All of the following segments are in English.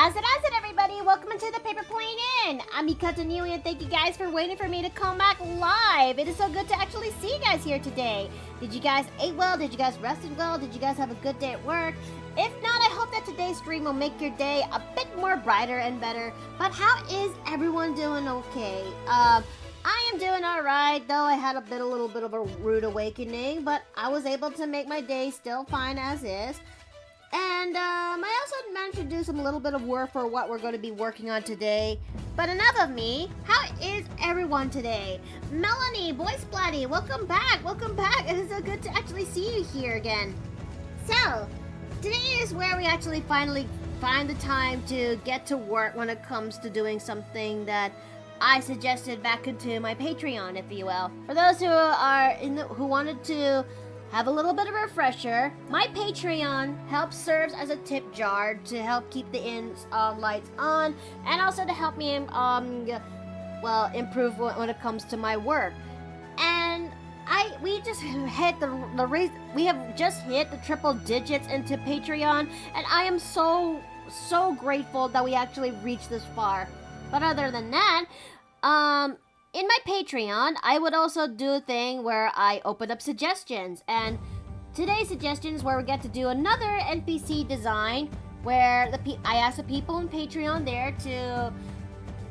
How's it, everybody? Welcome into the Paper Plane Inn. I'm Mikata Niui, and thank you guys for waiting for me to come back live. It is so good to actually see you guys here today. Did you guys eat well? Did you guys rested well? Did you guys have a good day at work? If not, I hope that today's stream will make your day a bit more brighter and better. But how is everyone doing okay? I am doing alright, though I had a little bit of a rude awakening, but I was able to make my day still fine as is. And I also managed to do some little bit of work for what we're going to be working on today. But enough of me. How is everyone today? Melanie, Boy Splatty, welcome back. Welcome back. It is so good to actually see you here again. So, today is where we actually finally find the time to get to work when it comes to doing something that I suggested back into my Patreon, if you will. For those who are who wanted to have a little bit of a refresher, my Patreon serves as a tip jar to help keep the inn's lights on, and also to help me improve when it comes to my work. And we have just hit the triple digits into Patreon, and I am so grateful that we actually reached this far. But other than that, in my Patreon, I would also do a thing where I open up suggestions, and today's suggestion is where we get to do another NPC design, where I ask the people in Patreon there to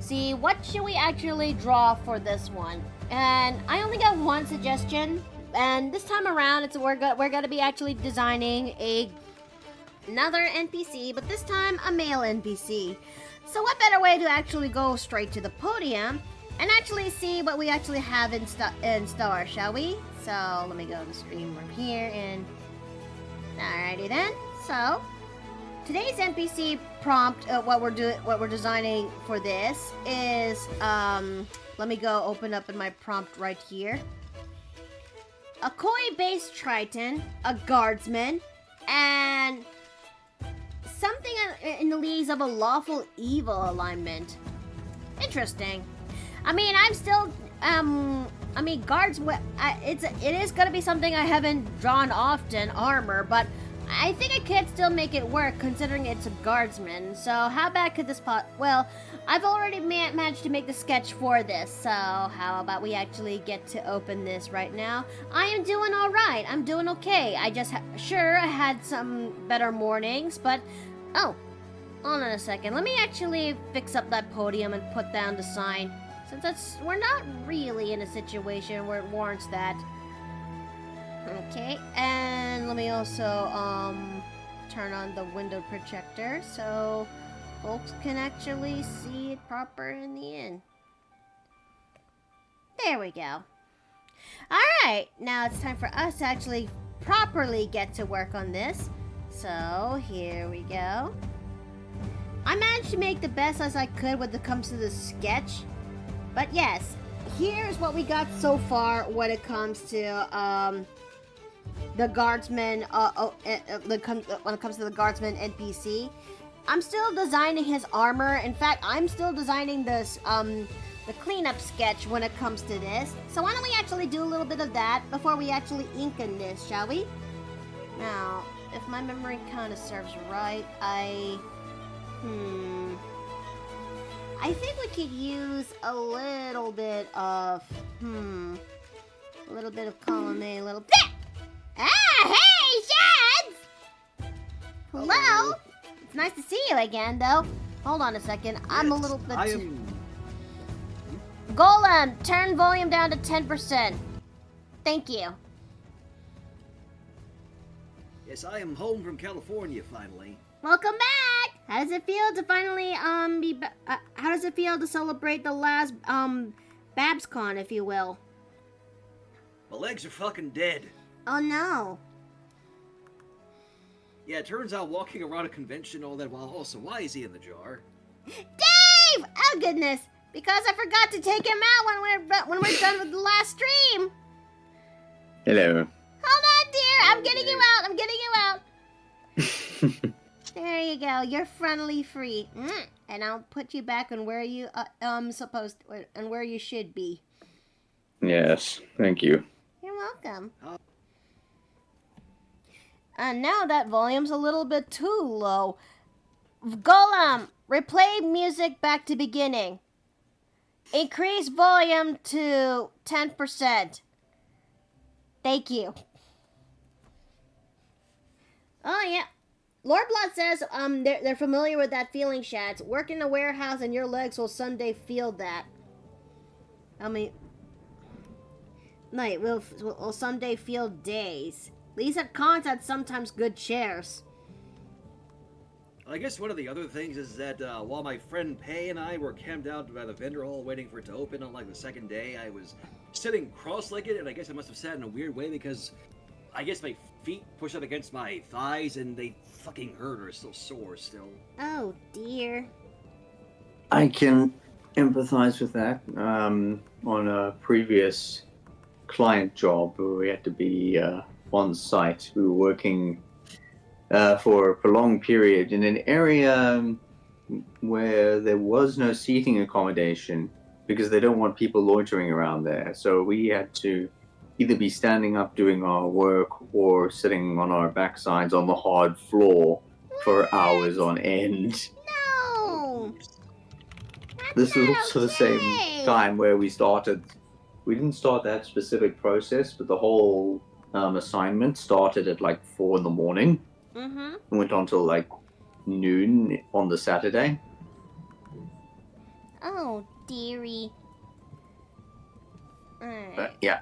see what should we actually draw for this one. And I only got one suggestion, and this time around we're going to be actually designing another NPC, but this time a male NPC. So what better way to actually go straight to the podium and actually see what we actually have in store, shall we? So let me go to the stream room here, and alrighty then. So today's NPC prompt, what we're designing for this is let me go open up in my prompt right here. A koi-based Triton, a Guardsman, and something in the leagues of a lawful evil alignment. Interesting. I mean, I'm still, it is gonna be something I haven't drawn often, armor, but I think I can still make it work considering it's a Guardsman. So how bad could this well, I've already managed to make the sketch for this, so how about we actually get to open this right now? I am doing alright, I'm doing okay. I just, I had some better mornings, but, oh, hold on a second. Let me actually fix up that podium and put down the sign, since we're not really in a situation where it warrants that. Okay, and let me also turn on the window projector so folks can actually see it proper in the inn. There we go. Alright, now it's time for us to actually properly get to work on this. So here we go. I managed to make the best as I could when it comes to the sketch. But yes, here's what we got so far when it comes to the Guardsman, when it comes to the Guardsman NPC. I'm still designing his armor. In fact, I'm still designing this, the cleanup sketch when it comes to this. So why don't we actually do a little bit of that before we actually ink in this, shall we? Now, if my memory kind of serves right, I think we could use a little bit of, column A, a little bit. Hey, Shads! Hello? It's nice to see you again, though. Hold on a second. I'm a little bit... Golem, turn volume down to 10%. Thank you. Yes, I am home from California, finally. Welcome back! How does it feel to finally, how does it feel to celebrate the last, BabsCon, if you will? My legs are fucking dead. Oh, no. Yeah, it turns out walking around a convention all that while also, why is he in the jar? Dave! Oh, goodness. Because I forgot to take him out when we're done with the last stream. Hello. Hold on, dear. I'm getting you out. I'm getting you out. There you go. You're friendly free. And I'll put you back on where you and where you should be. Yes, thank you. You're welcome. And now that volume's a little bit too low. Golem, replay music back to beginning. Increase volume to 10%. Thank you. Oh yeah. Lord Blood says they're familiar with that feeling, Shads. Work in a warehouse and your legs will someday feel that. I mean, will someday feel days. These at cons had sometimes good chairs. I guess one of the other things is that while my friend Pei and I were camped out by the vendor hall waiting for it to open on like the second day, I was sitting cross-legged, and I guess I must have sat in a weird way because I guess my feet pushed up against my thighs and they fucking hurt or are still sore still. Oh dear. I can empathize with that. On a previous client job where we had to be on site, we were working for a prolonged period in an area where there was no seating accommodation because they don't want people loitering around there. So we had to either be standing up doing our work or sitting on our backsides on the hard floor for hours on end. No. This was also the same time where we started. We didn't start that specific process, but the whole assignment started at like 4 in the morning. Mm-hmm. And went on till like noon on the Saturday. Oh dearie. Alright. Yeah.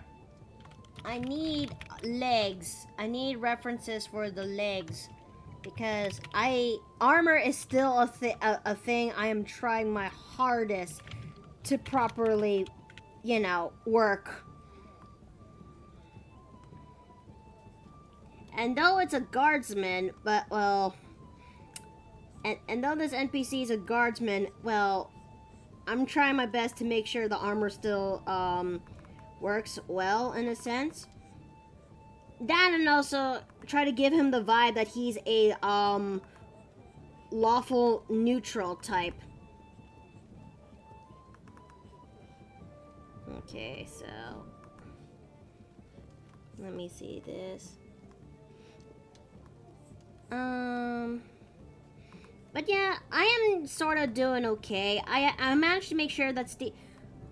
I need legs. I need references for the legs. Because armor is still a thing I am trying my hardest to properly, work. And though it's a guardsman, but well, and though this NPC is a guardsman, well, I'm trying my best to make sure the armor still works well in a sense. That, and also try to give him the vibe that he's a lawful neutral type. Okay, so let me see this. But yeah, I am sort of doing okay. I managed to make sure that Steve.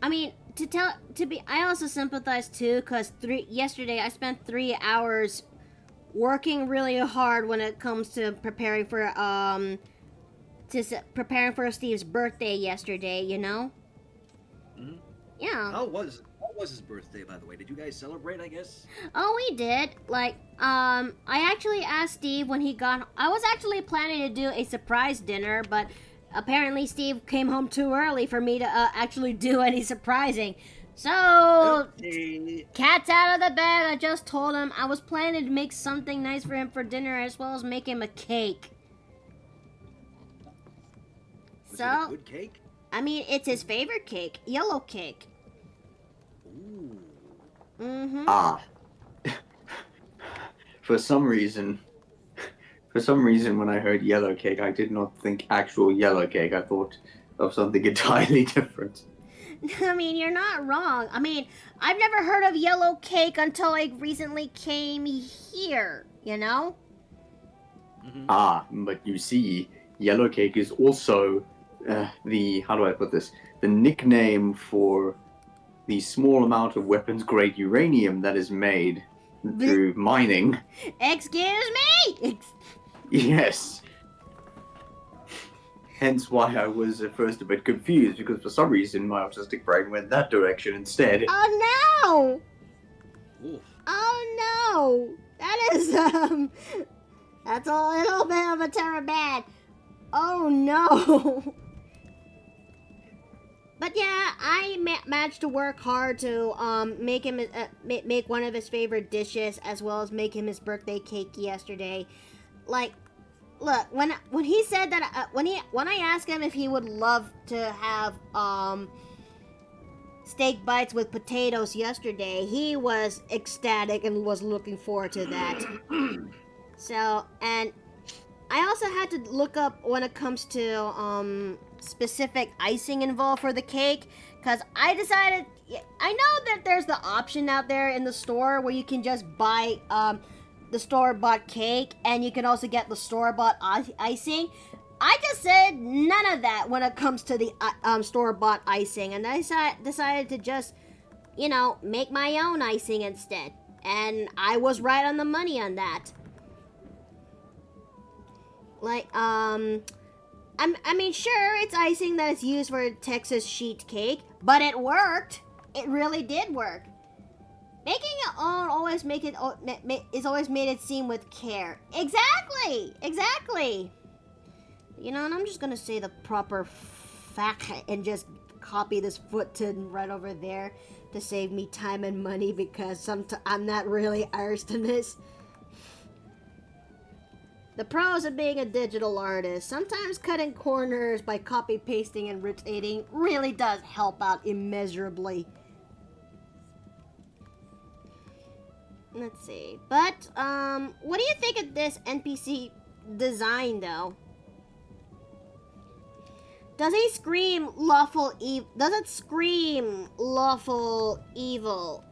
I mean, I also sympathize too, cause yesterday I spent 3 hours working really hard when it comes to preparing for Steve's birthday yesterday. Mm-hmm. Yeah. How was his birthday, by the way? Did you guys celebrate, I guess? Oh, we did. I actually asked Steve when he got. I was actually planning to do a surprise dinner, but apparently Steve came home too early for me to actually do any surprising. So, cat's out of the bag. I just told him I was planning to make something nice for him for dinner, as well as make him a cake. Was it a good cake? I mean, it's his favorite cake, yellow cake. Ooh. Mm-hmm. For some reason, when I heard yellow cake, I did not think actual yellow cake. I thought of something entirely different. I mean, you're not wrong. I mean, I've never heard of yellow cake until I recently came here, Mm-hmm. But you see, yellow cake is also how do I put this? The nickname for the small amount of weapons-grade uranium that is made through mining. Excuse me? Yes. Hence why I was at first a bit confused, because for some reason my autistic brain went that direction instead. Oh no! Oof. Oh no! That is, that's a little bit of a terror bad. Oh no! But yeah, I managed to work hard to make him make one of his favorite dishes, as well as make him his birthday cake yesterday. Like, look, when he said that when I asked him if he would love to have steak bites with potatoes yesterday, he was ecstatic and was looking forward to that. So, and I also had to look up when it comes to specific icing involved for the cake, because I decided, I know that there's the option out there in the store where you can just buy the store-bought cake, and you can also get the store-bought icing, I just said none of that when it comes to the store-bought icing, and I decided to just, make my own icing instead. And I was right on the money on that. Sure, it's icing that is used for Texas sheet cake, but it worked. It really did work. Making it own always is always made it seem with care. Exactly. And I'm just gonna say the proper fact and just copy this footnote right over there to save me time and money because I'm not really arsed in this. The pros of being a digital artist. Sometimes cutting corners by copy pasting and rotating really does help out immeasurably. Let's see. But, what do you think of this NPC design, though? Does he scream lawful evil? Does it scream lawful evil,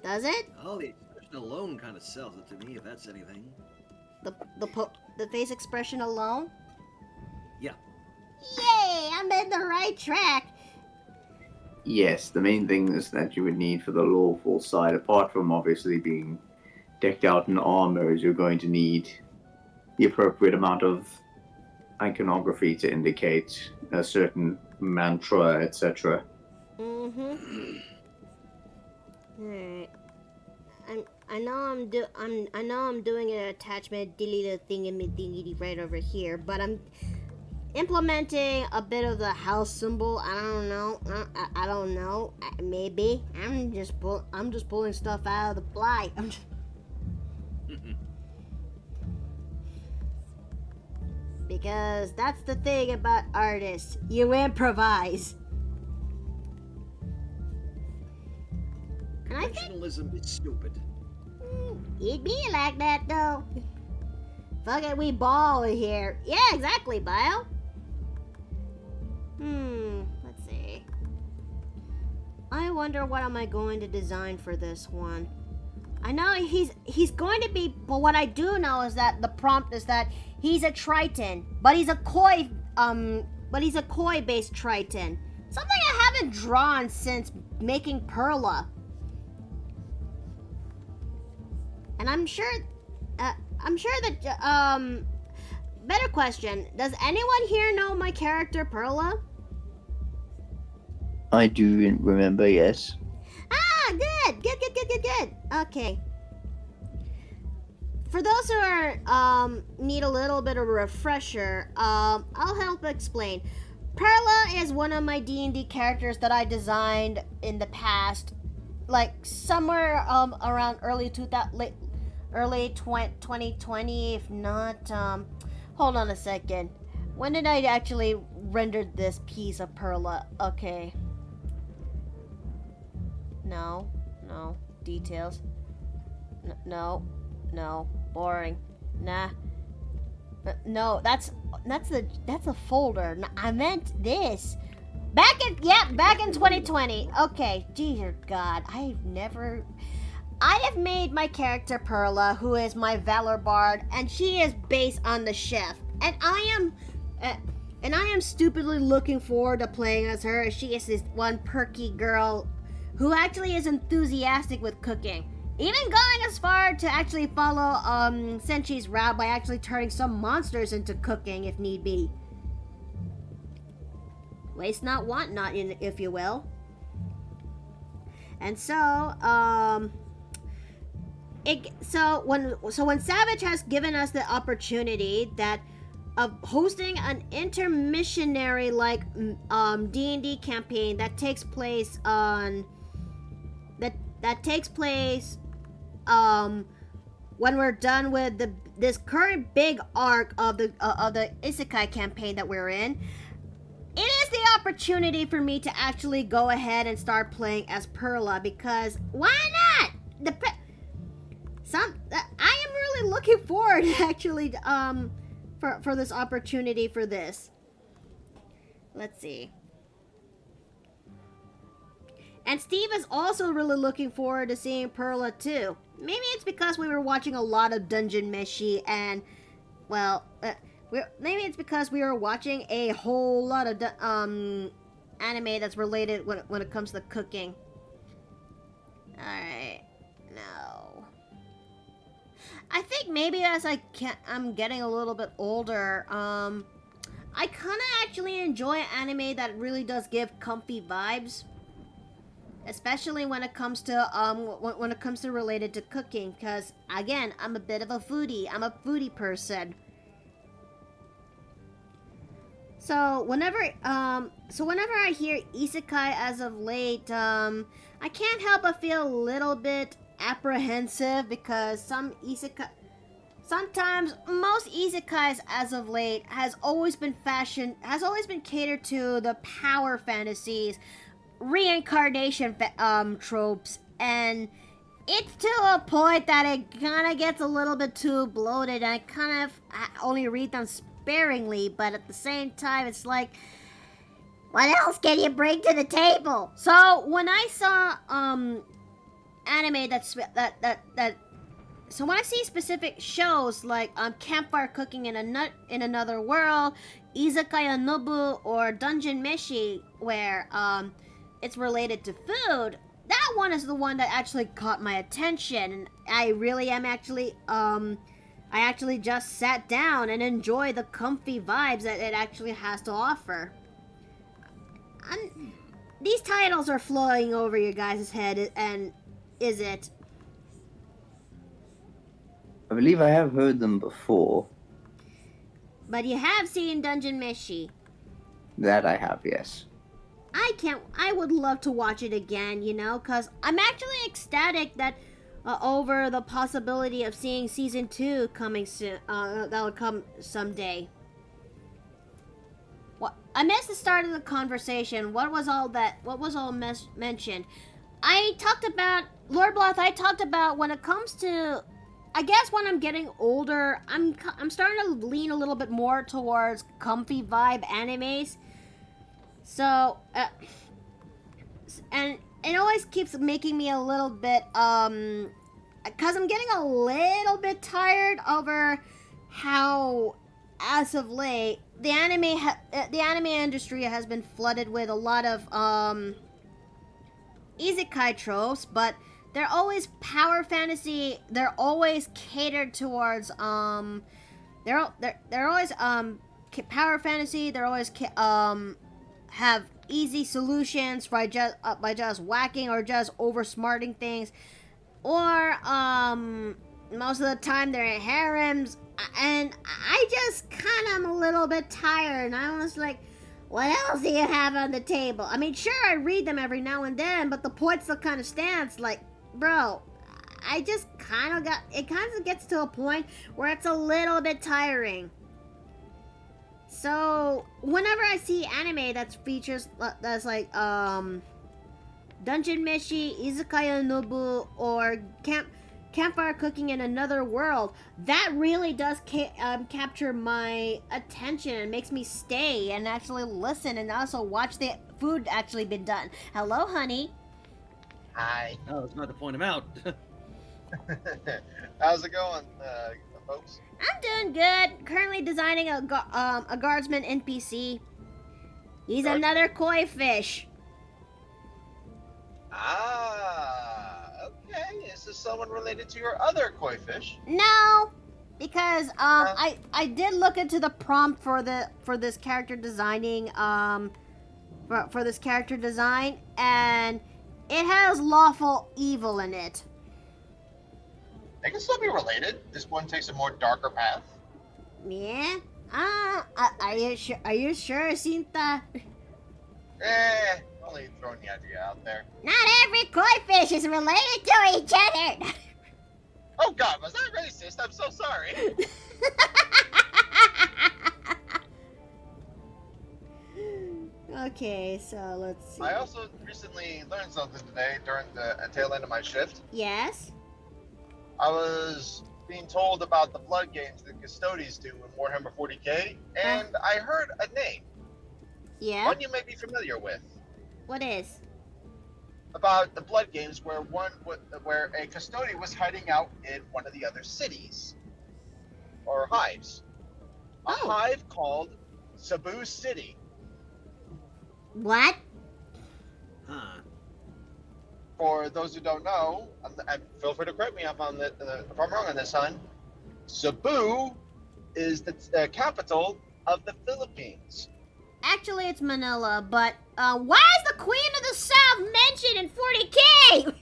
Does it? Oh, the expression alone kind of sells it to me, if that's anything. The face expression alone? Yeah. Yay! I'm in the right track. Yes, the main things that you would need for the lawful side, apart from obviously being decked out in armor, is you're going to need the appropriate amount of iconography to indicate a certain mantra, etc. Mm-hmm. Alright. I know I'm doing an attachment deleted thingy right over here, but I'm implementing a bit of the house symbol. I don't know. Maybe I'm just pulling stuff out of the fly. Because that's the thing about artists. You improvise. Conventionalism is stupid. It'd be like that though. Fuck it, we ball in here. Yeah, exactly, Bio. Let's see. I wonder what am I going to design for this one. I know he's going to be, but what I do know is that the prompt is that he's a Triton, but he's a koi based Triton. Something I haven't drawn since making Perla. And I'm sure that better question. Does anyone here know my character Perla? I do remember, yes. Ah, good. Okay. For those who are need a little bit of a refresher, I'll help explain. Perla is one of my D&D characters that I designed in the past, like somewhere around early 2020, if not. Hold on a second. When did I actually render this piece of Perla? Okay. No. Details. No. Boring. Nah. No, that's a folder. I meant this. Back in 2020. Okay. Dear God, I have made my character Perla, who is my Valor Bard, and she is based on the chef. And I am stupidly looking forward to playing as her, as she is this one perky girl who actually is enthusiastic with cooking. Even going as far to actually follow Senchi's route by actually turning some monsters into cooking if need be. Waste not, want not, if you will. And so, when Savage has given us the opportunity of hosting an intermissionary D&D campaign that takes place when we're done with this current big arc of the Isekai campaign that we're in, it is the opportunity for me to actually go ahead and start playing as Perla, because why not? I am really looking forward actually for this opportunity for this. Let's see. And Steve is also really looking forward to seeing Perla too. Maybe it's because we were watching a lot of Dungeon Meshi, and well, maybe it's because we were watching a whole lot of anime that's related when it comes to cooking. All right, no. I think maybe as I'm getting a little bit older, I kind of actually enjoy anime that really does give comfy vibes, especially when it comes to when it comes to related to cooking. Because again, I'm a bit of a foodie. I'm a foodie person. So whenever I hear isekai as of late, I can't help but feel a little bit apprehensive because sometimes most isekais as of late has always been catered to the power fantasies, reincarnation tropes, and it's to a point that it kind of gets a little bit too bloated, and I kind of only read them sparingly, but at the same time, it's like, what else can you bring to the table? So when I saw anime so when I see specific shows like Campfire Cooking in Another World, Izakaya Nobu, or Dungeon Meshi, where it's related to food, that one is the one that actually caught my attention, and I really am actually I actually just sat down and enjoy the comfy vibes that it actually has to offer. These titles are flowing over your guys' head, and is it? I believe I have heard them before. But you have seen Dungeon Meshi. That I have, yes. I would love to watch it again, because I'm actually ecstatic that over the possibility of seeing season 2 coming soon. That'll come someday. What I missed the start of the conversation. What was all mentioned? I talked about Lord Bloth. I talked about when it comes to, I guess when I'm getting older, I'm starting to lean a little bit more towards comfy vibe animes. So, and it always keeps making me a little bit, because I'm getting a little bit tired over how, as of late, the anime industry has been flooded with a lot of, isekai tropes, but they're always power fantasy. They're always catered towards, they're always, power fantasy. They're always, have easy solutions by just whacking or just over smarting things, or most of the time they're in harems, and I just kind of am a little bit tired, and I was like, what else do you have on the table? I mean, sure, I read them every now and then, but the point still kind of stands. Like, bro, I just kind of gets to a point where it's a little bit tiring. So, whenever I see anime that's like, Dungeon Meshi, Izakaya Nobu, or Campfire Cooking in Another World, that really does capture my attention and makes me stay and actually listen and also watch the food actually been done. Hello, honey. Hi. Oh, it's not to point him out. How's it going, folks? I'm doing good. Currently designing a Guardsman NPC. He's Guardsman? another koi fish. Ah, okay. Is this someone related to your other koi fish? No, because I did look into the prompt for this character designing for this character design, and it has lawful evil in it. They can still be related. This one takes a more darker path. Yeah. Are you sure? Are you sure, Cinta? Only throwing the idea out there. Not every koi fish is related to each other. Oh God, was that racist? I'm so sorry. Okay, so let's see. I also recently learned something today during the tail end of my shift. Yes. I was being told about the blood games that custodians do in Warhammer 40k, and I heard a name. Yeah. One you may be familiar with. What is? About the blood games where a custodian was hiding out in one of the other cities or hives. a Oh. hive called Cebu City. What? Huh. For those who don't know, and feel free to correct me if I'm wrong on this, hon. Cebu is the capital of the Philippines. Actually, it's Manila, but why is the Queen of the South mentioned in 40K?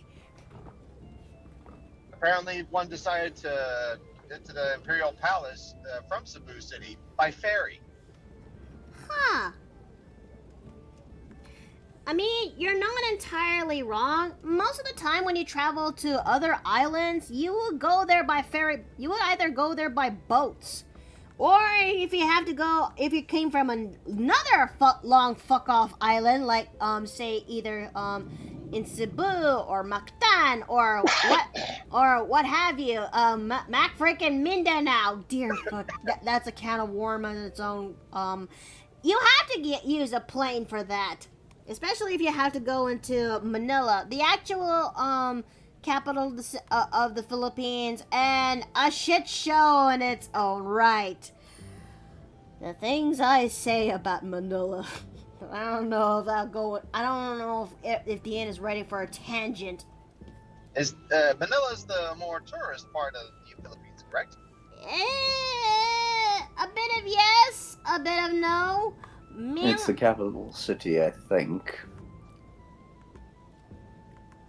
Apparently, one decided to get to the Imperial Palace from Cebu City by ferry. Huh. I mean, you're not entirely wrong. Most of the time when you travel to other islands, you will go there by ferry. You will either go there by boats. Or if you have to go, if you came from another long fuck off island, like, say either, in Cebu or Mactan or what have you, Mac freaking Mindanao. Dear fuck, that's a can of worm on its own. You have to use a plane for that. Especially if you have to go into Manila, the actual capital of the Philippines, and a shit show in its own right. The things I say about Manila, I don't know if I'll go. I don't know if Deanne is ready for a tangent. Manila's the more tourist part of the Philippines, correct? A bit of yes, a bit of no. It's the capital city, I think.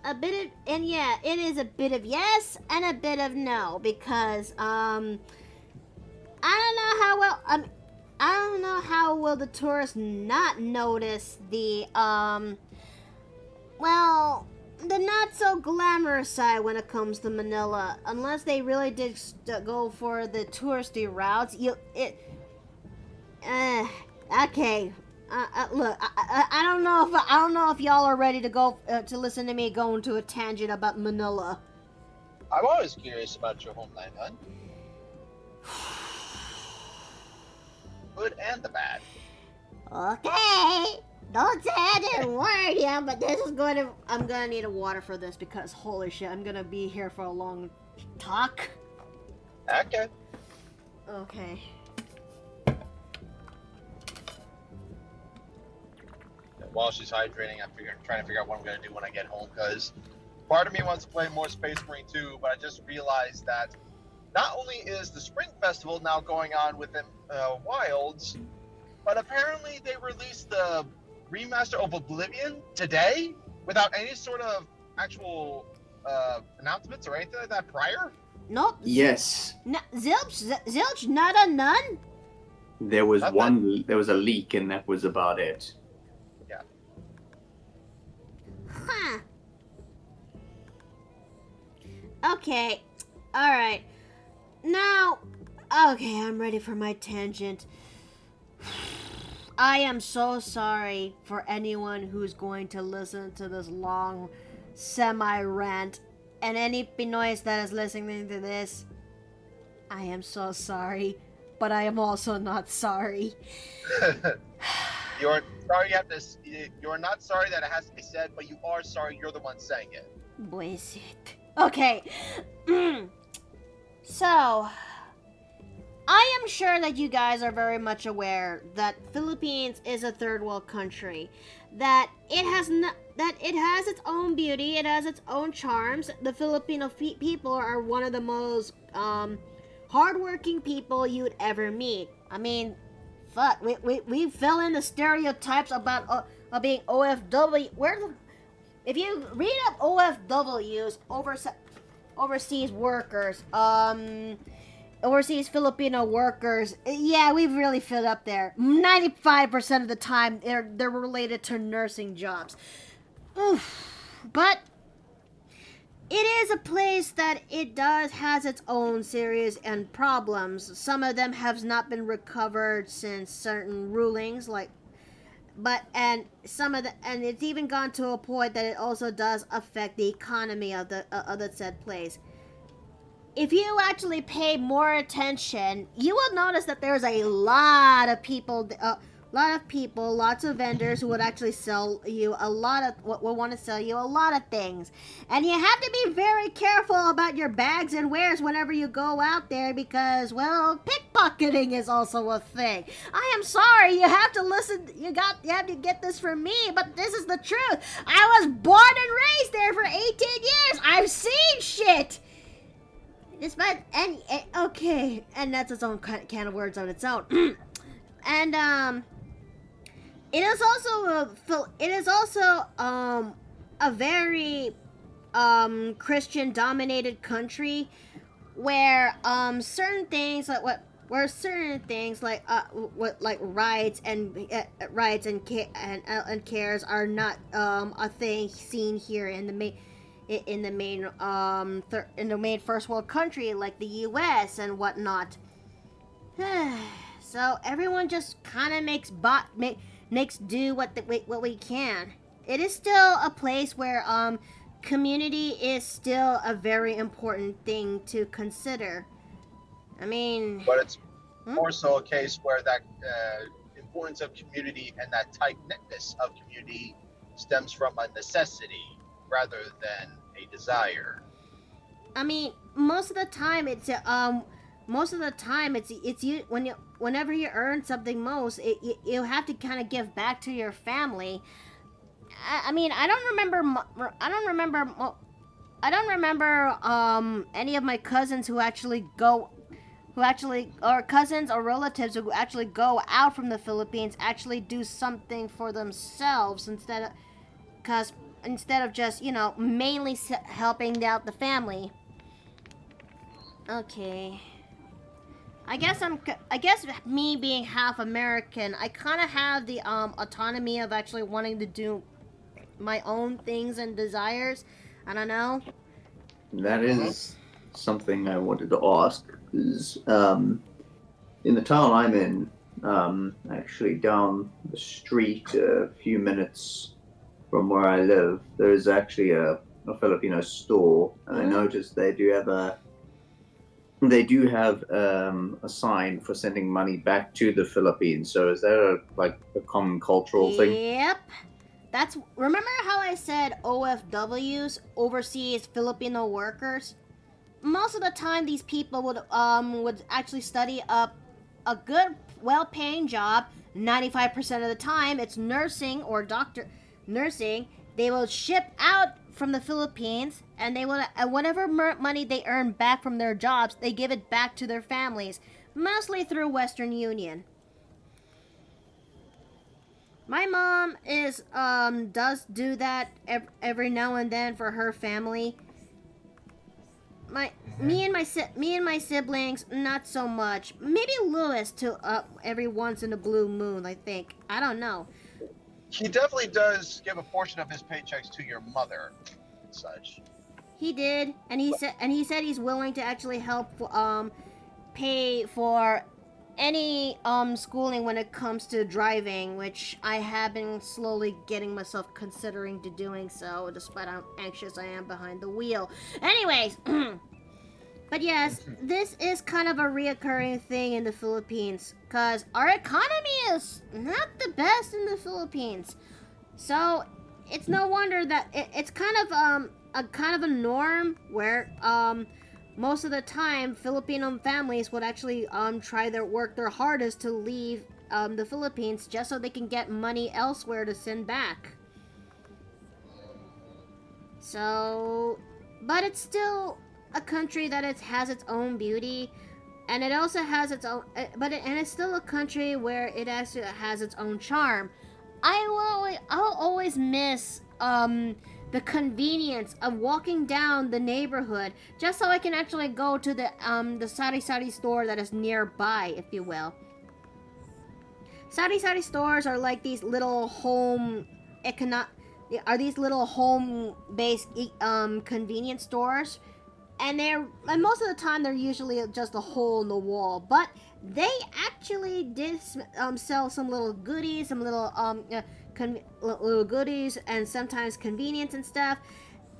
A bit of, and yeah, it is a bit of yes and a bit of no, because I don't know how well I don't know how will the tourists not notice the well, the not so glamorous side when it comes to Manila, unless they really did go for the touristy routes. Okay. Look, I don't know if y'all are ready to go to listen to me go into a tangent about Manila. I'm always curious about your homeland, hon. Good and the bad. Okay. Don't say I didn't warn you, but I'm gonna need a water for this because holy shit, I'm gonna be here for a long talk. Okay. Okay. While she's hydrating, I'm trying to figure out what I'm going to do when I get home, because part of me wants to play more Space Marine 2, but I just realized that not only is the Spring Festival now going on within Wilds, but apparently they released the remaster of Oblivion today without any sort of actual announcements or anything like that prior. Nope. Yes. Zilch, nada, none. There was Nothing. there was a leak, and that was about it. Huh. Okay. Alright. Now, okay, I'm ready for my tangent. I am so sorry for anyone who's going to listen to this long semi-rant. And any Pinoys that is listening to this, I am so sorry. But I am also not sorry. You're sorry you're not sorry that it has to be said, but you are sorry you're the one saying it. Bullshit. Okay. So, I am sure that you guys are very much aware that Philippines is a third world country. That it has its own beauty, it has its own charms. The Filipino people are one of the most hardworking people you'd ever meet. I mean, fuck, we fill in the stereotypes about being OFW. If you read up OFWs, overseas workers, overseas Filipino workers, yeah, we've really filled up there. 95% of the time, they're related to nursing jobs. But it is a place that has its own series and problems. Some of them have not been recovered since certain rulings, and it's even gone to a point that it also does affect the economy of the said place. If you actually pay more attention, you will notice that there's a lot of people people, lots of vendors who would actually sell you a lot of will want to sell you a lot of things. And you have to be very careful about your bags and wares whenever you go out there because, well, pickpocketing is also a thing. I am sorry, you have to listen, you have to get this from me, but this is the truth. I was born and raised there for 18 years. I've seen shit. Despite, okay, and that's its own can of words on its own. And, it is also a very Christian dominated country where certain things like rights and cares are not a thing seen here in the main first world country like the US and whatnot. So everyone just kind of makes do what we can. It is still a place where community is still a very important thing to consider. I mean, but it's more so a case where that importance of community and that tight-knitness of community stems from a necessity rather than a desire. I mean, most of the time it's you whenever you earn something you have to kind of give back to your family. I mean, I don't remember any of my cousins or cousins or relatives who actually go out from the Philippines actually do something for themselves instead of just, mainly helping out the family. Okay. I guess me being half American, I kind of have the autonomy of actually wanting to do my own things and desires. I don't know. That is something I wanted to ask. Is in the town I'm in, actually down the street, a few minutes from where I live, there is actually a Filipino store, and I noticed they do have a sign for sending money back to the Philippines. So is that a common cultural thing? Yep. Remember how I said OFWs, overseas Filipino workers? Most of the time these people would actually study up a good, well-paying job. 95% of the time it's nursing or nursing. They will ship out from the Philippines, and they will whatever money they earn back from their jobs, they give it back to their families, mostly through Western Union. My mom does do that every now and then for her family. Me and my siblings, not so much. Maybe Lewis every once in a blue moon, I think. I don't know. He definitely does give a portion of his paychecks to your mother and such. He did, and he said he's willing to actually help pay for any schooling when it comes to driving, which I have been slowly getting myself considering to doing so, despite how anxious I am behind the wheel. Anyways, but yes, this is kind of a reoccurring thing in the Philippines, because our economy is not the best in the Philippines. So it's no wonder that it's kind of a norm where most of the time Filipino families would actually work their hardest to leave the Philippines just so they can get money elsewhere to send back. So, but it's still a country that has its own beauty, and it also has its own, and it's still a country where it actually has its own charm. I'll always miss the convenience of walking down the neighborhood just so I can actually go to the sari-sari store that is nearby, if you will. Sari-sari stores are like these little home-based convenience stores. And most of the time they're usually just a hole in the wall, but they actually did sell some little goodies, little goodies, and sometimes convenience and stuff.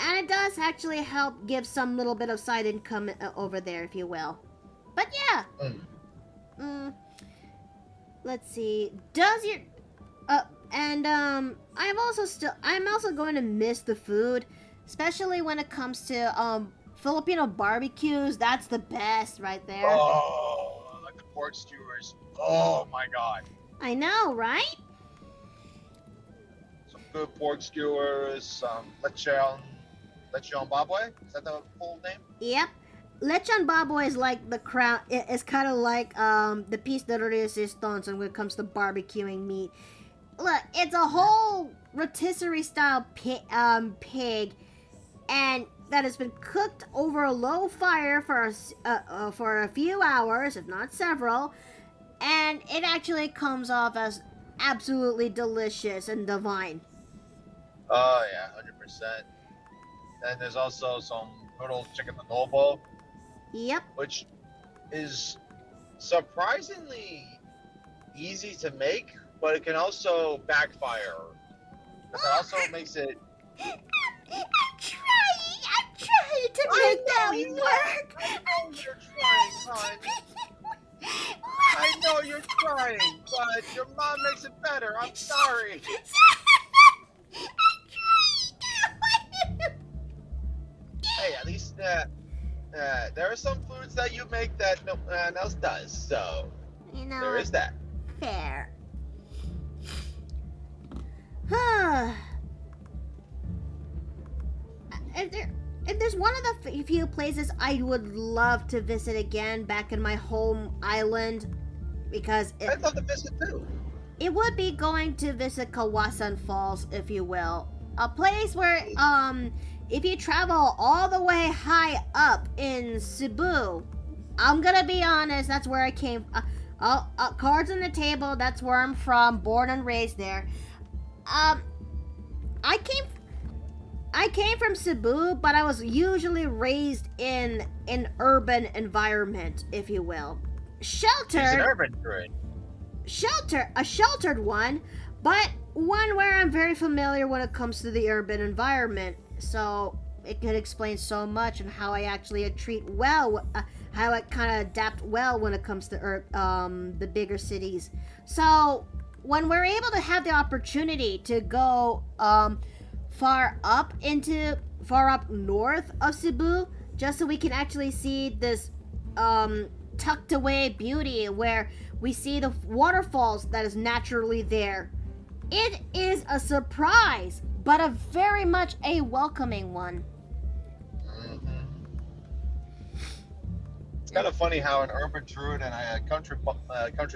And it does actually help give some little bit of side income over there, if you will. But yeah, let's see. Does your I'm also going to miss the food, especially when it comes to Filipino barbecues. That's the best right there. Oh, like the pork skewers. Oh my god. I know, right? Some good pork skewers, some lechon baboy. Is that the full name? Yep. Lechon baboy is like the crown. It's kind of like the piece de resistance when it comes to barbecuing meat. Look, it's a whole rotisserie style pig, and that has been cooked over a low fire for a few hours, if not several, and it actually comes off as absolutely delicious and divine. Oh yeah, 100%. And there's also some good old chicken adobo, Yep. which is surprisingly easy to make, but it can also backfire. Because it also makes it. I'm trying to make that work. I know you're trying, son. I know you're trying, but your mom makes it better. I'm sorry. Hey, at least there are some foods that you make that no one else does. So You know, there is that. fair. If there's one of the few places I would love to visit again back in my home island, because I'd love to visit too. it would be going to visit Kawasan Falls, if you will. A place where, if you travel all the way high up in Cebu, I'm gonna be honest, that's where I came. Cards on the table, that's where I'm from, born and raised there. I came from Cebu, but I was usually raised in an urban environment, if you will. He's an Sheltered, urban druid. a sheltered one, but one where I'm very familiar when it comes to the urban environment. So it could explain so much and how I actually treat well, how I kind of adapt well when it comes to the bigger cities. So when we're able to have the opportunity to go far up north of Cebu, just so we can actually see this tucked away beauty where we see the waterfalls that is naturally there. It is a surprise, but a very much a welcoming one. Mm-hmm. It's kind of funny how an urban druid and a country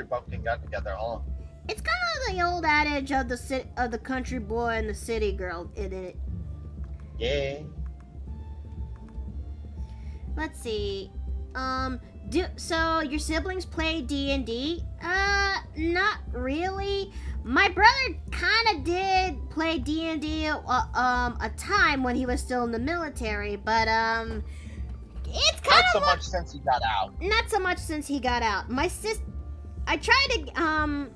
bumpkin got together, huh? It's kind of the old adage of the country boy and the city girl, isn't it? Yeah. Let's see. So your siblings play D&D? Not really. My brother kind of did play D&D a time when he was still in the military, but it's kind Not of so much since he got out. not so much since he got out. I tried to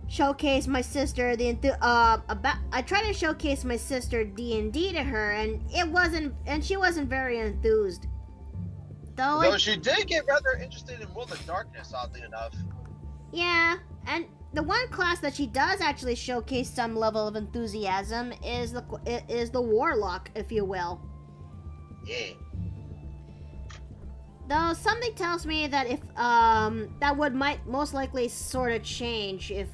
showcase my sister I tried to showcase my sister D&D to her, and she wasn't very enthused. Though she did get rather interested in World of Darkness, oddly enough. Yeah, and the one class that she does actually showcase some level of enthusiasm is the warlock, if you will. Yeah. Though something tells me that if might most likely sort of change if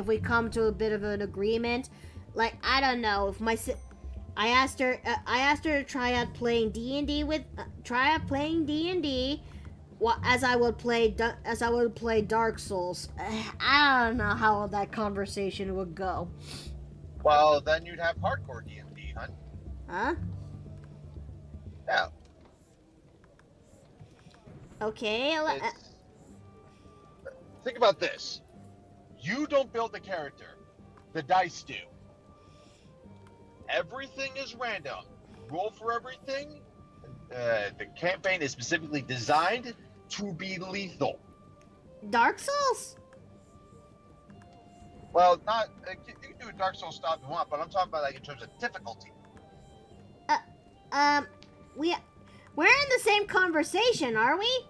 we come to a bit of an agreement. Like, I don't know, if I asked her to try out playing D&D as I would play Dark Souls. I don't know how that conversation would go. Well, then you'd have hardcore D&D, hun. Huh? Yeah. Okay. Think about this. You don't build the character. The dice do. Everything is random. Roll for everything. The campaign is specifically designed to be lethal. Dark Souls? Well, not you can do a Dark Souls style if you want, but I'm talking about like in terms of difficulty. We're in the same conversation, are we?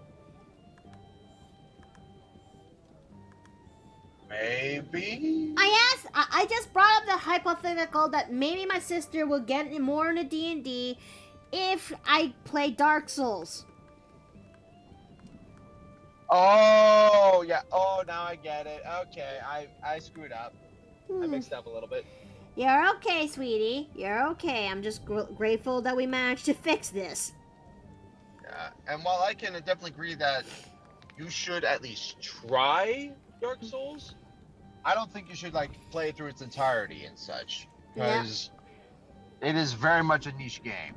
maybe. I just brought up the hypothetical that maybe my sister will get more into D&D if I play Dark Souls. Oh yeah. Oh, now I get it. Okay, I screwed up. I mixed up a little bit. You're okay, sweetie. You're okay. I'm just grateful that we managed to fix this. Yeah. And while I can definitely agree that you should at least try Dark Souls, I don't think you should like play it through its entirety and such, because it is very much a niche game.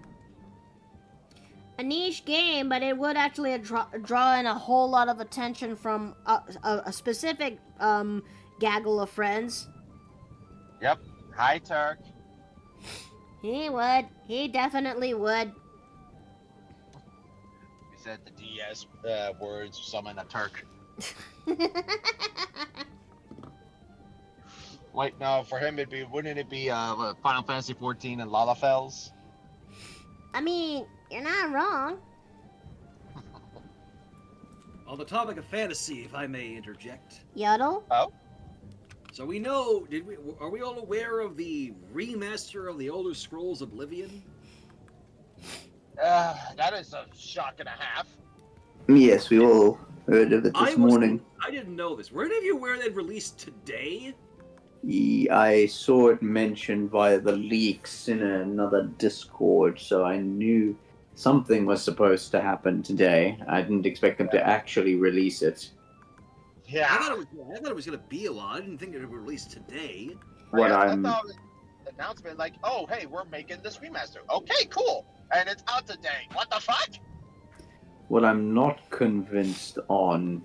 A niche game, but it would actually draw in a whole lot of attention from a specific gaggle of friends. Yep. Hi, Turk. He would. He definitely would. We said the DS words summon a Turk. Wait, no, for him wouldn't it be Final Fantasy 14 and Lalafels? I mean, you're not wrong. On the topic of fantasy, if I may interject. Yodel? Oh? So we know, are we all aware of the remaster of the Elder Scrolls Oblivion? That is a shock and a half. Yes, we all heard of it this morning. I didn't know this. Were any of you aware they'd released today? I saw it mentioned via the leaks in another Discord, so I knew something was supposed to happen today. I didn't expect them to actually release it. Yeah. I thought it was going to be a lot. I didn't think it would be released today. What I I'm thought it was an announcement like, oh, hey, we're making this remaster. Okay, cool. And it's out today. What the fuck? what I'm not convinced on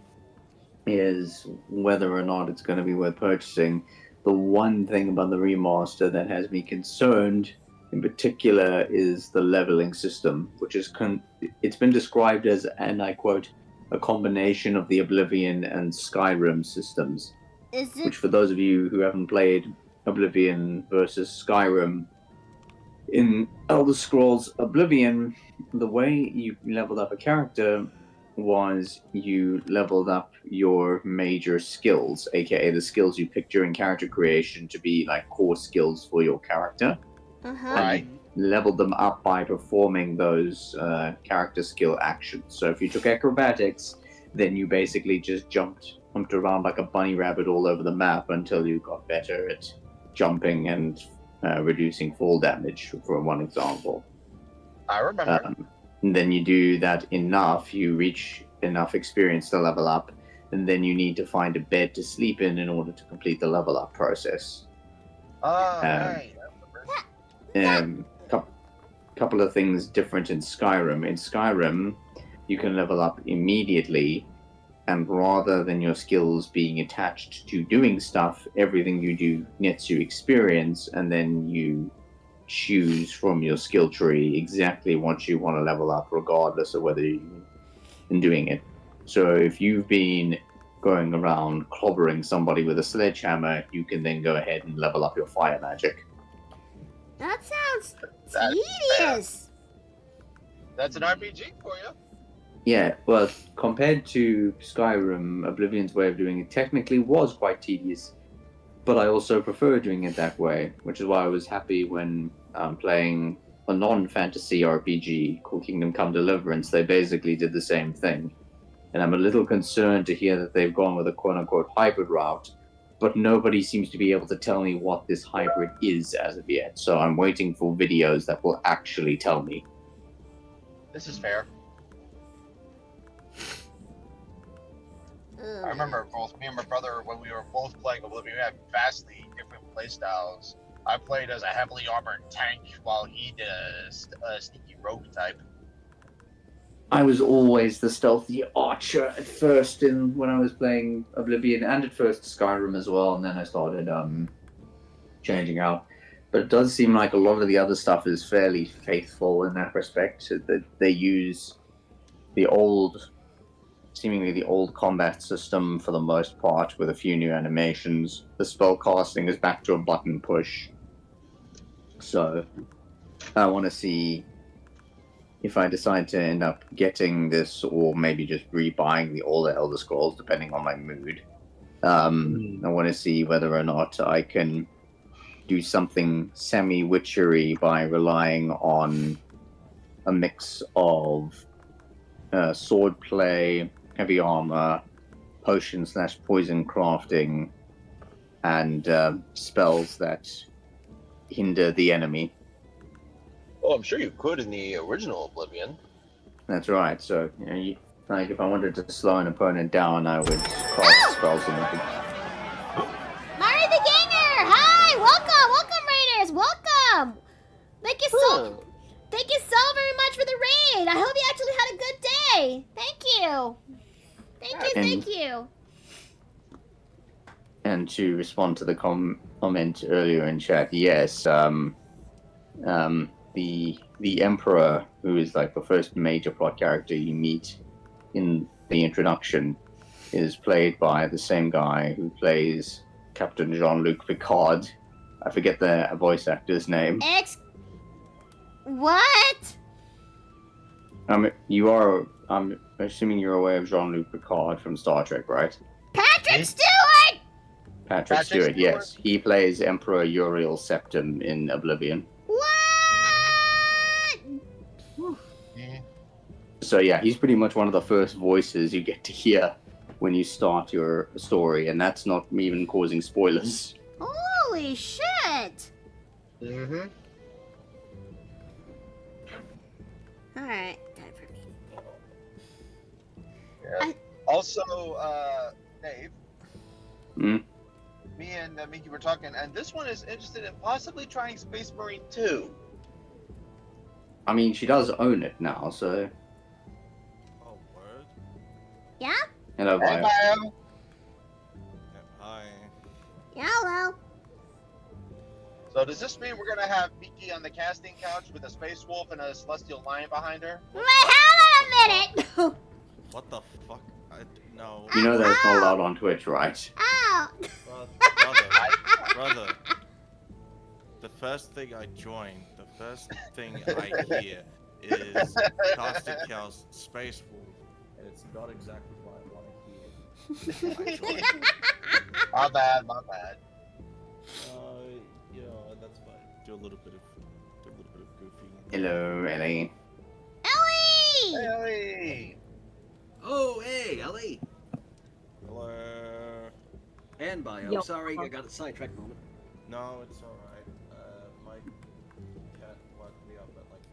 is whether or not it's going to be worth purchasing. The one thing about the remaster that has me concerned in particular is the leveling system, which is it's been described as, and I quote, a combination of the Oblivion and Skyrim systems. Is it? Which, for those of you who haven't played Oblivion versus Skyrim, in Elder Scrolls Oblivion, the way you leveled up a character was you leveled up your major skills, aka the skills you picked during character creation to be like core skills for your character. Uh-huh. Right. Leveled them up by performing those character skill actions. So if you took acrobatics, then you basically just jumped around like a bunny rabbit all over the map until you got better at jumping and reducing fall damage, for one example. I remember. And then you do that enough, you reach enough experience to level up, and then you need to find a bed to sleep in order to complete the level up process. Right. I remember. Couple of things different in Skyrim. In Skyrim, you can level up immediately, and rather than your skills being attached to doing stuff, everything you do nets you experience, and then you choose from your skill tree exactly what you want to level up, regardless of whether you've been doing it. So if you've been going around clobbering somebody with a sledgehammer, you can then go ahead and level up your fire magic. That sounds That's tedious. That's an RPG for you. Yeah, well, compared to Skyrim, Oblivion's way of doing it technically was quite tedious, but I also prefer doing it that way, which is why I was happy when playing a non-fantasy RPG called Kingdom Come Deliverance. They basically did the same thing, and I'm a little concerned to hear that they've gone with a quote-unquote hybrid route, but nobody seems to be able to tell me what this hybrid is as of yet, so I'm waiting for videos that will actually tell me. This is fair. I remember both me and my brother, when we were both playing Oblivion, we had vastly different playstyles. I played as a heavily armored tank, while he did a sneaky rogue type. I was always the stealthy archer at first when I was playing Oblivion, and at first Skyrim as well, and then I started changing out. But it does seem like a lot of the other stuff is fairly faithful in that respect. That they use seemingly the old combat system for the most part, with a few new animations. The spell casting is back to a button push. So I want to see if I decide to end up getting this, or maybe just rebuying all the Elder Scrolls, depending on my mood. I want to see whether or not I can do something semi-witchery by relying on a mix of sword play, heavy armor, potion/poison crafting, and spells that hinder the enemy. Oh, I'm sure you could in the original Oblivion. That's right. So, like, if I wanted to slow an opponent down, I would cast spells and I could. Mari the Ganger! Hi! Welcome, Raiders! Welcome! Thank you so very much for the raid! I hope you actually had a good day! Thank you! Thank you! And to respond to the comment earlier in chat, yes, the Emperor, who is like the first major plot character you meet in the introduction, is played by the same guy who plays Captain Jean-Luc Picard. I forget the voice actor's name. What? I'm assuming you're aware of Jean-Luc Picard from Star Trek, right? Patrick Stewart! Patrick Stewart, yes. He plays Emperor Uriel Septim in Oblivion. What? So yeah, he's pretty much one of the first voices you get to hear when you start your story, and that's not even causing spoilers. Holy shit! Mm-hmm. Alright, time for me. Yeah. Also, Dave. Hmm? Me and Miki were talking, and this one is interested in possibly trying Space Marine 2. I mean, she does own it now, so... Oh, word? Yeah? Hello, Hey, Bio. Bio. Hi. Yeah, hello. So does this mean we're gonna have Miki on the casting couch with a space wolf and a celestial lion behind her? Wait, hang on a minute! What the fuck? No. You know that's not allowed on Twitch, right? Ow! Brother. The first thing I join, the first thing I hear is Casting Couch Space Wolf. And it's not exactly what I want to hear. I joined. My bad. That's fine. Do a little bit of goofy. Hello, Ellie. Ellie! Hey. Oh, hey, Ellie. Hello. And Bio. Yo. Sorry, I got a sidetracked moment. No, it's alright. My cat woke me up at like...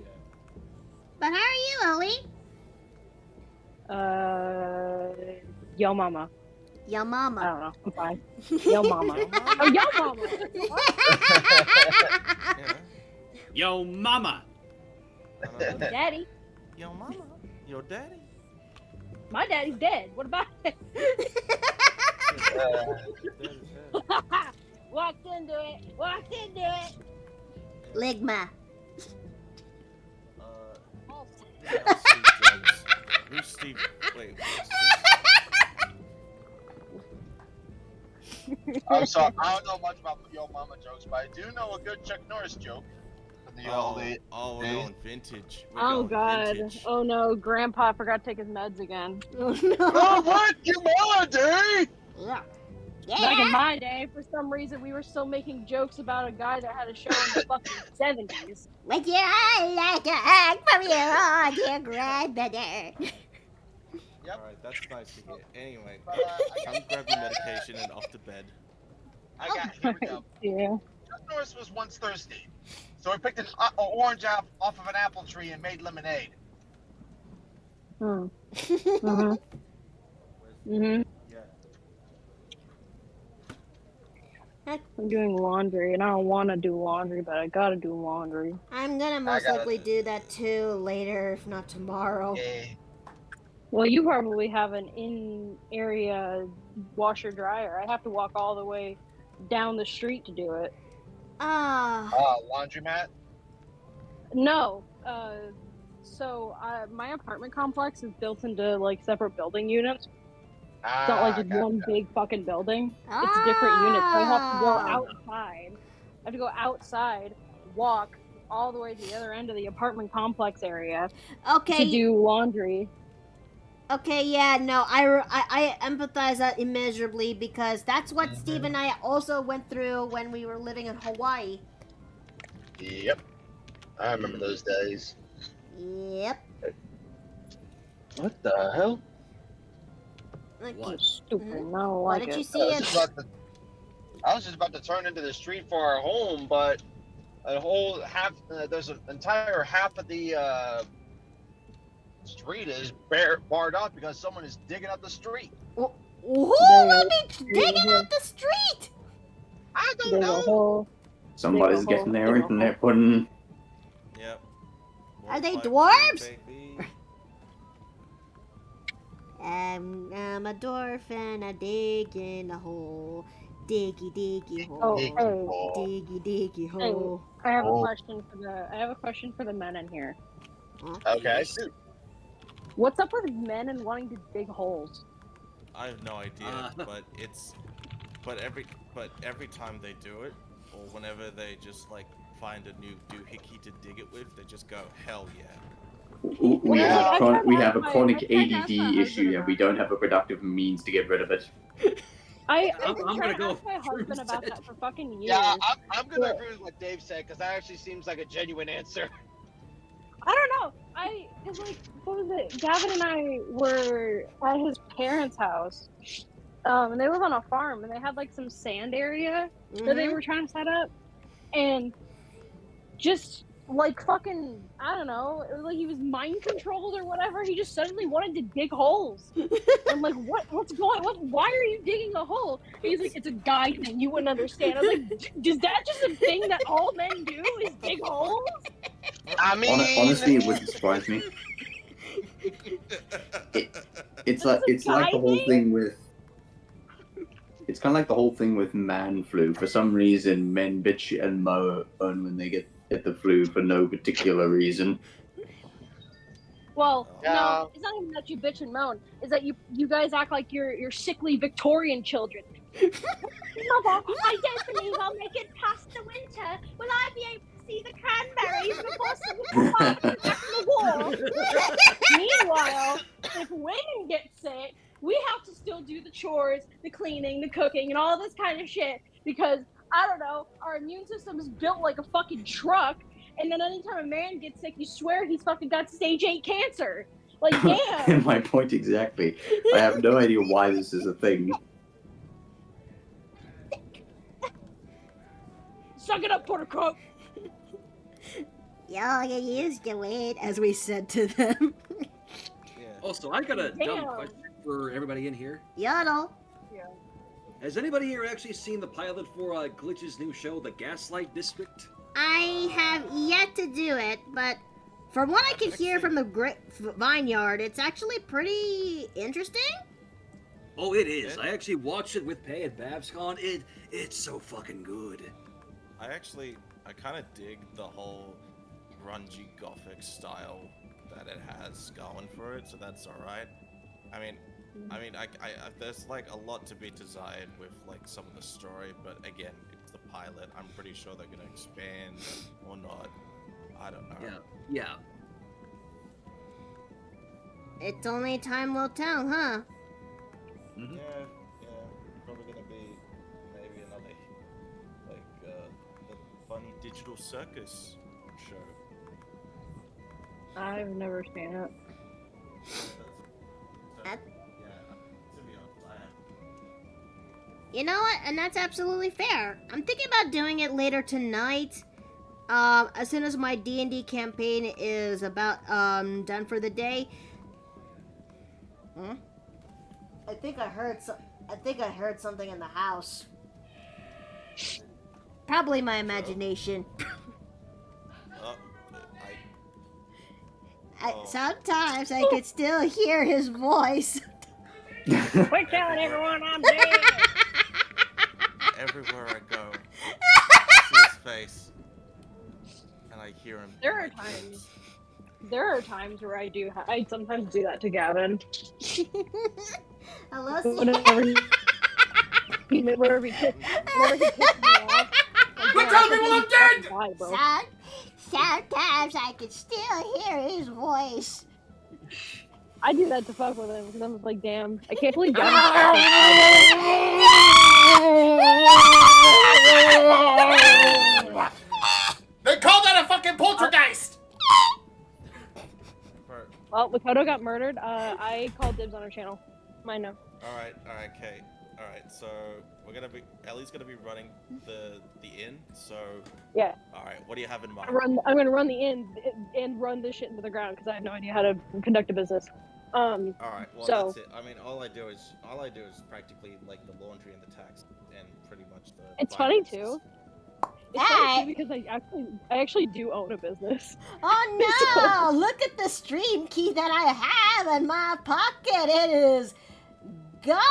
yeah. But how are you, Ellie? Yo mama. Yo I mama. don't know. I'm fine. Yo mama. Oh, yo mama. Yeah. Yo, mama! Daddy. Yo, mama. Yo, daddy. My daddy's dead. What about it? Walked into it. Ligma. Yeah, Steve Jobs. Who's Steve? Wait, I'm sorry, I don't know much about Yo Mama jokes, but I do know a good Chuck Norris joke. From the old days. Oh, we're going vintage. We're Oh going god. vintage. Oh no, Grandpa forgot to take his meds again. Oh no. Oh, what? Humanity! Yeah. Back in Yeah. my day, for some reason, we were still making jokes about a guy that had a show in the fucking 70s. With your eye like a hug from your dear grandmother. Yep. Alright, that's nice to hear. Anyway, But, come grab your medication and off to bed. here we go. Yeah. Chuck Norris was once thirsty, so he picked an orange off of an apple tree and made lemonade. Hmm. Mhm. Mhm. Yeah. I'm doing laundry, and I don't want to do laundry, but I gotta do laundry. I'm gonna most gotta- likely do that too later, if not tomorrow. Yeah. Well, you probably have an in-area washer dryer. I have to walk all the way down the street to do it. Ah. Laundromat? No. My apartment complex is built into like separate building units. It's not like just one big fucking building. It's different units. So I have to go outside. I have to go outside, walk all the way to the other end of the apartment complex area to Okay. do laundry. Okay, yeah, no, I empathize that immeasurably because that's what Steve and I also went through when we were living in Hawaii. Yep. I remember those days. Yep. What the hell? Like, What? Stupid. Mhm. No, What like did you it. see? I was just about to turn into the street for our home, but a whole half. There's an entire half of the street is barred off because someone is digging up the street. Who There would you be go. digging up the street? I don't Dig a know. hole. Somebody's Dig a getting hole, their dig a internet put in. Yep. Are they 152, dwarves? baby. I'm a dwarf and I dig in a hole. Diggy diggy hole. Oh, Dig hey, hole. Diggy diggy hey. hole. I have a Oh. question for the men in here. Okay. Yes. Shoot. What's up with men and wanting to dig holes? I have no idea, but every time they do it, or whenever they just like find a new doohickey to dig it with, they just go, hell yeah. We Yeah. have a chronic I tried to ask ADD my issue, husband and we about don't have a productive means to get rid of it. I'm I'm trying gonna to go ask my with husband about said. that for fucking years. Yeah, I'm gonna But- agree with what Dave said because that actually seems like a genuine answer. I don't know. Cause like, what was it? Gavin and I were at his parents' house. And they live on a farm, and they had like some sand area that they Mhm. were trying to set up, and just like fucking, I don't know, it was like he was mind controlled or whatever. He just suddenly wanted to dig holes. I'm like, what's going? Why are you digging a hole? And he's like, it's a guy thing. You wouldn't understand. I was like, is that just a thing that all men do? Is dig holes? I mean, Honestly, it wouldn't surprise me. It's like the whole thing with. It's kind of like the whole thing with man flu. For some reason, men bitch and moan when they get the flu for no particular reason. Well, Yeah. no, it's not even that you bitch and moan. It's that you guys act like you're sickly Victorian children. Mother, I don't believe I'll make it past the winter. Will I be able to see the cranberries before back in the war? Meanwhile, if women get sick, we have to still do the chores, the cleaning, the cooking, and all this kind of shit because I don't know, our immune system is built like a fucking truck. And then anytime a man gets sick, you swear he's fucking got stage 8 cancer. Like, damn. My point exactly. I have no idea why this is a thing. Suck it up, Buttercup. Y'all get used to it, as we said to them. Yeah. Also, I got a dumb Damn. question for everybody in here. Yodel. Has anybody here actually seen the pilot for Glitch's new show, The Gaslight District? I have yet to do it, but from what I can hear from the Vineyard, it's actually pretty interesting. Oh, it is. Yeah. I actually watched it with Pay and Babscon. It's so fucking good. I kind of dig the whole grungy gothic style that it has going for it, so that's all right. I mean, there's like a lot to be desired with like some of the story, but again, it's the pilot. I'm pretty sure they're gonna expand or not. I don't know. Yeah. It's only time will tell, huh? Mhm. Yeah, probably gonna be maybe another like the funny digital circus show. I've never seen it. At- To be honest, I have. You know what? And that's absolutely fair. I'm thinking about doing it later tonight. As soon as my D&D campaign is about done for the day. Hmm? I think I heard something in the house. Probably my imagination. Sometimes I could still hear his voice. Quit telling everyone I'm dead. Everywhere I go, I see his face, and I hear him. There are times where I sometimes do that to Gavin. Hello, Whenever he pisses me off. Quit telling people I'm dead! Die, bro. Sometimes I can still hear his voice. I do that to fuck with him because I'm like, damn, I can't believe y'all. They call that a fucking poltergeist! Well, Makoto got murdered. I called dibs on her channel. Mine no. Alright, Kate. Alright, so Ellie's gonna be running the inn, so Yeah. alright, what do you have in mind? I'm gonna run the inn and run this shit into the ground because I have no idea how to conduct a business. Alright, well so, that's it. I mean all I do is practically like the laundry and the tax and pretty much the it's funny finances. too. It's funny too because I actually do own a business. Oh no! Look at the stream key that I have in my pocket. It is going,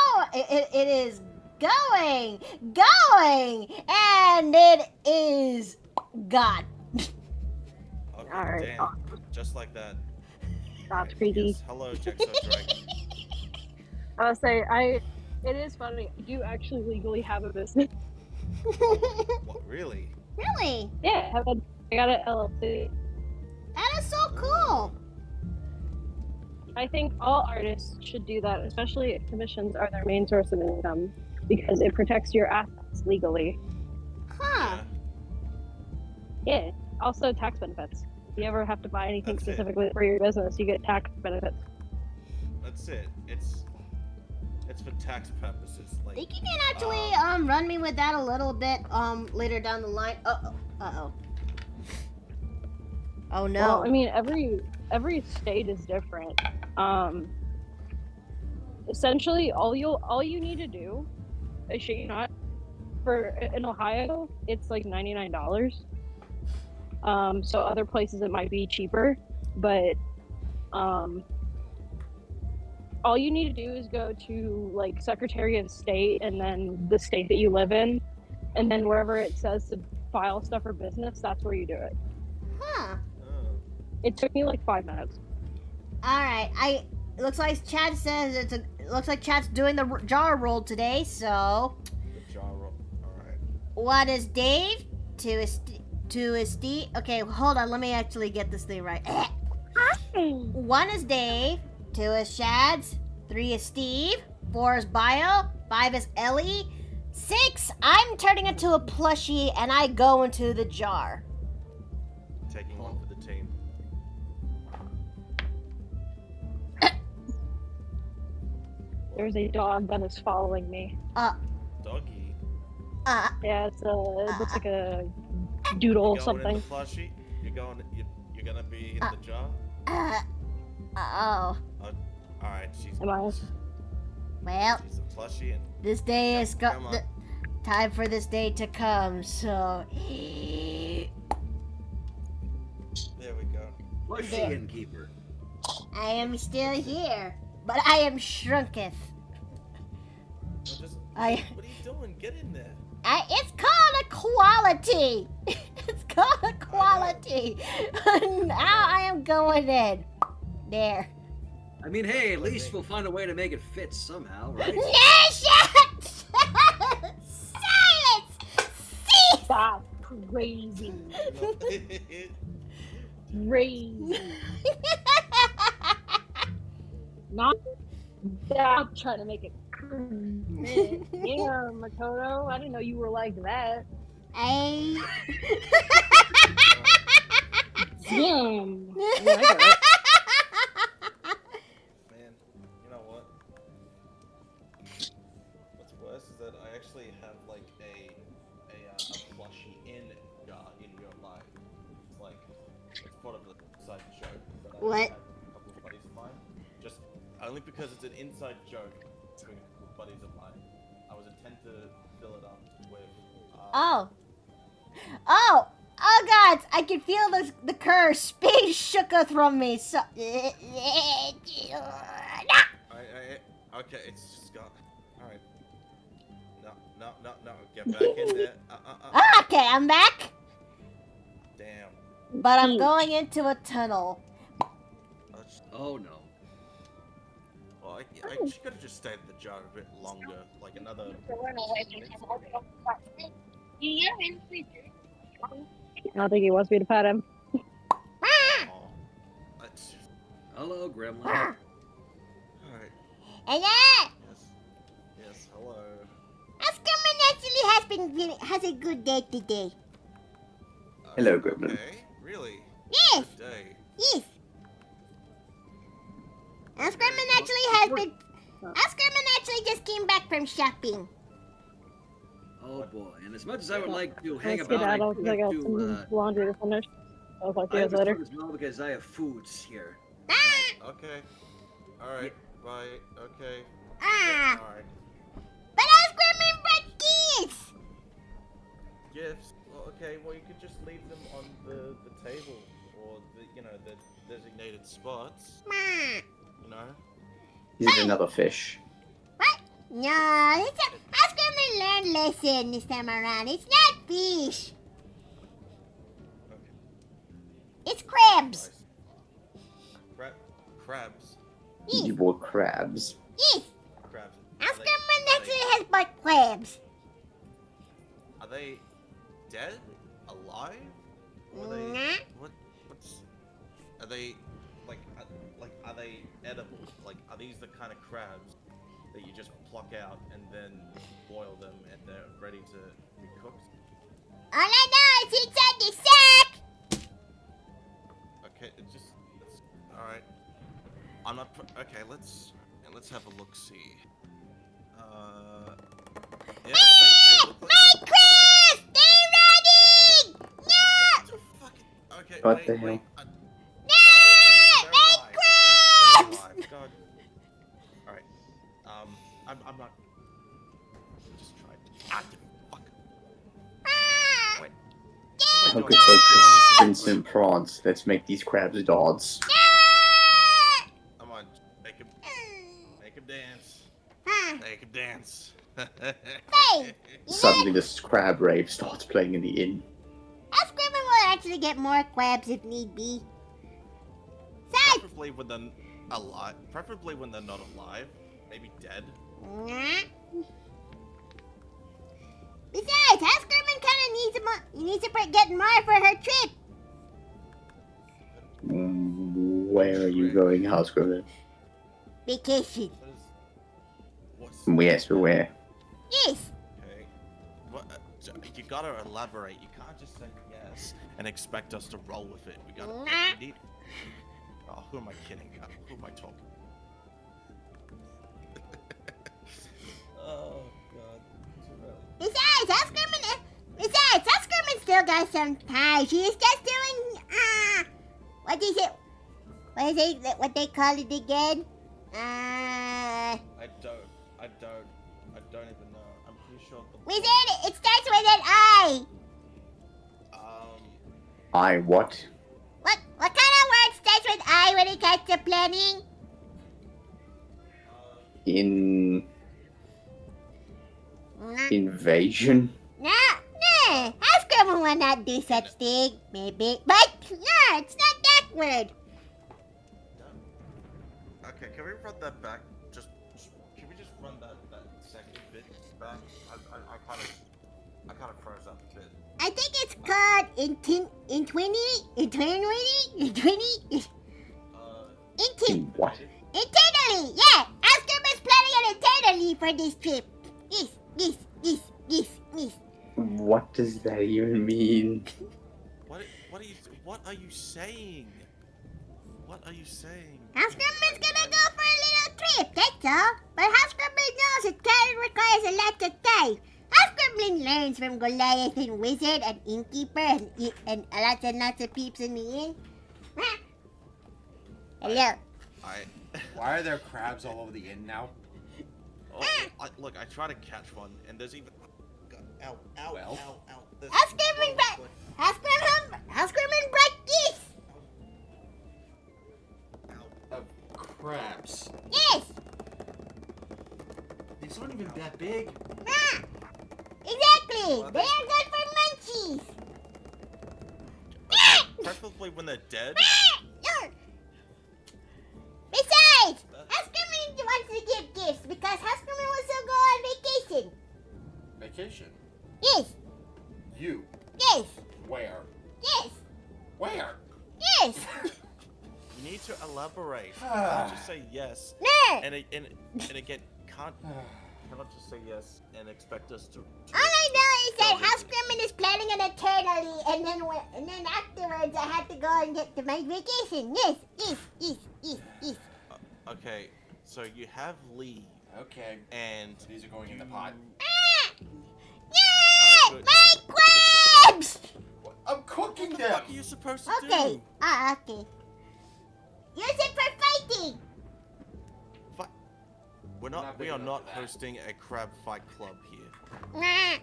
and it is gone. Okay, Alright. damn. Just like that. That's Right, creepy. yes. Hello, Jexo Dragon. I'll say it is funny. I do actually legally have a business. What, really? Really? Yeah, I got an LLC. That is so cool. I think all artists should do that, especially if commissions are their main source of income, because it protects your assets legally. Huh. Yeah. Yeah. Also, tax benefits. If you ever have to buy anything That's it. specifically for your business, you get tax benefits. That's it. It's for tax purposes. Like, Think you can actually run me with that a little bit later down the line. Uh-oh. Oh no. Well, I mean, every state is different. Essentially, all you need to do, I shit you not, in Ohio, it's like $99. So other places it might be cheaper, but all you need to do is go to like Secretary of State and then the state that you live in, and then wherever it says to file stuff for business, that's where you do it. Huh. oh. It took me like 5 minutes. All right. It looks like Chad says it looks like Chad's doing the jar roll today. So, The jaw roll. Alright. what is Dave to his Steve? Okay, hold on. Let me actually get this thing right. 1 is Dave. 2 is Shads. 3 is Steve. 4 is Bio. 5 is Ellie. 6, I'm turning into a plushie and I go into the jar. Taking one for the team. There's a dog that is following me. Doggy. Yeah, it looks like a doodle You going something. in the plushie? You're gonna be in the jar? Oh. Alright, she's Am I? Well, she's a plushie and this day is come on. time for this day to come, so there we go. Plushie There. innkeeper. I am still here, but I am shrunketh. Well, just, I- what are you doing? Get in there. It's called a quality. It's called a quality. Now I am going in. There. I mean, hey, at least we'll find a way to make it fit somehow, right? Yes! Silence! Cease! That's crazy. Crazy. Not stop trying to make it. Yeah, Makoto. I didn't know you were like that. Hey. Damn. Yeah, I get it. Man, you know what? What's worse is that I actually have like a plushie in real life. It's like it's part of the inside joke that I What? have with a couple of buddies of mine. Just only because it's an inside joke between a couple of buddies of mine. I was intent to fill it up with. Oh, gods! I can feel the curse. Space shooketh from me. So. Okay, it's just got. Alright. No. Get back in there. Okay, I'm back. Damn. But I'm going into a tunnel. Oh no. Well, she could have just stayed in the jar a bit longer, like another. I don't think he wants me to pet him. Oh, that's just... Hello, Gremlin. Alright. Hello. Yes, hello. Housecarman actually has a good day today. Hello, Gremlin. Okay, really? Yes. Good day. Yes. Housecarman well, actually has been. Housecarman actually just came back from shopping. Oh boy! And as much as I would like to hang Let's about, I skedaddle do because I have got to. some laundry to finish. I'll talk to I you have guys to later. start as well because I have foods here. Okay. Alright, bye. Okay. Ah. Alright. But Housecarman brought gifts. Gifts? Well, okay, well, you could just leave them on the table or the designated spots. You know? Is it another fish? What? No, Housecarman learned lesson this time around. It's not fish. Okay. It's crabs. Nice. Crabs? Yes. You bought crabs. Yes. Crabs. Housecarman actually has bought crabs. Are they dead? Alive? Or are they... Nah. What's... Are they... are they edible? Like, are these the kind of crabs that you just pluck out and then boil them and they're ready to be cooked? All I know is inside the sack. Okay, alright. I'm not... Okay, let's have a look-see. Yeah, they look like... My crabs! They're running! No! Okay, What wait, the hell? wait. No! My crabs! God. Alright. I'm not... Just try it. Ah, you fuck. Ah! Wait. How What could am I focus doing? Vincent prawns? Let's make these crabs gods. Ah! Come on, make him dance. Huh. Make him dance. Hey! Suddenly this crab rave starts playing in the inn. Housecarman will actually get more crabs if need be. Besides, Preferably when they're alive. Preferably when they're not alive. Maybe dead. Besides, Housecarman kind of needs to get more for her trip. Where are you going, House Gremlin? Vacation. What's... Yes, but where? Yes. Okay. What? You gotta elaborate. You can't just say yes and expect us to roll with it. We gotta. We need... Oh, who am I kidding? Who am I talking? Oh God. Besides, Housecarman still got some time. She is just doing what is it? What they call it again? I don't even know. I'm pretty sure the... Wizard, it starts with an I. I what? What kind of word starts with I when it comes to planning? Invasion? No. Housecarman will not do such thing, maybe. But no, it's not that word. Okay, can we run that back? Can we just run that second bit back? I kind of froze up a bit. I think it's called internally. What? Internally, yeah. Housecarman's planning it internally for this trip. This. What does that even mean? What are you saying? What are you saying? Housecarman's gonna go for a little trip, that's all. But Housecarman knows it kind of requires a lot of time. Housecarman learns from Goliath and Wizard and Innkeeper and lots of peeps in the inn. Hello. Why are there crabs all over the inn now? Look, I try to catch one, and there's even... Ow. There's... Housecarman brought this. Of crabs. Yes. These aren't even that big. Exactly. They are good for munchies. Preferably when they're dead. Besides, Housecarman wants to give gifts because Housecarman wants to go on vacation. Vacation? Yes. You? Yes. Where? Yes. Where? Yes. You need to elaborate. elaborate. Can't just say yes. Nah. And again, cannot just say yes and expect us to All I know is that go House with it. Gremlin is planning an eternity, and then afterwards I have to go and get to my vacation. Yes. Okay, so you have leave, Okay. and These are going in the pot. Yay! good. My crabs! What? I'm cooking What the them. fuck are you supposed to Okay. do? Okay. Use it for fighting. We are big enough not for that. hosting a crab fight club here. Nah.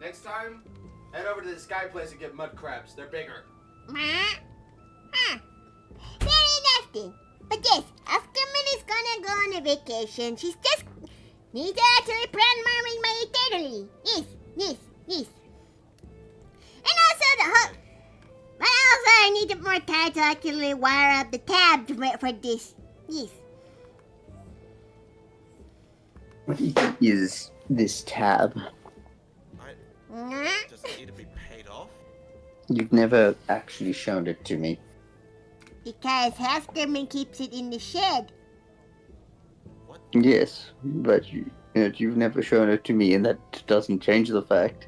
Next time, head over to the Sky Place and get mud crabs. They're bigger. Very nasty. But yes, Oscarman is gonna go on a vacation. She's just needs to actually plan my eternity. Yes. And also but also I needed more time to actually wire up the tabs for this. Yes. What is this tab? Does it need to be paid off? You've never actually shown it to me. Because Oscarman keeps it in the shed. What? Yes, but you've never shown it to me, and that doesn't change the fact.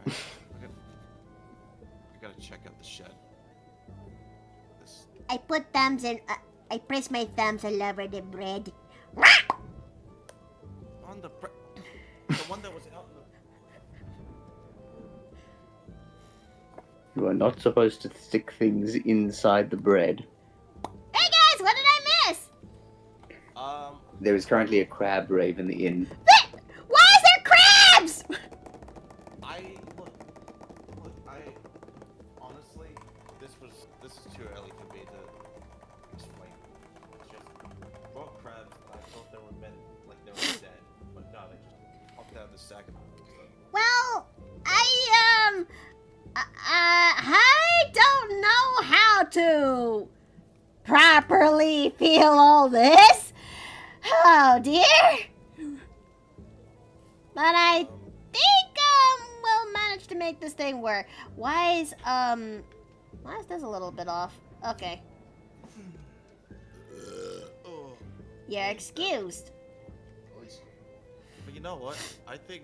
Alright, I gotta check out the shed. This. I put thumbs in. I press my thumbs all over the bread. On the one that was out in the. You are not supposed to stick things inside the bread. Hey guys, what did I miss? There is currently a crab rave in the inn. Why is there crabs? Look, honestly, this is too early for me to explain. It's just raw crabs. I thought they were meant like they were dead, but no, they just popped out of the sack. Well, I don't know how to properly feel all this. Oh dear. But I think we'll manage to make this thing work. Why is this a little bit off? Okay. Oh. You're excused. But you know what? I think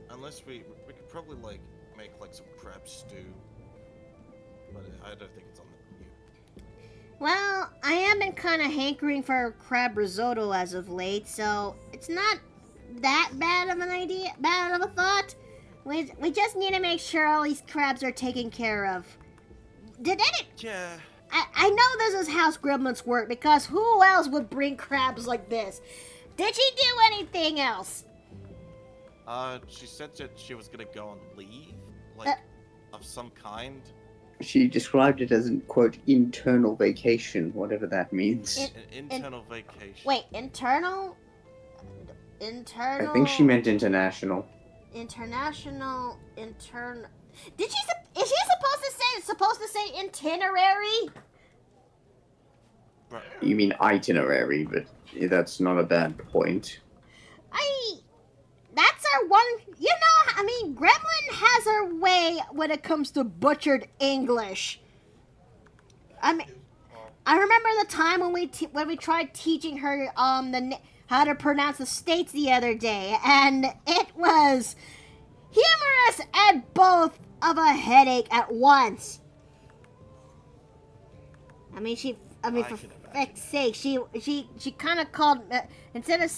unless we could probably like make like some crab stew, but I don't think it's on the menu. Well, I have been kind of hankering for crab risotto as of late, so it's not that bad of an idea, bad of a thought. We just need to make sure all these crabs are taken care of. Yeah. I know this is House Gremlin's work, because who else would bring crabs like this? Did she do anything else? She said that she was gonna go on leave, like of some kind. She described it as an, quote, internal vacation, whatever that means. An internal vacation. Wait, internal? Internal? I think she meant international. International, Is she supposed to say itinerary? Right. You mean itinerary, but that's not a bad point. That's our one, Gremlin has her way when it comes to butchered English. I remember the time when we tried teaching her how to pronounce the states the other day, and it was humorous and both of a headache at once. For feck's sake, she kind of called instead of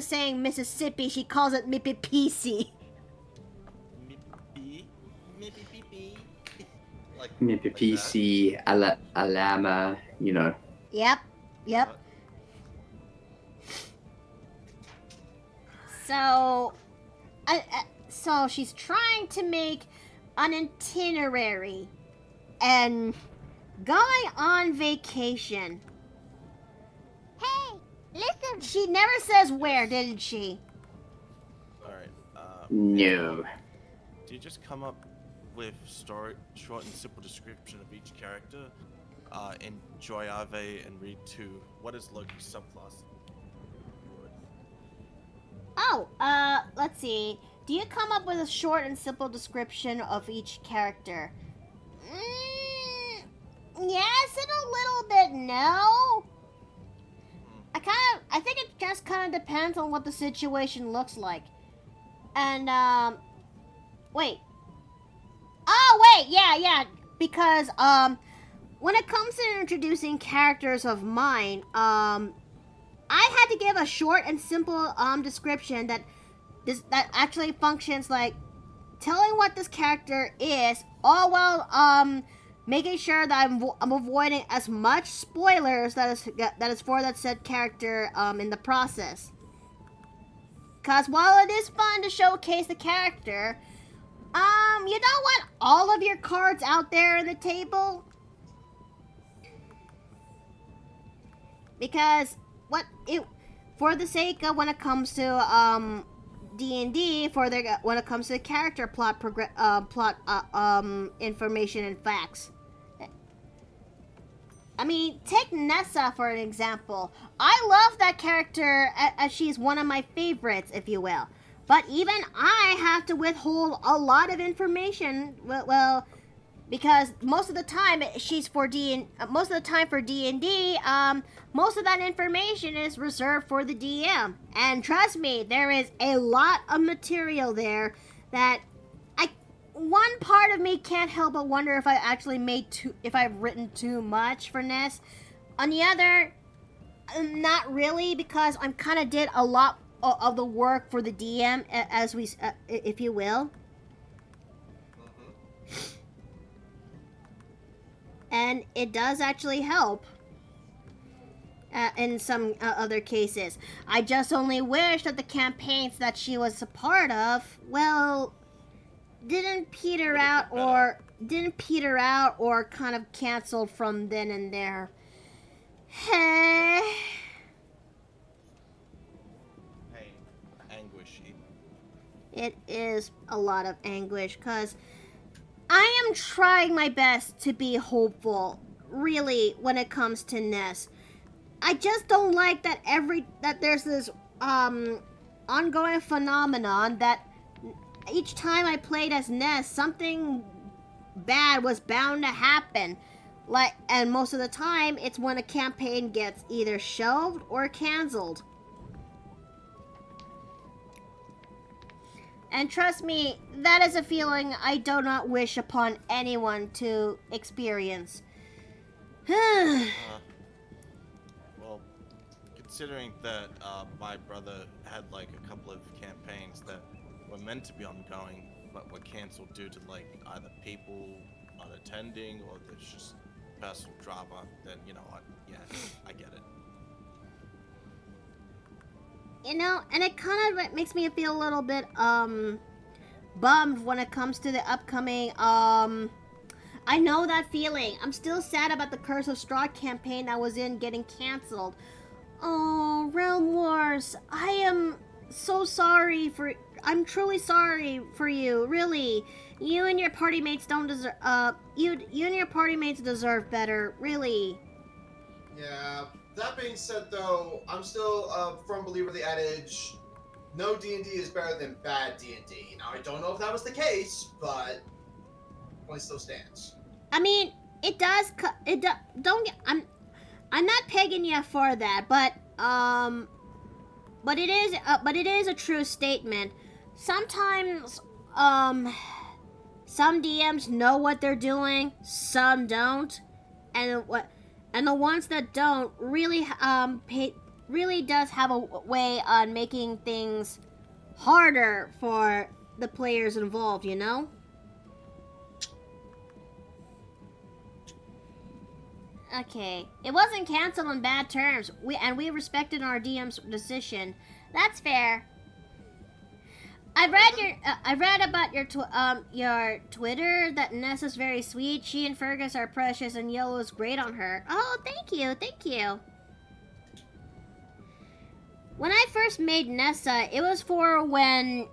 saying Mississippi, she calls it Mississippi. Like Mississippi, Alama, you know. Yep. So she's trying to make an itinerary and going on vacation. Hey, listen. She never says where, didn't she? Alright, No. do you just come up with short and simple description of each character, enjoy Ave and read 2. What is Loki's subclass? Oh, let's see. Do you come up with a short and simple description of each character? know. I think it just kind of depends on what the situation looks like. And, wait. Oh, wait, yeah. Because, when it comes to introducing characters of mine, I had to give a short and simple, description that actually functions like telling what this character is, all while, making sure that I'm avoiding as much spoilers that is for that said character in the process. Cause while it is fun to showcase the character, you don't want all of your cards out there on the table. Because for the sake of when it comes to D&D, when it comes to character plot information and facts. I mean, take Nessa for an example. I love that character as she's one of my favorites, if you will. But even I have to withhold a lot of information, well, because most of the time for D&D, most of that information is reserved for the DM. And trust me, there is a lot of material there that one part of me can't help but wonder if I actually if I've written too much for Ness. On the other, not really, because I kind of did a lot of the work for the DM, if you will. And it does actually help in some other cases. I just only wish that the campaigns that she was a part of, well, didn't peter out or kind of canceled from then and there. Hey. Anguish. It is a lot of anguish, because I am trying my best to be hopeful, really, when it comes to Ness. I just don't like that there's this ongoing phenomenon that each time I played as Ness, something bad was bound to happen. And most of the time, it's when a campaign gets either shelved or canceled. And trust me, that is a feeling I do not wish upon anyone to experience. Well, considering that my brother had like a couple of campaigns that were meant to be ongoing, but were canceled due to like either people not attending or there's just personal drama, then you know what? Yeah, I get it. You know, and it kind of makes me feel a little bit, bummed when it comes to the upcoming, I know that feeling. I'm still sad about the Curse of Straw campaign that was in getting canceled. Oh, Realm Wars, I am so sorry I'm truly sorry for you, really. You and your party mates don't deserve, you and your party mates deserve better, really. Yeah. That being said, though, I'm still a firm believer of the adage, no D&D is better than bad D&D. Now, I don't know if that was the case, but point still stands. I mean, it does. I'm not pegging you for that, but it is a true statement. Sometimes, some DMs know what they're doing, some don't, and the ones that don't really really does have a way on making things harder for the players involved, you know? Okay, it wasn't canceled on bad terms. We respected our DM's decision. That's fair. I read about your Twitter that Ness is very sweet. She and Fergus are precious, and Yellow is great on her. Oh, thank you. When I first made Nessa, it was for when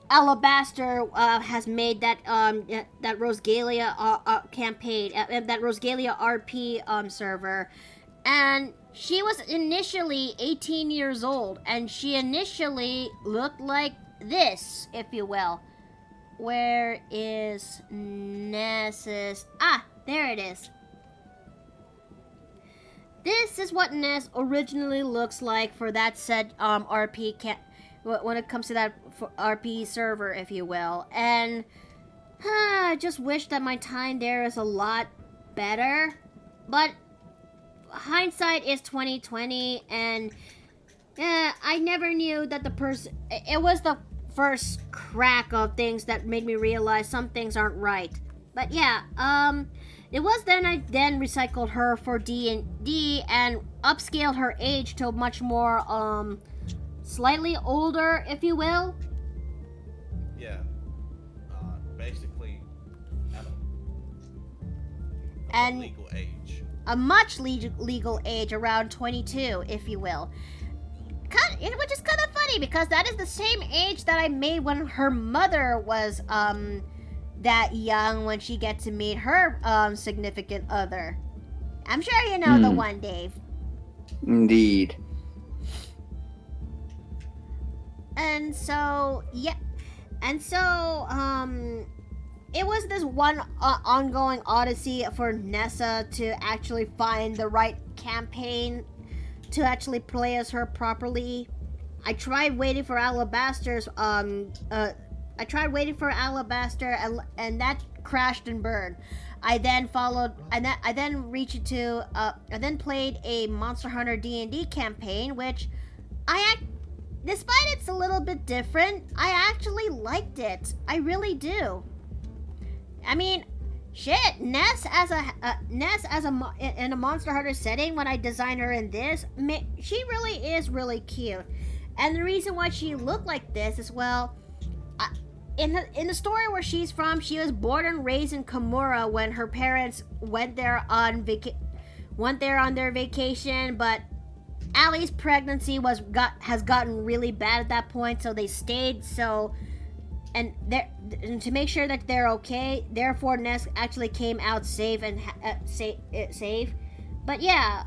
Alabaster has made that Rosegalia campaign, that Rosegalia RP server, and she was initially 18 years old, and she initially looked like this, if you will. Where is Nessus? Ah, there it is. this is what Ness originally looks like for that said RP when it comes to that RP server, if you will. And I just wish that my time there is a lot better. But hindsight is 2020, and I never knew that the person. It was the first crack of things that made me realize some things aren't right. But yeah, it was then I then recycled her for D&D and upscaled her age to much more slightly older, if you will. Yeah. Basically, And legal age. a much legal age, around 22, if you will. Which is kind of funny because that is the same age that I made when her mother was that young when she gets to meet her significant other. I'm sure you know the one, Dave. Indeed. And so, yeah. And so, it was this one ongoing odyssey for Nessa to actually find the right campaign to actually play as her properly. I tried waiting for Alabaster's, I tried waiting for Alabaster, and that crashed and burned. I then played a Monster Hunter D&D campaign, which despite it's a little bit different, I actually liked it. I really do. I mean, shit, Ness in a Monster Hunter setting, when I designed her in this, she really is really cute. And the reason why she looked like this is, well, in the story where she's from, she was born and raised in Kimura when her parents went there on their vacation, but Allie's pregnancy has gotten really bad at that point, so they stayed. And to make sure that they're okay, therefore Ness actually came out safe and safe. But yeah,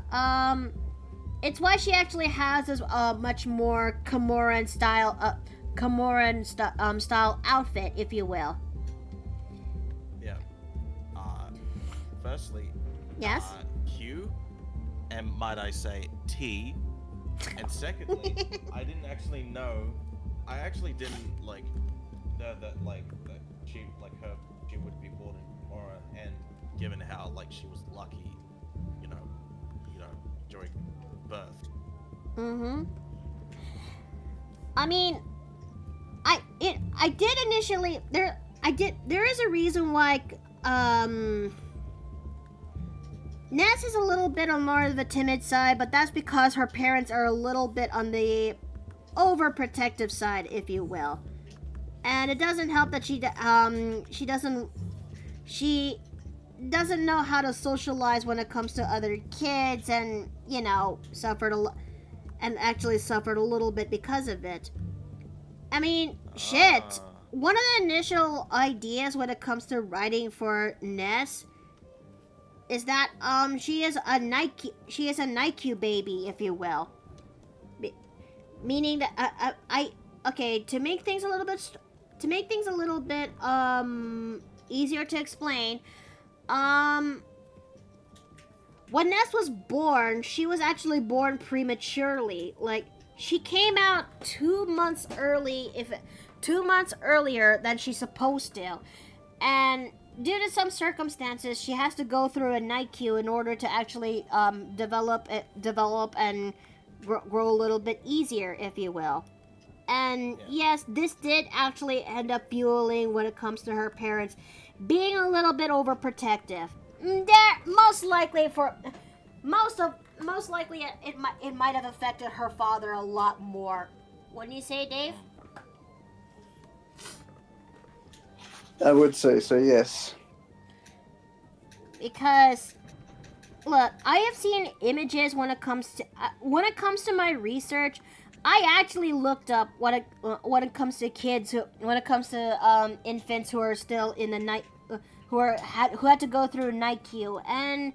it's why she actually has this much more Kimuran style outfit, if you will. Yeah. Firstly. Yes. Q, and might I say T, and secondly, I didn't actually know. I actually didn't like that she would be born in Kimura, and given how she was lucky, during birth. I mean, I did initially there is a reason why Ness is a little bit on more of the timid side, but that's because her parents are a little bit on the overprotective side, if you will. And it doesn't help that she doesn't know how to socialize when it comes to other kids, and suffered a little bit because of it. I mean, shit. One of the initial ideas when it comes to writing for Ness is that she is a Nike baby, if you will. Meaning that to make things a little bit easier to explain, when Ness was born, she was actually born prematurely. Like, she came out 2 months earlier than she's supposed to, and due to some circumstances, she has to go through a NICU in order to actually develop and grow a little bit easier, if you will. And yes, this did actually end up fueling when it comes to her parents being a little bit overprotective. Most likely it might have affected her father a lot more. Wouldn't you say, Dave? I would say so, yes. Because, look, I have seen images when it comes to my research. I actually looked up when it comes to kids when it comes to infants who are still in the night who had to go through NICU, and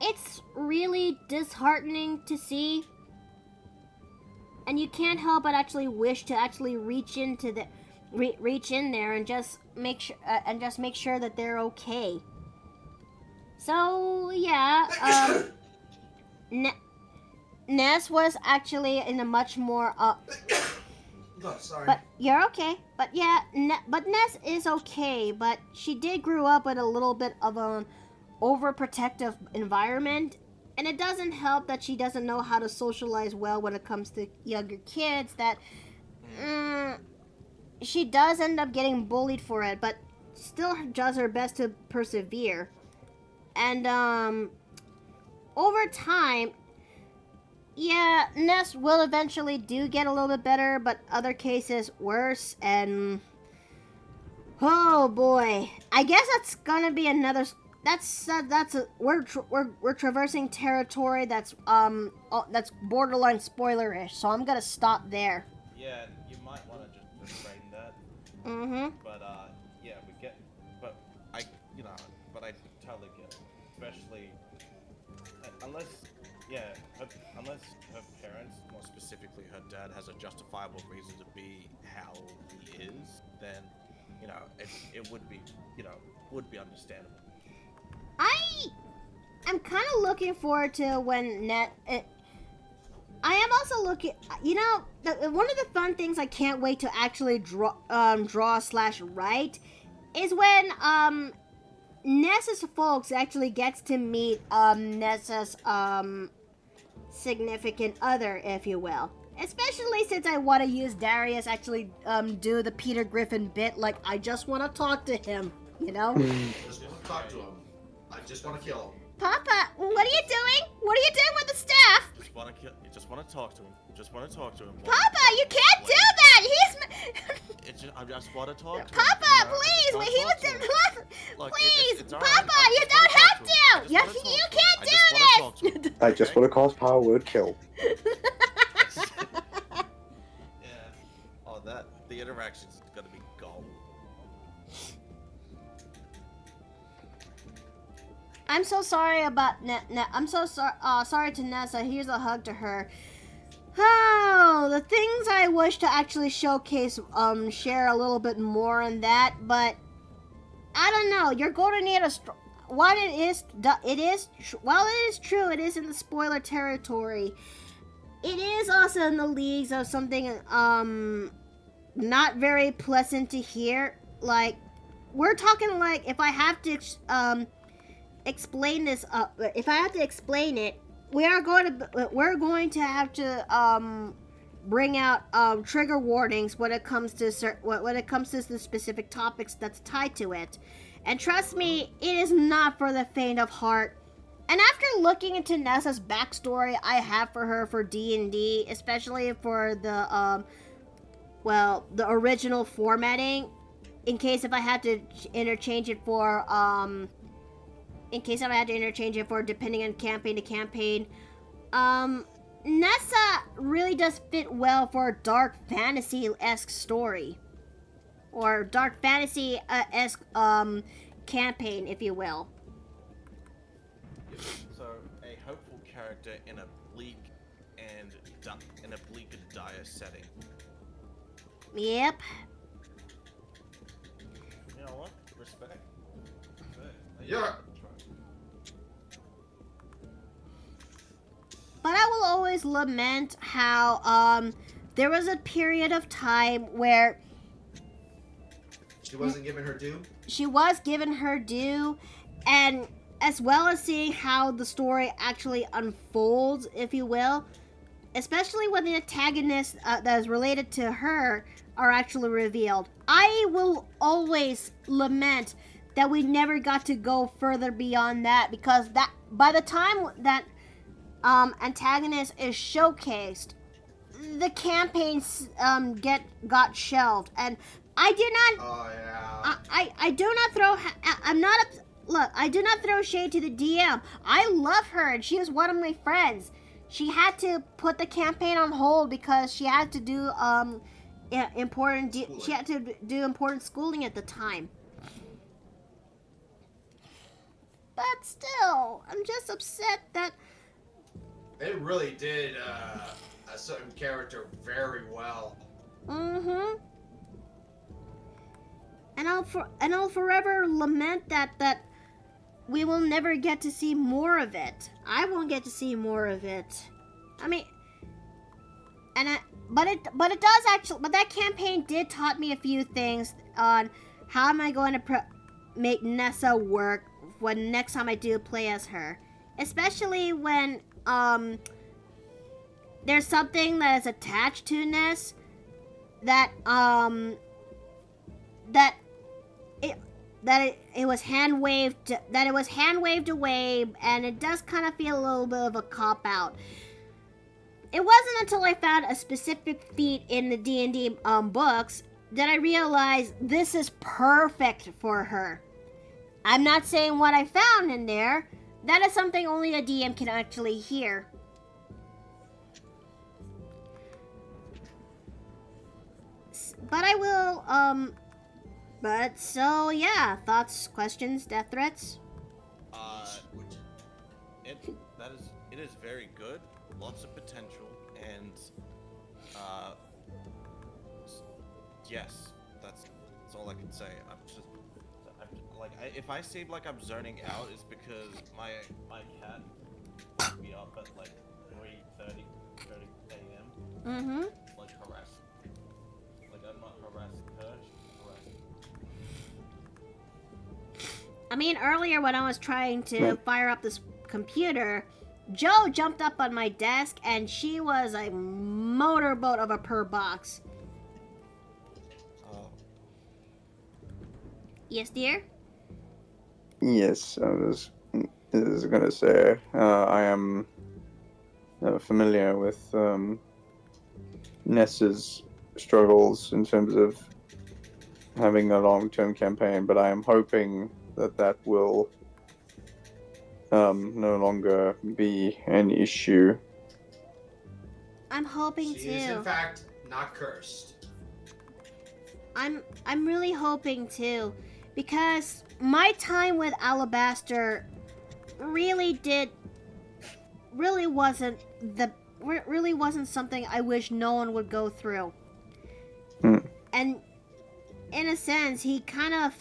it's really disheartening to see. And you can't help but actually wish to actually reach in there and just make sure that they're okay. So yeah, Ness was actually in a much more Oh, sorry. But you're okay. But yeah, but Ness is okay. But she did grow up in a little bit of an overprotective environment, and it doesn't help that she doesn't know how to socialize well when it comes to younger kids. That she does end up getting bullied for it, but still does her best to persevere. And over time, yeah, Ness will eventually do get a little bit better, but other cases worse. And oh boy, I guess that's gonna be another. We're traversing territory that's borderline spoilerish. So I'm gonna stop there. Yeah, you might want to just refrain that. Mm-hmm. But yeah, but I totally get it, especially unless her parents, more specifically her dad, has a justifiable reason to be how he is, then it would be understandable. I'm kind of looking forward to when I am also looking. One of the fun things I can't wait to actually draw/write is when Nessa's folks actually gets to meet Nessa's significant other, if you will. Especially since I want to use Darius actually do the Peter Griffin bit, like I just want to talk to him, I just want to talk to him. I just want to kill him. Papa, what are you doing? What are you doing with the staff? You just want to talk to him. Papa, you can't do that. I just want to talk to him. Papa, please. He was in. Please, it's all Papa, right. you don't have to. You can't do this. I just want to cast power word kill. Yeah. Oh, the interactions is gonna be gold. I'm so sorry about I'm so sorry to Nessa. Here's a hug to her. Oh, the things I wish to actually showcase, share a little bit more on that, but I don't know. You're going to need while it is true, it is in the spoiler territory. It is also in the leagues of something not very pleasant to hear. Like, we're talking like if I have to explain this, if I have to explain it, we're going to have to bring out trigger warnings when it comes to the specific topics that's tied to it. And trust me, it is not for the faint of heart. And after looking into Nessa's backstory I have for her for D&D, especially for the the original formatting, in case if I had to interchange it for depending on campaign to campaign, Nessa really does fit well for a dark fantasy-esque story. Or dark fantasy-esque campaign, if you will. So, a hopeful character in a bleak and dire setting. Yep. You know what? Respect. Yeah. But I will always lament how there was a period of time where she wasn't given her due. She was given her due, and as well as seeing how the story actually unfolds, if you will, especially when the antagonists that is related to her are actually revealed. I will always lament that we never got to go further beyond that, because that by the time that antagonist is showcased, the campaigns got shelved, and I do not. Oh yeah. I do not throw. I'm not. Look, I do not throw shade to the DM. I love her, and she was one of my friends. She had to put the campaign on hold because she had to do important. She had to do important schooling at the time. But still, I'm just upset that they really did a certain character very well. Mm-hmm. And I'll forever lament that we will never get to see more of it. I won't get to see more of it. I mean, but it does actually. But that campaign did taught me a few things on how am I going to make Nessa work when next time I do play as her, especially when there's something that is attached to Ness that it was hand waved away, and it does kind of feel a little bit of a cop out. It wasn't until I found a specific feat in the D&D books that I realized this is perfect for her. I'm not saying what I found in there. That is something only a DM can actually hear. But I will, but so yeah, thoughts, questions, death threats? It is very good, lots of potential, and yes, that's all I can say. If I seem like I'm zoning out, it's because my cat woke me up at like 3:30 a.m. Mm-hmm. Like harassing. Like I'm not harassing her, she's harassing. I mean, earlier when I was trying to fire up this computer, Joe jumped up on my desk and she was a motorboat of a purr box. Oh. Yes, dear? Yes, I was gonna say, I am familiar with Ness's struggles in terms of having a long-term campaign, but I am hoping that will no longer be an issue. I'm hoping She is, in too. fact, not cursed. I'm really hoping too, because my time with Alabaster really wasn't something I wish no one would go through. And in a sense, he kind of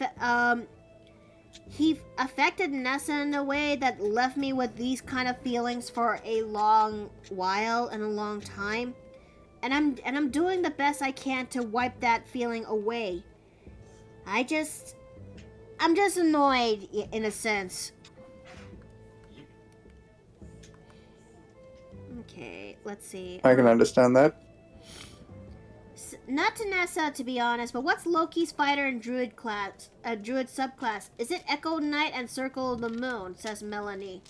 he affected Nessa in a way that left me with these kind of feelings for a long while and a long time. And I'm doing the best I can to wipe that feeling away. I'm just annoyed in a sense. Okay, let's see. I can understand that. Not to Nessa, to be honest, but what's Loki's fighter and druid class? Druid subclass? Is it Echo Knight and Circle of the Moon? Says Melanie.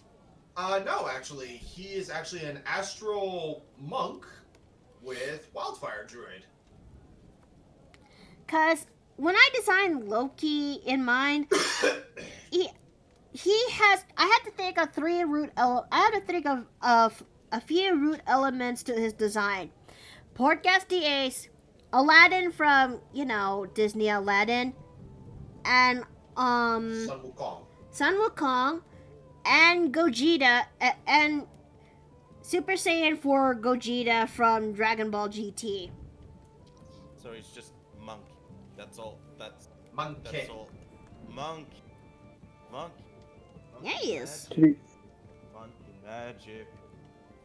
No, actually, he is actually an astral monk with wildfire druid. Cause when I designed Loki in mind, he has. I had to think of I had to think of a few root elements to his design. Portgas the Ace, Aladdin from Disney Aladdin, and Sun Wukong, and Gogeta, and Super Saiyan 4 Gogeta from Dragon Ball GT. So he's just monkey. That's all. That's monkey. That's all. Monkey. Yeah, he is. Monkey magic.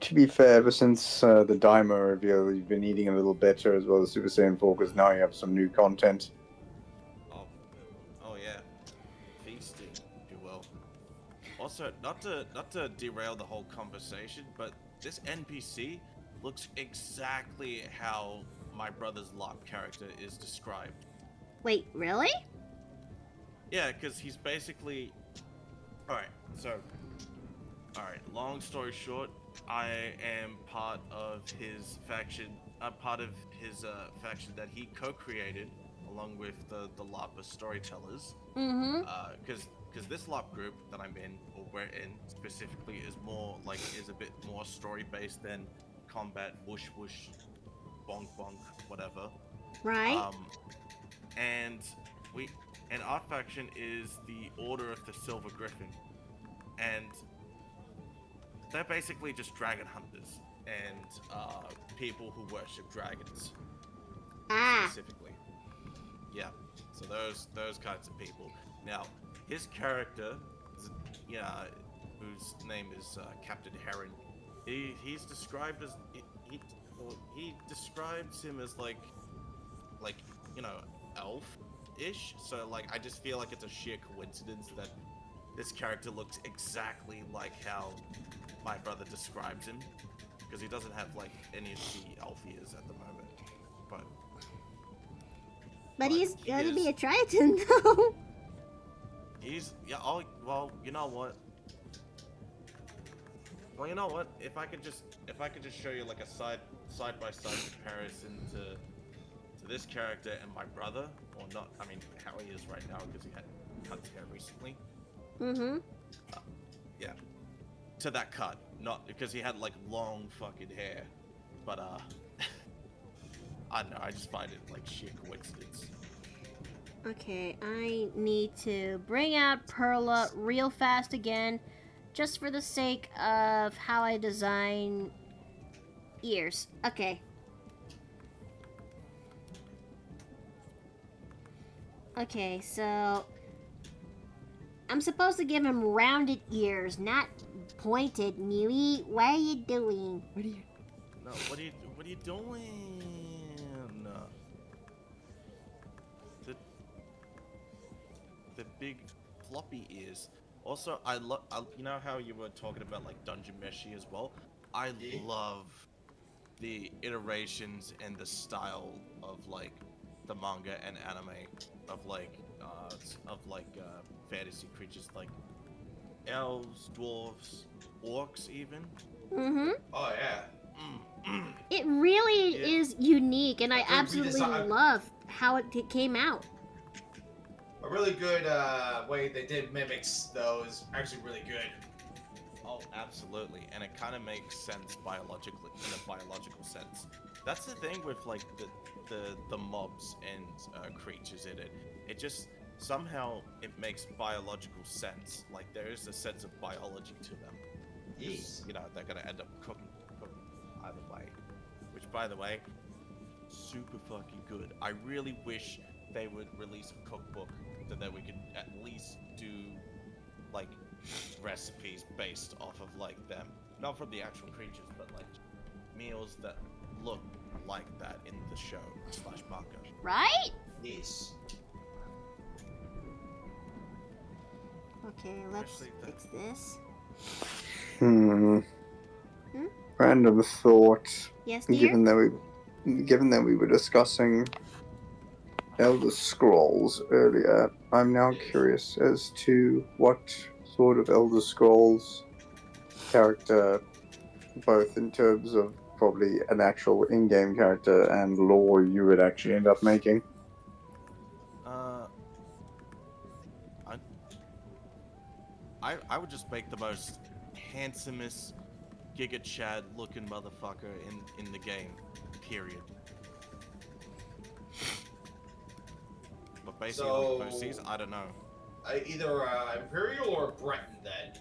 To be fair, ever since the Daima reveal, you've been eating a little better as well as Super Saiyan 4, because now you have some new content. Oh yeah, feasting, if you will. Also, not to derail the whole conversation, but this NPC looks exactly how my brother's LARP character is described. Wait, really? Yeah, because he's basically... Alright, long story short, I am part of his faction, faction that he co-created along with the LARPer storytellers. Mm-hmm. Because this LARP group that I'm in, or we're in specifically, is a bit more story-based than combat, whoosh whoosh, bonk bonk, whatever. Right. And our faction is the Order of the Silver Griffin, and they're basically just dragon hunters and people who worship dragons. Specifically. Yeah. So those kinds of people. Now, his character yeah, whose name is Captain Heron. He's described as he describes him as like you know, elf-ish. So like I just feel like it's a sheer coincidence that this character looks exactly like how my brother describes him, because he doesn't have like any of the elf ears at the moment. But he's he gonna be is- a Triton, though. He's yeah. Oh well, you know what? Well, you know what? If I could just show you like a side by side comparison to this character and my brother, or not? I mean, how he is right now because he had cut hair recently. Mm-hmm. Yeah. To that cut, not because he had like long fucking hair, but I don't know. I just find it like sheer coincidence. Okay, I need to bring out Perla real fast again, just for the sake of how I design ears. Okay. Okay, so I'm supposed to give him rounded ears, not pointed. Newey, what are you doing? What are you? No. What are you doing? The big floppy ears. Also, I love. You know how you were talking about like Dungeon Meshi as well. I love the iterations and the style of like the manga and anime of fantasy creatures like elves, dwarves, orcs, even. Mm-hmm. Oh yeah. It really Yeah. is unique, and I A good absolutely redesign. love how it came out. A really good way they did mimics those. Actually, really good. Oh, absolutely, and it kind of makes sense biologically, in a biological sense. That's the thing with like the mobs and creatures in it. It just somehow it makes biological sense. Like there is a sense of biology to them. Yes. You know, they're gonna end up cooking either way. Which, by the way, super fucking good. I really wish they would release a cookbook so that we could at least do like recipes based off of like them, not from the actual creatures, but like meals that look like that in the show / manga. Right? Yes. Okay, let's Especially the- fix this. Hmm. Hmm? Random thought. Yes, dear? Given that we were discussing Elder Scrolls earlier, I'm now curious as to what sort of Elder Scrolls character, both in terms of probably an actual in-game character and lore, you would actually end up making. I would just make the most handsomest Giga Chad looking motherfucker in the game, period. But basically, So- like overseas, I don't know. Either Imperial or Breton then.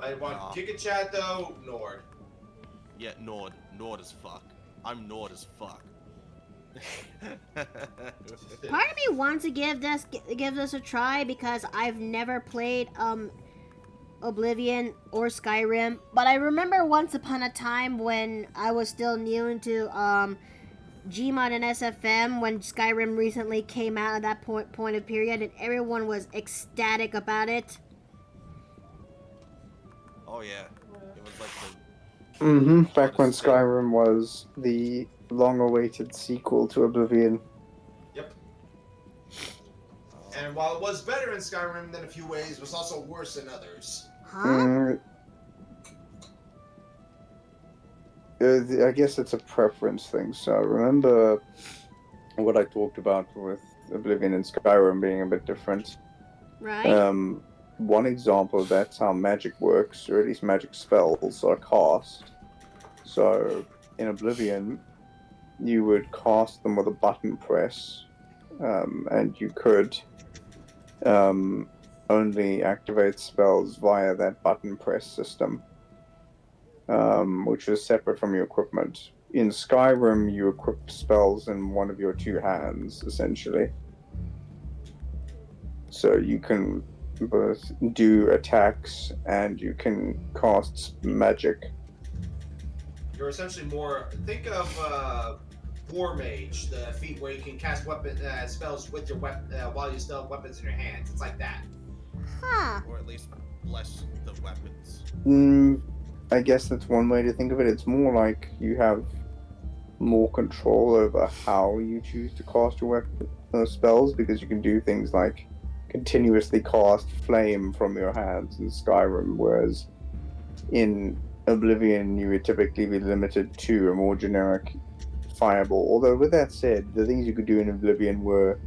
I want Nah. Giga Chat though, Nord. Yeah, Nord as fuck. I'm Nord as fuck. Part of me wants to give this a try because I've never played Oblivion or Skyrim, but I remember once upon a time when I was still new into Gmod and SFM when Skyrim recently came out at that point of period, and everyone was ecstatic about it. Oh yeah, it was like Back when Hottest thing. Skyrim was the long-awaited sequel to Oblivion. Yep. the. And while it was better in Skyrim in a few ways, it was also worse in others. Huh? I guess it's a preference thing. So remember what I talked about with Oblivion and Skyrim being a bit different. Right? One example of that's how magic works, or at least magic spells are cast. So in Oblivion, you would cast them with a button press, and you could only activate spells via that button press system, which is separate from your equipment. In Skyrim, you equip spells in one of your two hands, essentially. So you can both do attacks and you can cast magic. You're essentially more. Think of War Mage, the feat where you can cast weapon spells with your weapon while you still have weapons in your hands. It's like that. Huh. Or at least bless the weapons. I guess that's one way to think of it. It's more like you have more control over how you choose to cast your weapon spells, because you can do things like continuously cast flame from your hands in Skyrim, whereas in Oblivion you would typically be limited to a more generic fireball. Although with that said, the things you could do in Oblivion were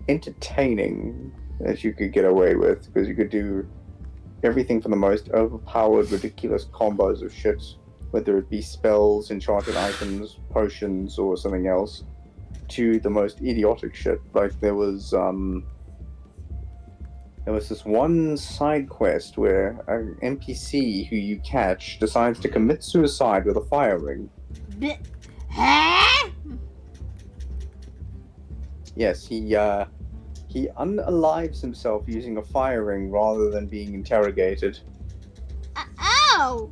entertaining as you could get away with, because you could do everything from the most overpowered, ridiculous combos of shit, whether it be spells, enchanted items, potions, or something else, to the most idiotic shit. Like there was this one side quest where an NPC who you catch decides to commit suicide with a fire ring. Huh? Yes, he unalives himself using a fire ring rather than being interrogated. Oh!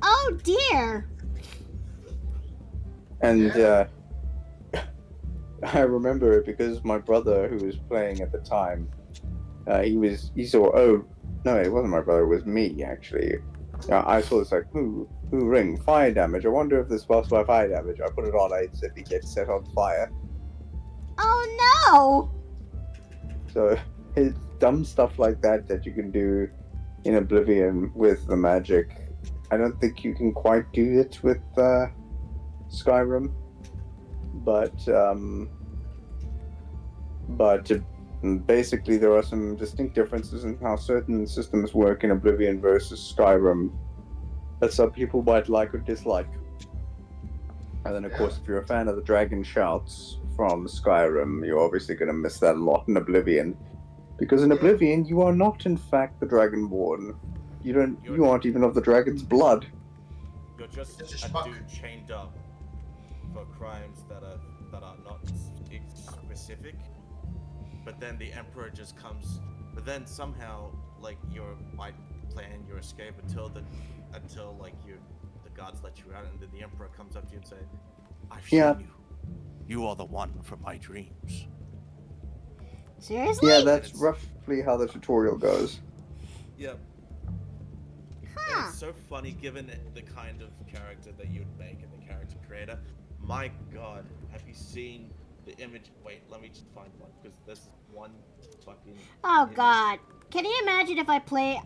Oh dear! And I remember it because my brother, who was playing at the time, he saw, oh no, it wasn't my brother, it was me actually. I saw this like, ooh ring, fire damage. I wonder if this spells by fire damage. I put it on, I instantly get set on fire. Oh no! So it's dumb stuff like that you can do in Oblivion with the magic. I don't think you can quite do it with Skyrim, but basically there are some distinct differences in how certain systems work in Oblivion versus Skyrim that some people might like or dislike. And then of course, if you're a fan of the Dragon Shouts from Skyrim, you're obviously going to miss that a lot in Oblivion, because in Oblivion you are not in fact the Dragonborn. You aren't even of the dragon's blood. You're just a dude chained up for crimes that are not specific. But then the Emperor just comes. But then somehow, like, you might plan your escape until like the gods let you out, and then the Emperor comes up to you and say, "I've seen you. You are the one from my dreams." Seriously? Yeah, that's roughly how the tutorial goes. Yep. Huh. And it's so funny given the kind of character that you'd make and the character creator. My god, have you seen the image? Wait, let me just find one, because this one fucking... Oh god. Can you imagine if I play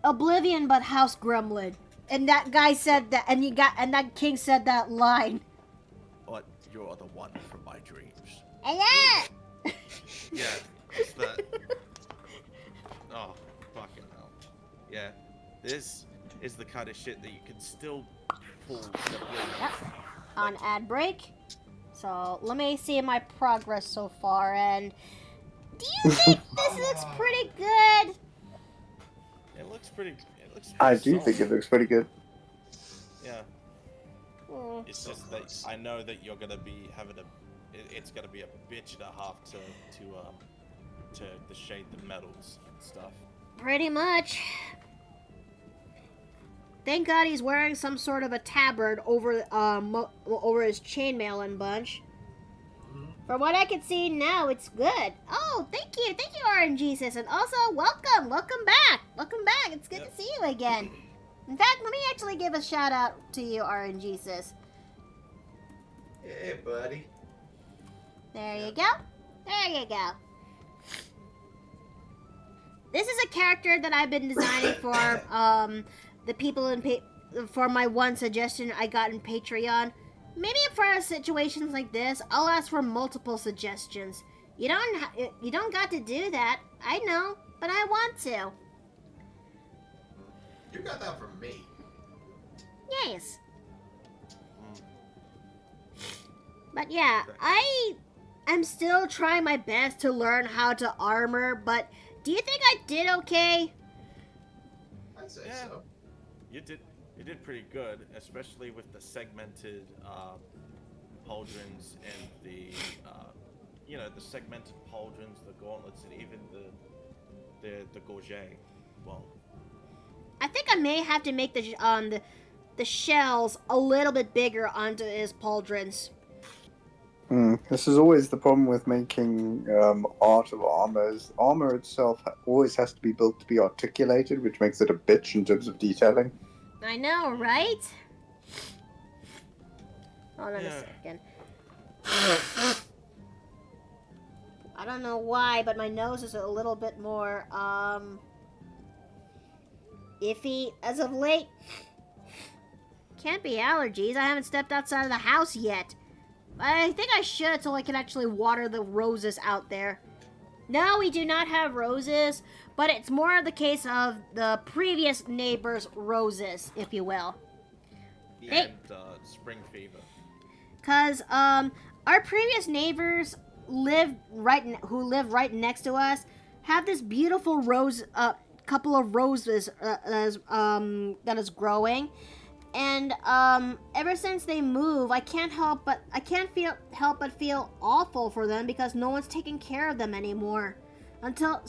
Oblivion but House Gremlin? And that guy said that, and that king said that line. What? You're the one from my dreams. Yeah! Yeah, it's that. Oh, fucking hell. Yeah, this is the kind of shit that you can still pull. Yep. On ad break. So let me see my progress so far, and do you think this looks pretty good? It looks pretty. I do think it looks pretty good. Yeah. It's just that I know that you're gonna be having it's gonna be a bitch and a half to shade the metals and stuff. Pretty much. Thank God he's wearing some sort of a tabard over over his chainmail and bunch. From what I can see now, it's good. Oh, thank you, RNGesus, and also welcome back. It's good to see you again. In fact, let me actually give a shout out to you, RNGesus. Hey, buddy. There you go. This is a character that I've been designing for the people for my one suggestion I got in Patreon. Maybe for situations like this, I'll ask for multiple suggestions. You don't got to do that. I know, but I want to. You got that from me. Yes. But yeah, I'm still trying my best to learn how to armor, but do you think I did okay? I'd say so. You did pretty good, especially with the segmented pauldrons and the the segmented pauldrons, the gauntlets, and even the gorget. Well, I think I may have to make the shells a little bit bigger onto his pauldrons. This is always the problem with making art of armor. Is armor itself always has to be built to be articulated, which makes it a bitch in terms of detailing. I know, right? Hold on a Yeah. second. I don't know why, but my nose is a little bit more, iffy as of late. Can't be allergies. I haven't stepped outside of the house yet. I think I should so I can actually water the roses out there. No, we do not have roses, but it's more of the case of the previous neighbor's roses, if you will. and spring fever. Cause our previous neighbors who live right next to us have this beautiful couple of roses that is growing, and ever since they move, I can't help but feel awful for them because no one's taking care of them anymore. Until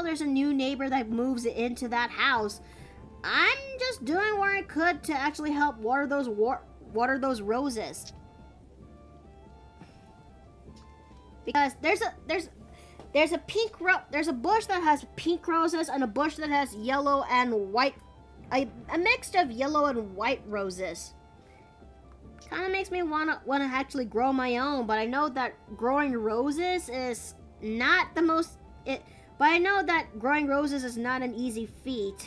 there's a new neighbor that moves into that house, I'm just doing what I could to actually help water those roses. Because there's a bush that has pink roses and a bush that has yellow and white, a mix of yellow and white roses. Kind of makes me wanna actually grow my own, but I know that growing roses is not the most. But I know that growing roses is not an easy feat.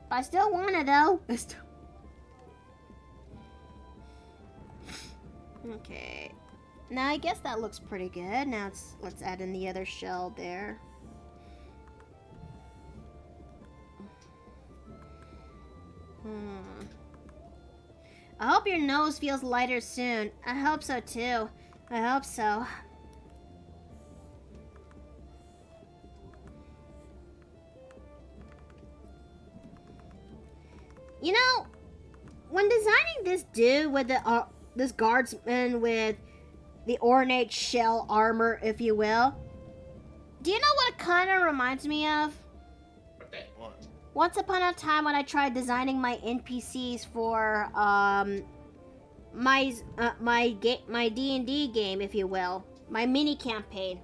I still want it though. Okay. Now I guess that looks pretty good. Now let's add in the other shell there. I hope your nose feels lighter soon. I hope so too. I hope so. You know, when designing this dude with this guardsman with the ornate shell armor, if you will, do you know what it kind of reminds me of? What? Once upon a time when I tried designing my NPCs for my D&D game, if you will, my mini campaign.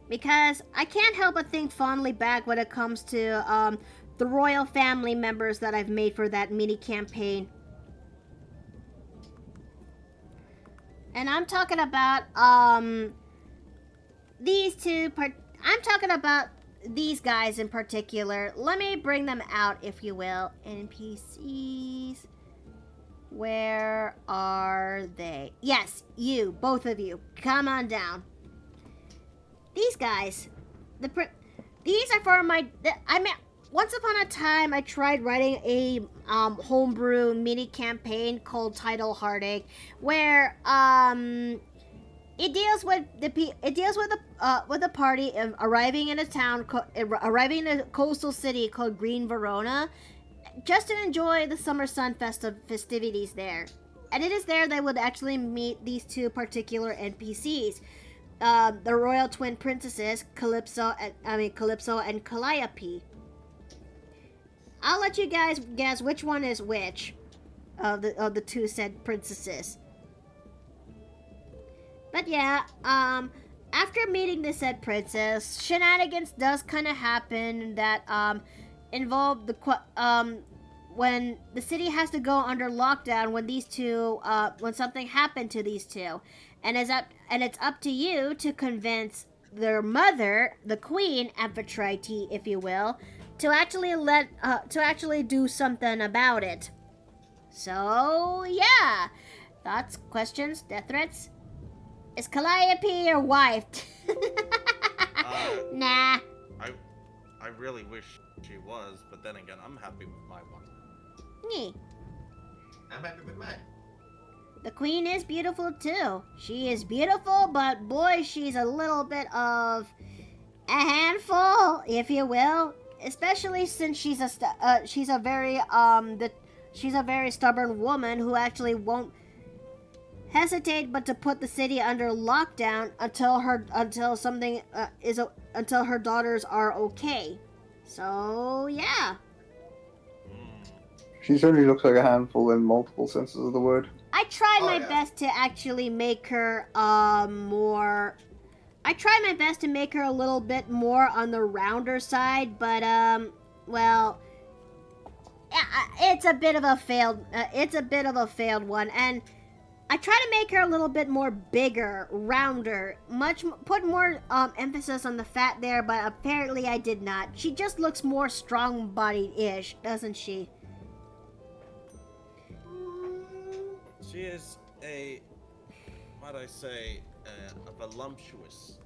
Because I can't help but think fondly back when it comes to the royal family members that I've made for that mini campaign. And I'm talking about I'm talking about these guys in particular. Let me bring them out, if you will. NPCs. Where are they? Yes, you, both of you. Come on down. These guys, these are for once upon a time I tried writing a homebrew mini campaign called Tidal Heartache, where it deals with the party of arriving in a coastal city called Green Verona, just to enjoy the summer sun festivities there. And it is there they would actually meet these two particular NPCs. The royal twin princesses, Calypso and Calliope. I'll let you guys guess which one is which of the two said princesses. But yeah, after meeting the said princess, shenanigans does kind of happen that involve when the city has to go under lockdown when something happened to these two. And it's up to you to convince their mother, the queen, Amphitrite, if you will, to actually do something about it. So yeah, thoughts, questions, death threats. Is Calliope your wife? Nah. I really wish she was, but then again, I'm happy with my one. Yeah. I'm happy with mine. The queen is beautiful too. She is beautiful, but boy, she's a little bit of a handful, if you will. Especially since she's a very stubborn woman who actually won't. hesitate but to put the city under lockdown until her daughters are okay. So yeah. She certainly looks like a handful in multiple senses of the word. I tried my yeah. best to actually make her more. I tried my best to make her a little bit more on the rounder side, but well, it's a bit of a failed. It's a bit of a failed one, and I try to make her a little bit more bigger, rounder, put more emphasis on the fat there, but apparently I did not. She just looks more strong-bodied-ish, doesn't she? She is a, might I say, a voluptuous.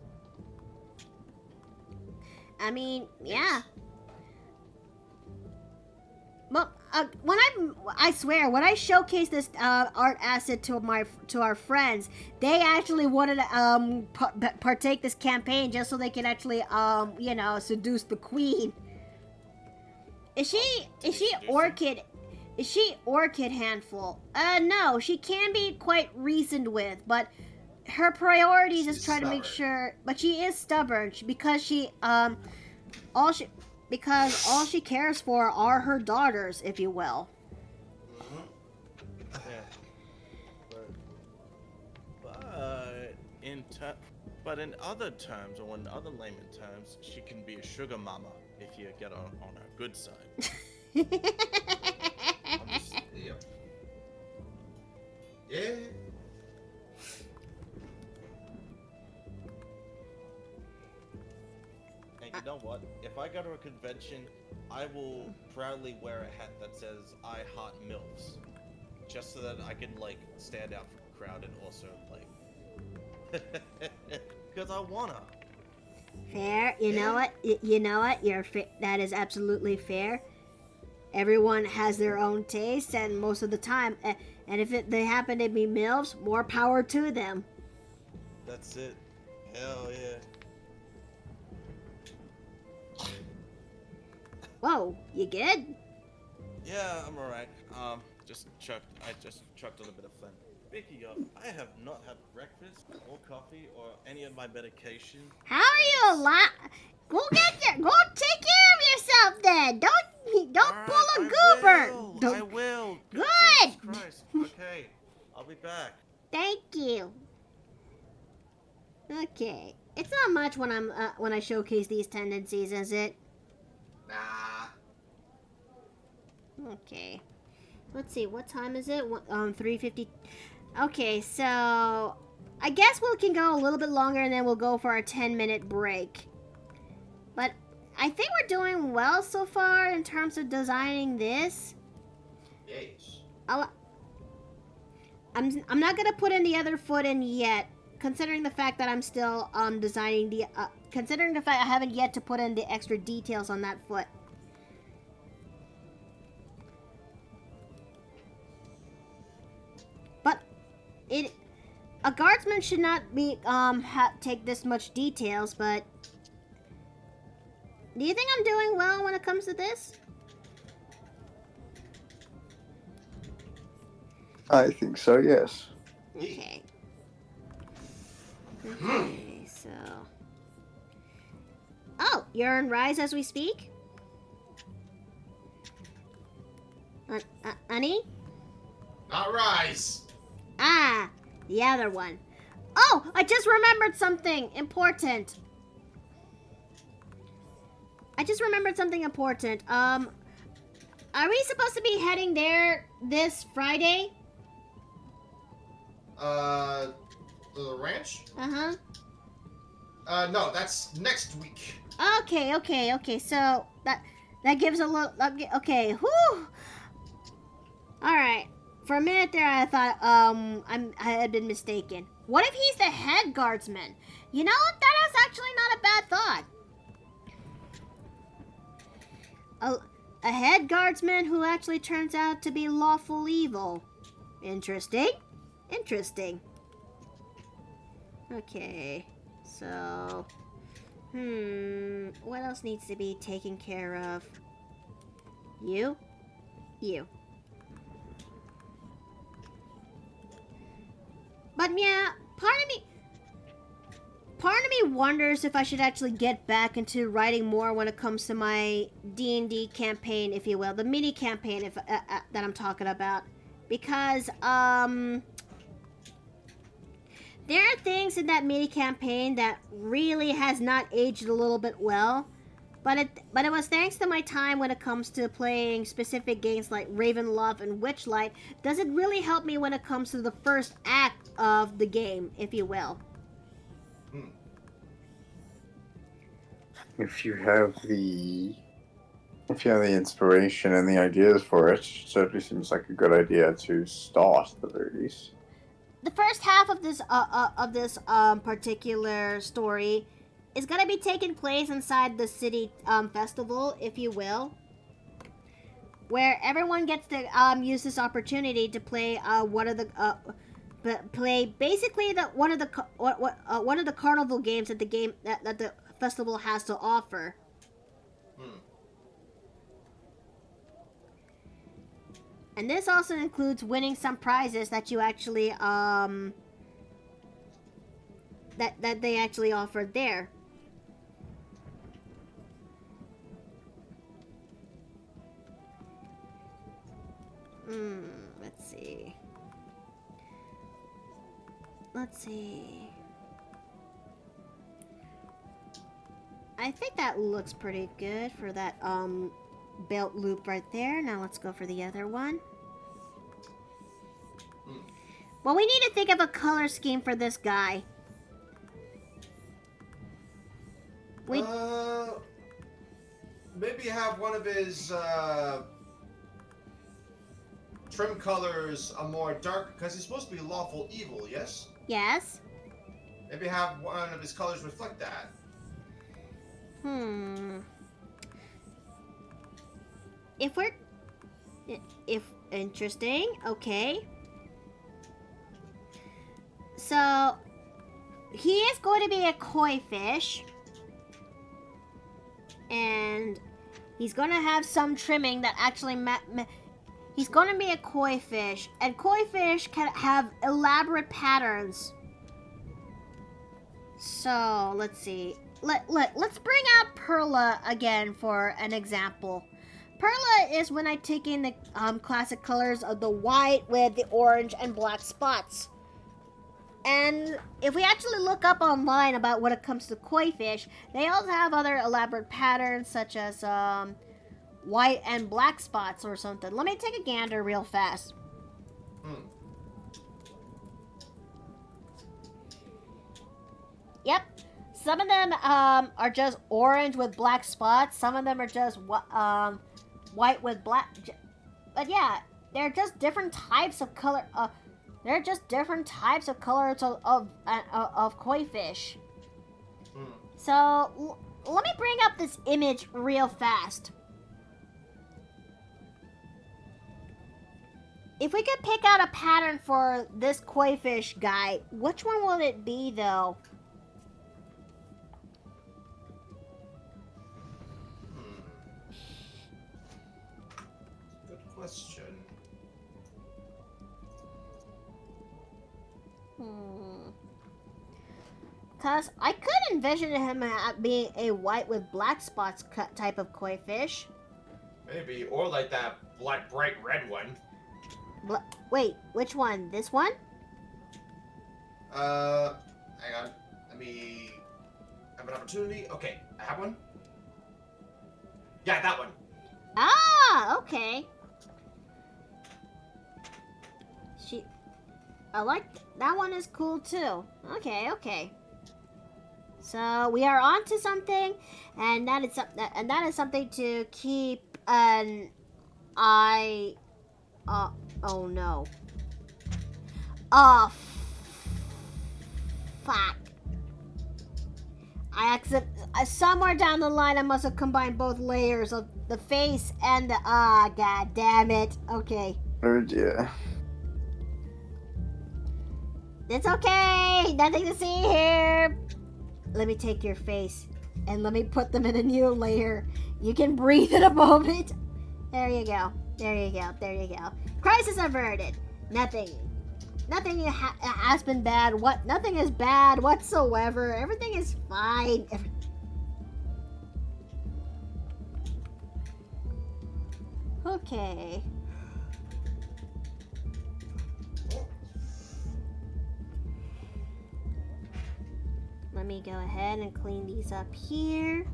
I mean, yeah. Well, I swear, when I showcased this art asset to our friends, they actually wanted to partake this campaign just so they could actually seduce the queen. Is she orchid? Is she orchid handful? No, she can be quite reasoned with, but her priorities is trying to make sure. But she is stubborn because all she cares for are her daughters, if you will. Yeah. But in other terms, or in other layman terms, she can be a sugar mama if you get on her good side. Yeah. And you know what? If I go to a convention, I will proudly wear a hat that says "I heart MILFs," just so that I can stand out from the crowd and also because I wanna. Fair. You know what? You know what? That is absolutely fair. Everyone has their own taste, and most of the time, and if they happen to be MILFs, more power to them. That's it. Hell yeah. Whoa, you good? Yeah, I'm alright. I just chucked on a bit of phlegm. Speaking of, I have not had breakfast or coffee or any of my medication. How are you alive? Go take care of yourself then. Don't Alright, pull a goober. I will. Good. Jesus Christ. Okay, I'll be back. Thank you. Okay, it's not much when I showcase these tendencies, is it? Nah. Okay. Let's see. What time is it? 3:50. Okay, so I guess we can go a little bit longer, and then we'll go for our 10-minute break. But I think we're doing well so far in terms of designing this. Yes. I'm not gonna put in the other foot in yet, considering the fact that I'm still designing the considering the fact I haven't yet to put in the extra details on that foot. But a guardsman should not be take this much details, but do you think I'm doing well when it comes to this? I think so, yes. Okay. Okay, so. Oh, you're on Rise as we speak? Honey? Not Rise. Ah, the other one. Oh, I just remembered something important. Are we supposed to be heading there this Friday? The ranch? Uh-huh. No, that's next week. Okay. So that gives a little. Okay. Whew. All right. For a minute there, I thought I had been mistaken. What if he's the head guardsman? You know, that is actually not a bad thought. A head guardsman who actually turns out to be lawful evil. Interesting. Okay, so, what else needs to be taken care of? You. But yeah, part of me wonders if I should actually get back into writing more when it comes to my D&D campaign, if you will, the mini campaign that I'm talking about, because there are things in that mini campaign that really has not aged a little bit well, but it was thanks to my time when it comes to playing specific games like Ravenloft and Witchlight. Does it really help me when it comes to the first act of the game, if you will? If you have the inspiration and the ideas for it, certainly seems like a good idea to start at the very least. The first half of this particular story is gonna be taking place inside the city festival, if you will, where everyone gets to use this opportunity to play one of the one of the carnival games that the festival has to offer. And this also includes winning some prizes that you actually that they actually offered there. Let's see. I think that looks pretty good for that belt loop right there. Now let's go for the other one. Well, we need to think of a color scheme for this guy. Maybe have one of his trim colors a more dark, because he's supposed to be lawful evil, yes? Yes. Maybe have one of his colors reflect that. If interesting, okay. So he is going to be a koi fish, and he's going to have some trimming that actually he's going to be a koi fish, and koi fish can have elaborate patterns. So let's see. Let's bring out Perla again for an example. Perla is when I take in the classic colors of the white with the orange and black spots. And if we actually look up online about when it comes to koi fish, they also have other elaborate patterns such as white and black spots or something. Let me take a gander real fast. Yep. Some of them are just orange with black spots. Some of them are just white with black. But yeah, they're just different types of color. They're just different types of colors of koi fish. So let me bring up this image real fast. If we could pick out a pattern for this koi fish guy, which one will it be though? Question. Cause I could envision him being a white with black spots type of koi fish. Maybe, or like that black bright red one. Wait, which one? This one? Hang on. Let me have an opportunity. Okay, I have one. Yeah, that one. Ah, okay. I like that one is cool too. Okay. So we are on to something, and that is something to keep an eye. Oh no. Oh, fuck. Somewhere down the line, I must have combined both layers of the face and the god damn it. Okay. Oh dear. It's okay. Nothing to see here. Let me take your face and let me put them in a new layer. You can breathe in a moment. There you go. Crisis averted. Nothing nothing has been bad. Nothing is bad whatsoever. Everything is fine. Okay. Let me go ahead and clean these up here.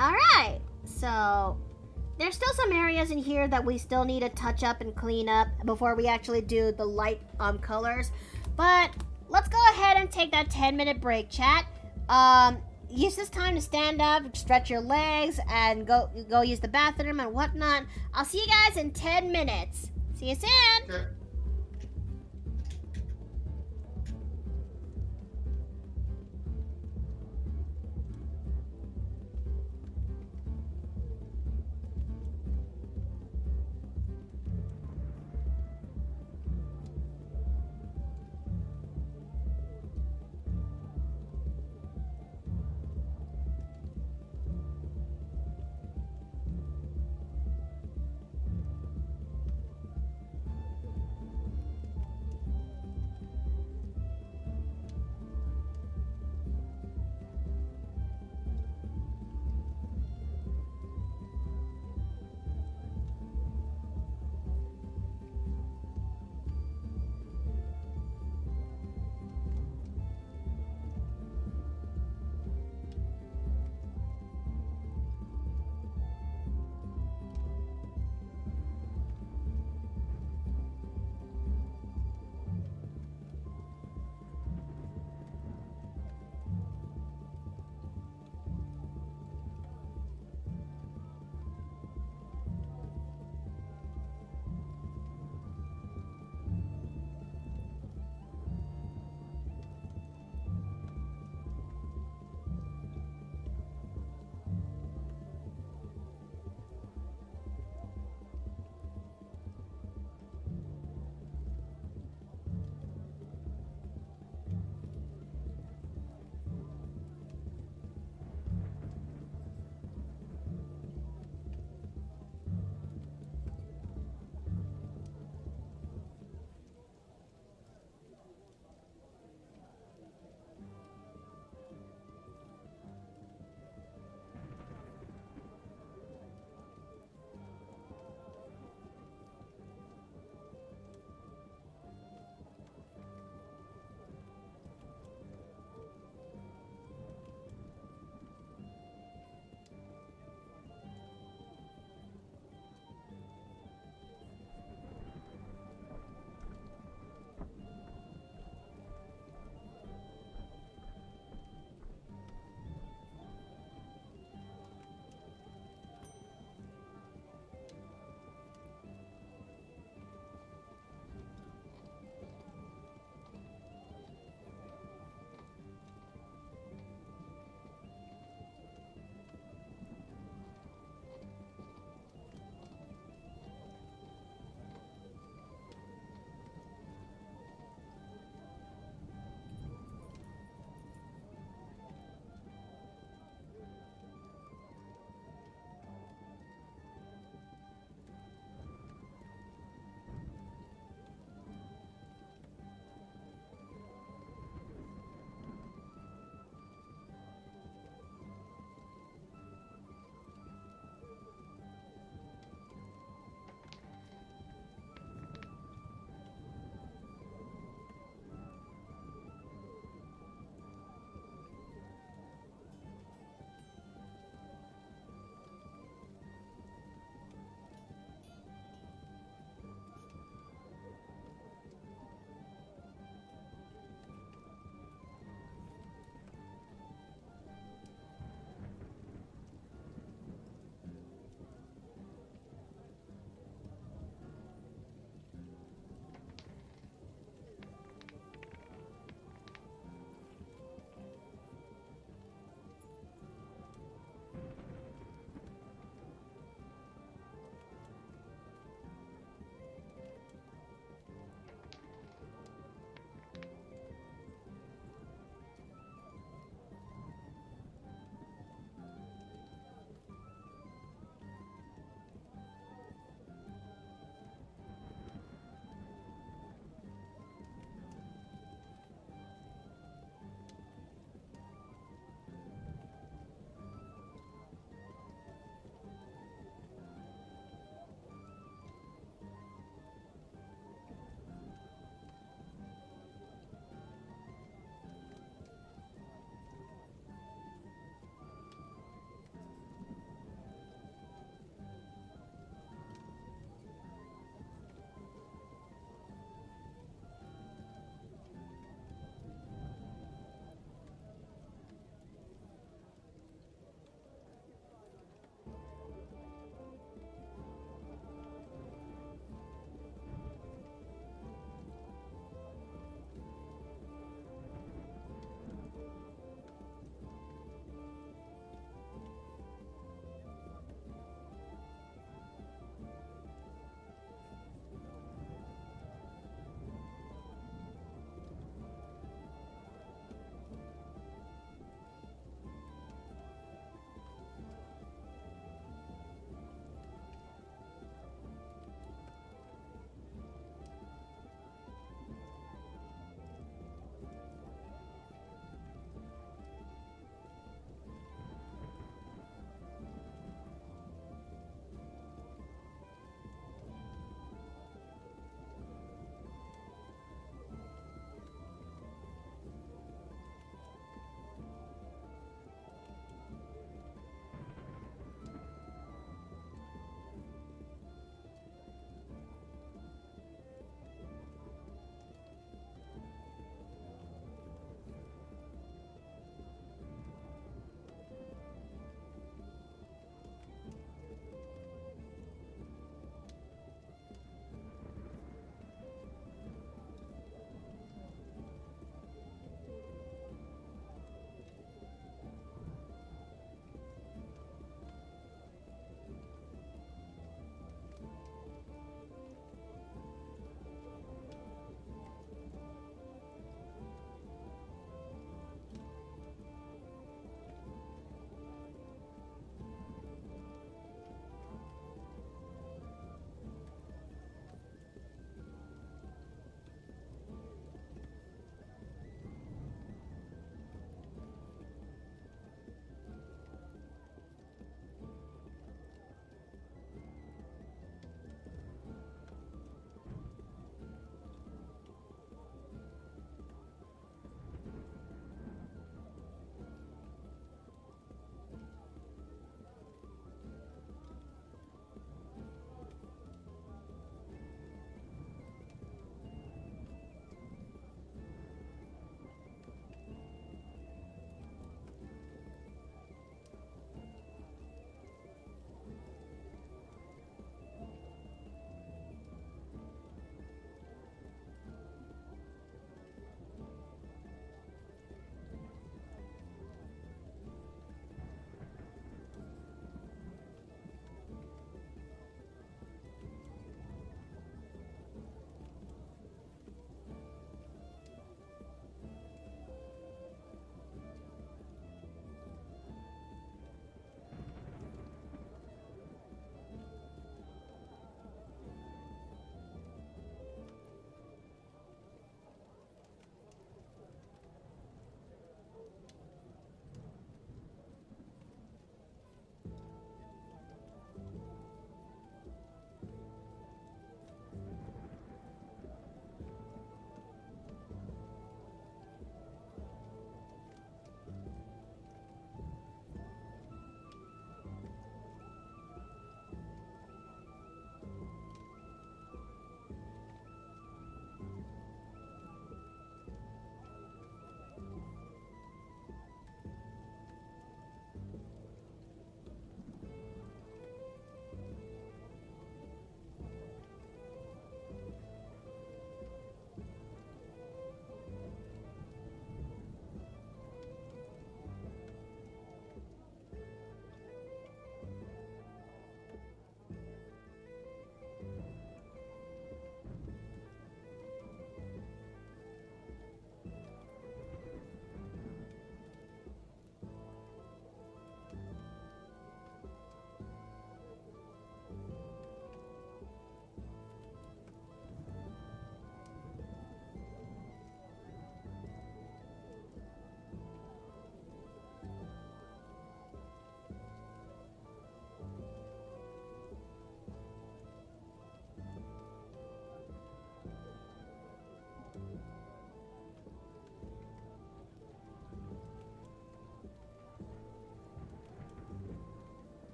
Alright, so there's still some areas in here that we still need to touch up and clean up before we actually do the light colors. But let's go ahead and take that 10-minute break, chat. Use this time to stand up, stretch your legs, and go use the bathroom and whatnot. I'll see you guys in 10 minutes. See you soon! Okay.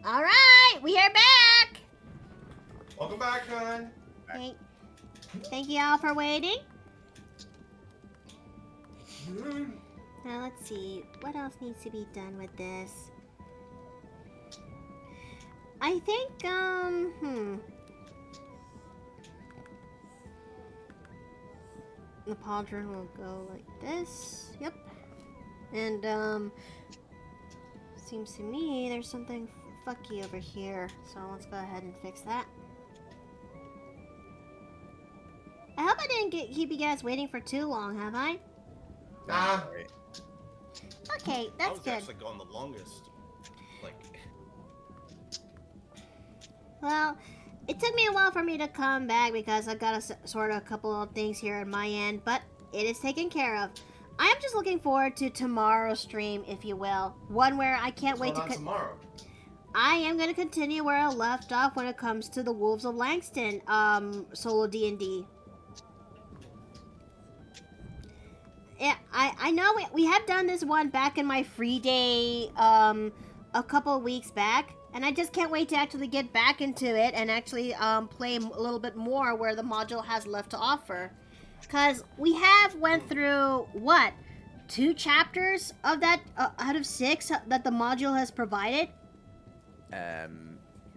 All right, we are back. Welcome back, hon. Thank you all for waiting. Now let's see, what else needs to be done with this? I think, the pauldron will go like this. Yep. And, seems to me there's something fucky over here. So let's go ahead and fix that. I hope I didn't keep you guys waiting for too long, have I? Nah. Okay, I that's was good. actually gone the longest. Like, Well, it took me a while for me to come back because I got sort of a couple of things here on my end, but it is taken care of. I am just looking forward to tomorrow's stream, if you will. One where I can't wait to... tomorrow? I am going to continue where I left off when it comes to the Wolves of Langston, solo D&D. Yeah, I know we have done this one back in my free day, a couple of weeks back. And I just can't wait to actually get back into it and actually play a little bit more where the module has left to offer. Because we have went through, what, 2 chapters of that out of 6 that the module has provided?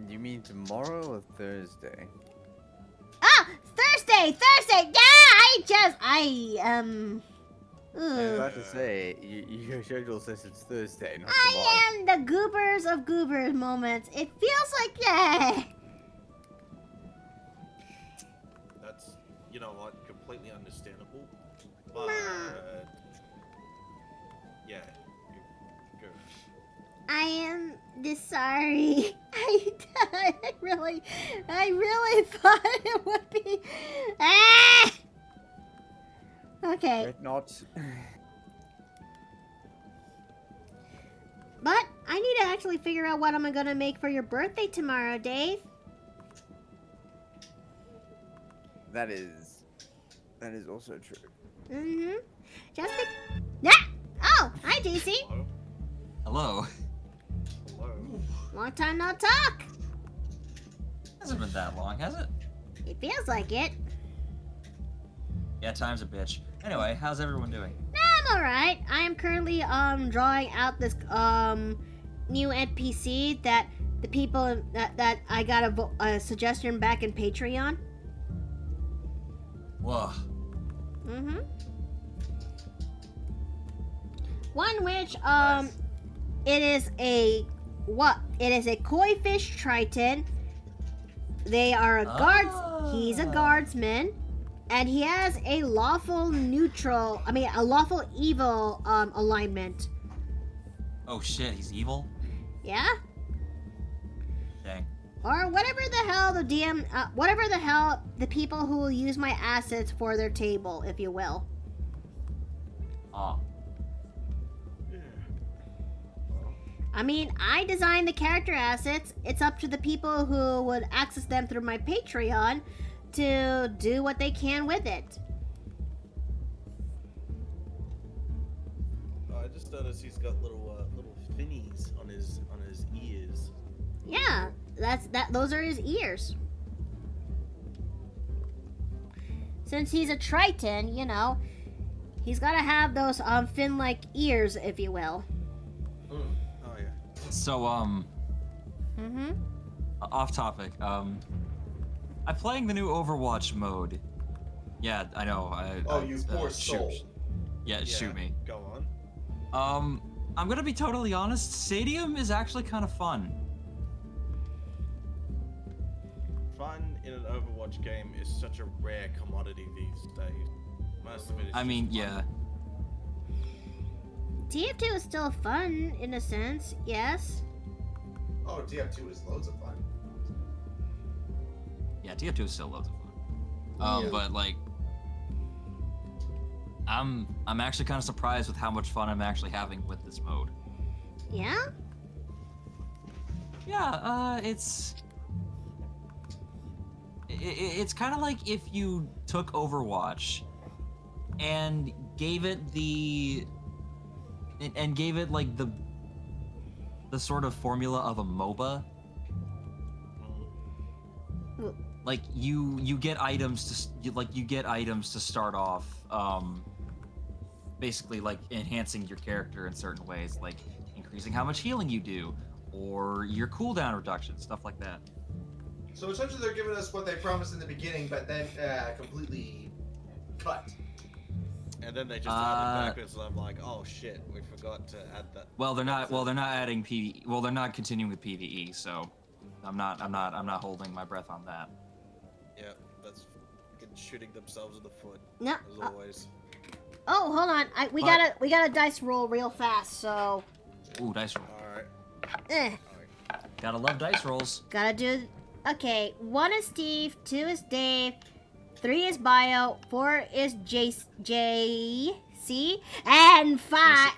You mean tomorrow or Thursday? Ah! Thursday! Yeah! I was about to say, your schedule says it's Thursday, not tomorrow. I am the goobers of goobers moments. It feels like, yeah. that's, you know what, completely understandable. But, yeah, go. I am sorry. I really thought it would be. Ah! Okay. Not. But I need to actually figure out what I'm gonna make for your birthday tomorrow, Dave. That is also true. Mm-hmm. Just yeah. Oh, hi, DC. Hello. Hello. Long time no talk. Hasn't been that long, has it? It feels like it. Yeah, time's a bitch. Anyway, how's everyone doing? I'm alright. I am currently drawing out this new NPC that the people that I got a suggestion back in Patreon. Whoa. Mm-hmm. One which Nice. it is a koi fish triton. They are a he's a guardsman. And he has a lawful evil alignment. Oh shit, he's evil? Yeah? Dang. Or whatever the hell the DM, whatever the hell the people who will use my assets for their table, if you will. Oh. Yeah. Well, I mean, I designed the character assets. It's up to the people who would access them through my Patreon to do what they can with it. I just noticed he's got little finnies on his ears. Yeah, those are his ears. Since he's a triton, you know, he's got to have those fin-like ears, if you will. Oh yeah. So, Mm-hmm. off topic, I'm playing the new Overwatch mode. Yeah, I know. You poor soul. Yeah, shoot me. Go on. I'm gonna be totally honest, Stadium is actually kind of fun. Fun in an Overwatch game is such a rare commodity these days. Most of it is I mean, just fun. yeah. TF2 is still fun, in a sense, yes. Oh, TF2 is loads of fun. Yeah, TF2 is still loads of fun. But like, I'm actually kind of surprised with how much fun I'm actually having with this mode. Yeah? Yeah, it's kind of like if you took Overwatch and gave it like the sort of formula of a MOBA, like you get items you get items to start off, basically like enhancing your character in certain ways, like increasing how much healing you do, or your cooldown reduction, stuff like that. So essentially, they're giving us what they promised in the beginning, but then completely cut. And then they just add it backwards, and I'm like, oh shit, we forgot to add that. Well, they're not adding PvE. Well, they're not continuing with PvE, so I'm not holding my breath on that. Yeah, that's fucking shooting themselves in the foot. No. As always. Oh, hold on. We got a dice roll real fast. So. Ooh, dice roll. All right. Gotta love dice rolls. Gotta do. Okay, 1 is Steve, 2 is Dave, 3 is Bio, 4 is JC, and 5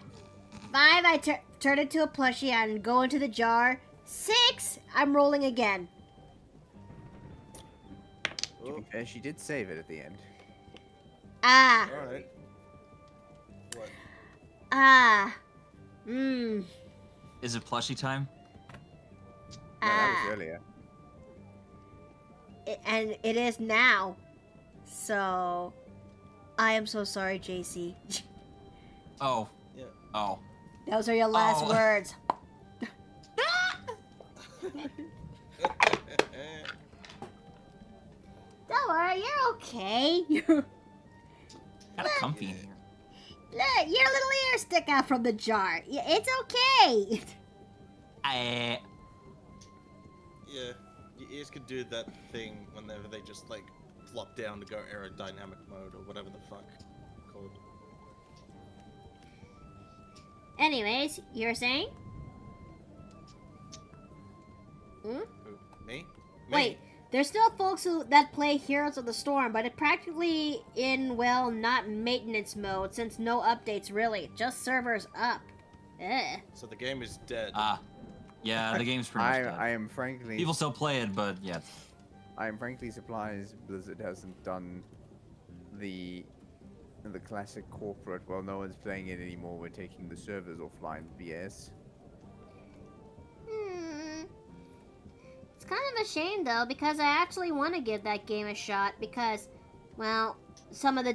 I turn into a plushie and go into the jar. 6, I'm rolling again. To be fair, she did save it at the end. Ah. All right. What? Ah. Is it plushie time? No, that was earlier. And it is now. So, I am so sorry, JC. Oh. Yeah. Oh. Those are your last words. Don't worry, you're okay. Kinda comfy in here. Look, your little ears stick out from the jar. It's okay. I. Yeah, your ears could do that thing whenever they just like flop down to go aerodynamic mode or whatever the fuck called. Anyways, you were saying? Who? Me? Wait, there's still folks that play Heroes of the Storm, but it's practically in, well, not maintenance mode, since no updates really, just servers up. Ugh. So the game is dead. Yeah, the game's pretty much dead. I am frankly... People still play it, but yeah. I am frankly surprised Blizzard hasn't done the classic corporate, well, no one's playing it anymore, we're taking the servers offline BS. It's kind of a shame, though, because I actually want to give that game a shot, because, well, some of the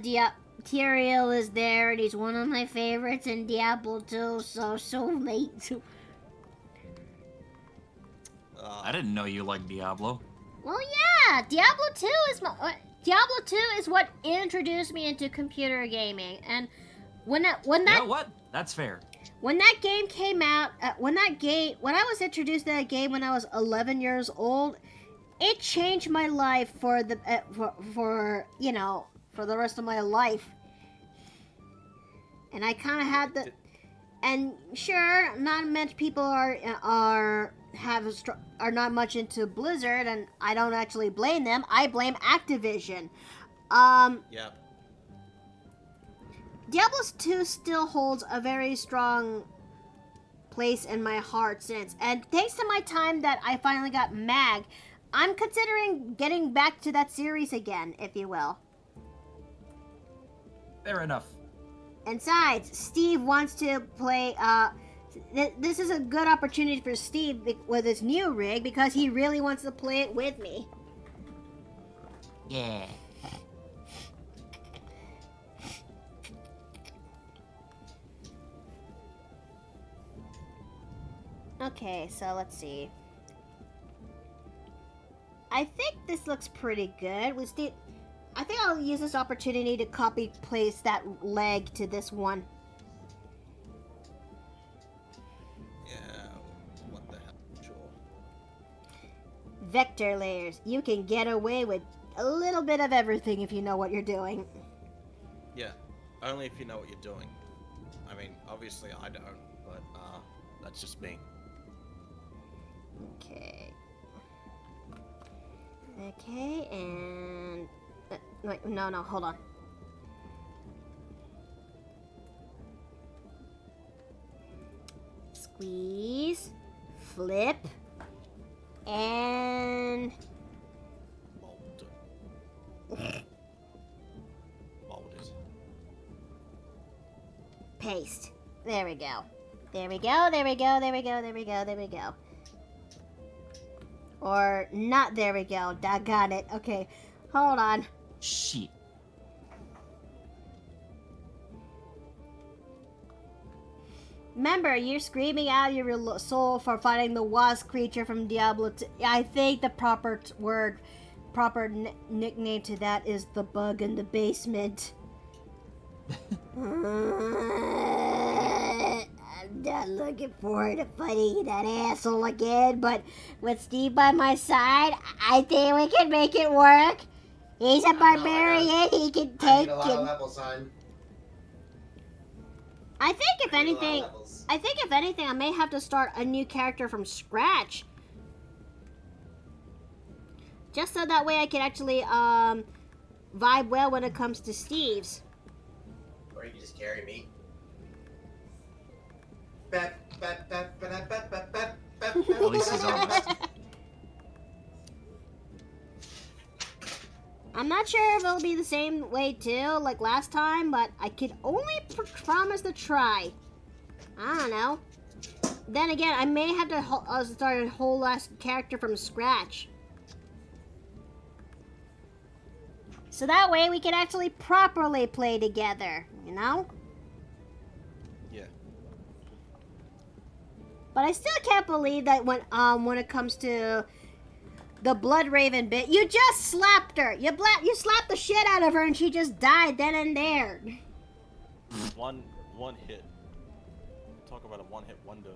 Tyrael is there, and he's one of my favorites in Diablo 2, so late. I didn't know you liked Diablo. Well, yeah, Diablo 2 is what introduced me into computer gaming, and when that You know what? That's fair. when that game came out, when I was introduced to that game when I was 11 years old, it changed my life for the for the rest of my life. And I kind of had the, and sure, not many people are not much into Blizzard, and I don't actually blame them. I blame Activision. Yeah. Diablo 2 still holds a very strong place in my heart since, and thanks to my time that I finally got MAG, I'm considering getting back to that series again, if you will. Fair enough. And besides, Steve wants to play, this is a good opportunity for Steve with his new rig, because he really wants to play it with me. Yeah. Okay, so let's see. I think this looks pretty good. I think I'll use this opportunity to copy paste that leg to this one. Yeah. What the hell? Sure. Vector layers. You can get away with a little bit of everything if you know what you're doing. Yeah. Only if you know what you're doing. I mean, obviously I don't, but that's just me. Okay. Okay, and... wait, no, hold on. Squeeze, flip, and... Mold. Molded. Paste. There we go. There we go, there we go, there we go, there we go, there we go. Or not, there we go. Got it. Okay, hold on. Shit. Remember, you're screaming out your soul for fighting the wasp creature from Diablo 2. I think the proper nickname to that is the bug in the basement. I'm not looking forward to fighting that asshole again, but with Steve by my side, I think we can make it work. He's a barbarian, he can I take need a lot of it. levels, son. I think if anything, I may have to start a new character from scratch. Just so that way I can actually vibe well when it comes to Steve's. Or you can just carry me. At least he's honest. I'm not sure if it'll be the same way too, like last time, but I could only promise to try. I don't know. Then again, I may have to start a whole last character from scratch. So that way we can actually properly play together, you know? Yeah. But I still can't believe that when it comes to the Blood Raven bit, you just slapped her. You slapped the shit out of her and she just died then and there. One hit. Talk about a one-hit wonder.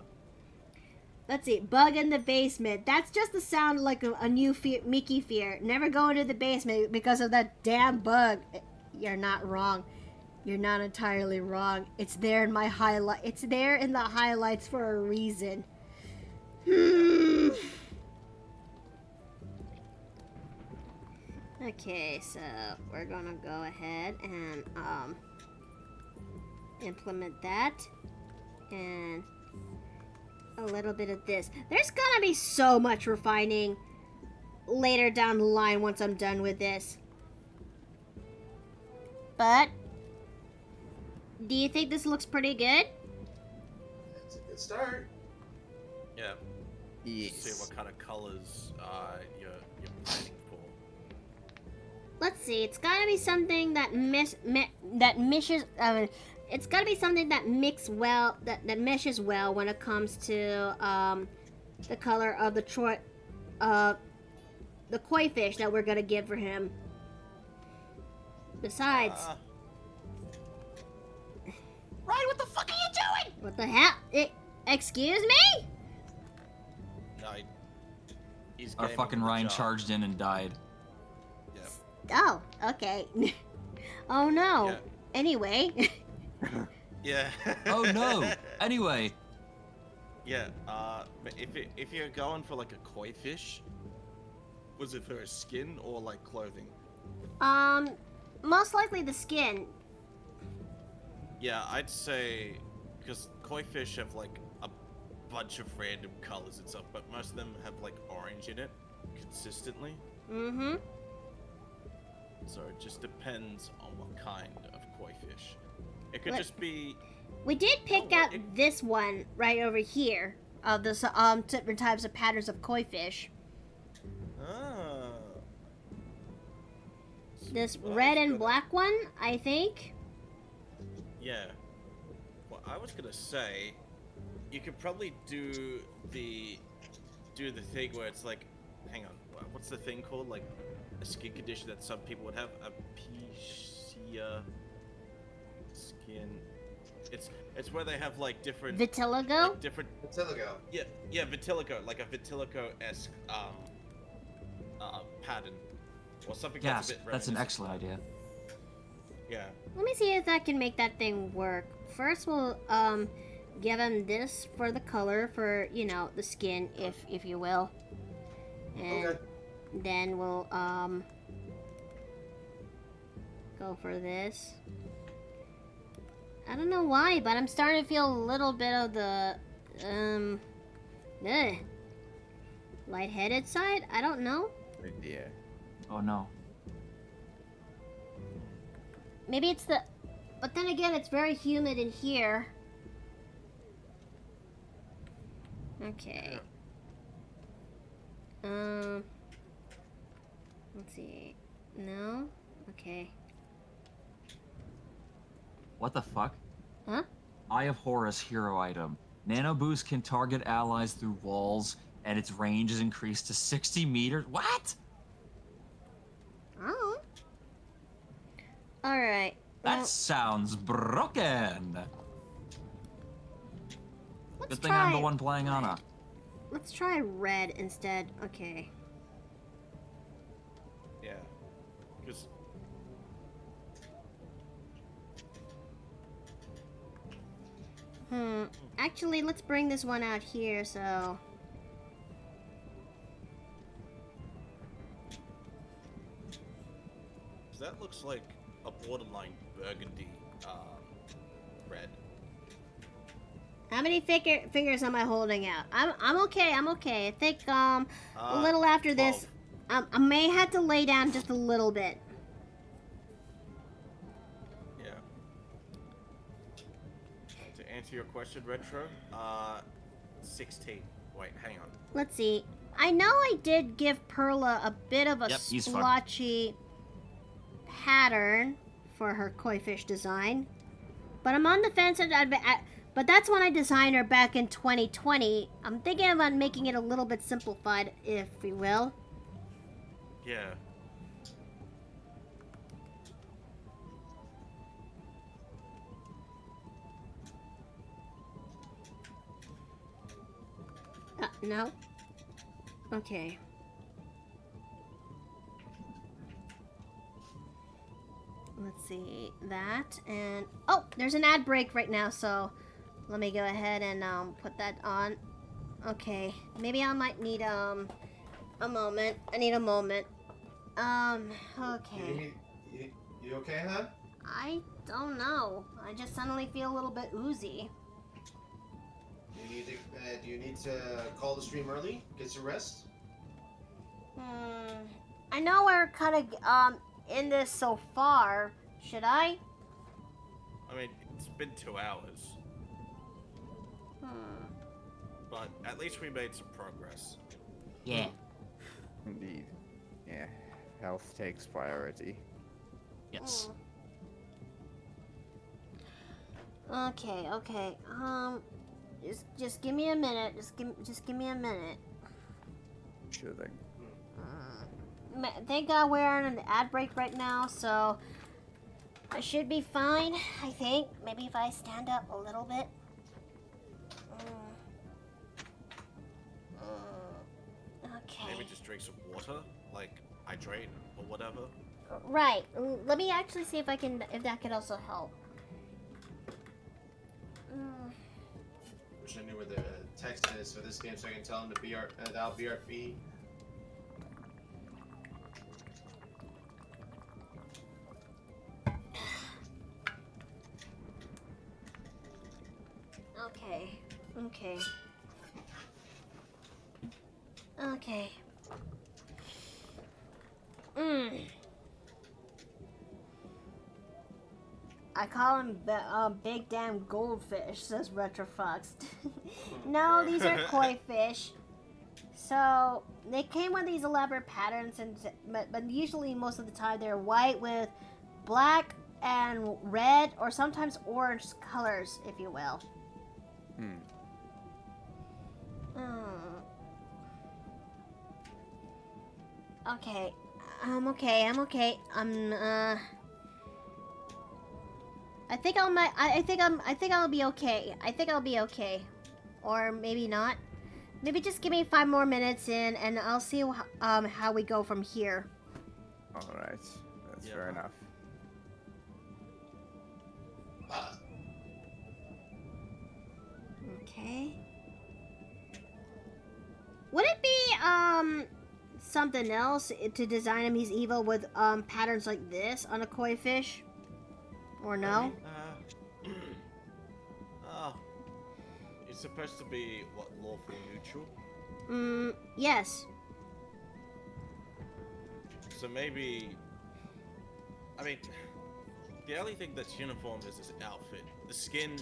Let's see, bug in the basement. That's just the sound like a new Mickey fear. Never go into the basement because of that damn bug. You're not wrong. You're not entirely wrong. It's there in my highlight. It's there in the highlights for a reason. Okay, so we're gonna go ahead and implement that and a little bit of this. There's gonna be so much refining later down the line once I'm done with this. But do you think this looks pretty good? That's a good start. Yeah. Yes. See what kind of colors you're planning for. Let's see. It's gotta be something that it's gotta be something that that meshes well when it comes to the color of the koi fish that we're gonna give for him. Besides, Ryan, what the fuck are you doing? what the hell? Excuse me? No, he's Our gaming fucking with the Ryan jar. charged in and died. Yeah. Oh, okay. Oh no. Yeah. Anyway. Yeah. Oh no. Anyway. Yeah. But if you're going for like a koi fish, was it for a skin or like clothing? Most likely the skin. Yeah, I'd say because koi fish have like a bunch of random colors and stuff, but most of them have like orange in it consistently. Mm-hmm. So it just depends on what kind of koi fish. It could Look. just be. We did pick Oh, out this one right over here of the different types of patterns of koi fish. Ah. This Well, red I was and gonna- black one, I think. Yeah. Well, I was gonna say, you could probably do the thing where it's like, hang on, what's the thing called? Like a skin condition that some people would have, alopecia skin. It's where they have like different Vitiligo? like different Vitiligo. yeah vitiligo, like a vitiligo-esque pattern or something Yes, that's a bit that's an reminiscent. excellent idea. Yeah. Let me see if I can make that thing work. First, we'll give him this for the color for the skin, if you will, and Okay. then we'll go for this. I don't know why, but I'm starting to feel a little bit of the lightheaded side. I don't know. Yeah. Oh no. Maybe it's the. But then again, it's very humid in here. Okay. Let's see. No? Okay. What the fuck? Huh? Eye of Horus hero item. Nano boost can target allies through walls, and its range is increased to 60 meters. What? Oh. Alright. That sounds broken. Let's Good thing I'm the try- one playing Ana. Let's try red instead. Okay. Yeah. Because Actually, let's bring this one out here, so... that looks like a borderline burgundy red. How many fingers am I holding out? I'm okay, I'm okay. I think, a little after 12. this, I may have to lay down just a little bit. Yeah. To answer your question, Retro, 16. Wait, hang on. Let's see. I know I did give Perla a bit of a Yep, he's fine. splotchy pattern for her koi fish design, but I'm on the fence. But that's when I designed her back in 2020. I'm thinking about making it a little bit simplified, if you will. Yeah. No? Okay. Let's see that, and oh, there's an ad break right now, so let me go ahead and put that on. Okay, maybe I might need a moment. I need a moment. Okay. You okay, huh? I don't know. I just suddenly feel a little bit oozy. Do you need to call the stream early? Get some rest? I know we're kind of in this so far. Should I? I mean, it's been 2 hours. But at least we made some progress. Yeah. Indeed. Yeah. Health takes priority. Yes. Okay. Just give me a minute. Just give me a minute. Sure thing. Thank God we're on an ad break right now, so I should be fine, I think. Maybe if I stand up a little bit. Okay. Maybe just drink some water, like hydrate or whatever. Right. Let me actually see if that could also help. Wish I knew where the text is for this game so I can tell him to dial BRB. Okay. I call him big damn goldfish, says Retrofox. No, these are koi fish. So they came with these elaborate patterns, but usually most of the time they're white with black and red, or sometimes orange colors, if you will. Okay. I'm okay. I think I'll be okay. I think I'll be okay. Or maybe not. Maybe just give me 5 more minutes in, and I'll see how we go from here. Alright. That's fair enough. Okay. Would it be something else to design him he's evil with patterns like this on a koi fish? Or no? It's supposed to be what, lawful neutral? Yes. So maybe, I mean, the only thing that's uniform is his outfit. The skin,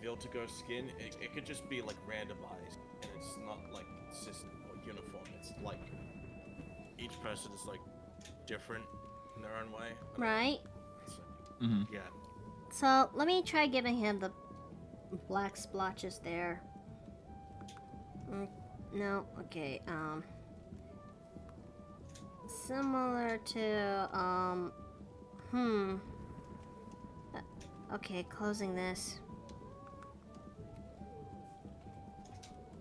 Viltigo skin, it could just be like randomized and It's not like system or uniform. It's like each person is like different in their own way. Right. So, Mhm. yeah. So let me try giving him the black splotches there. No, okay, similar to, okay, closing this.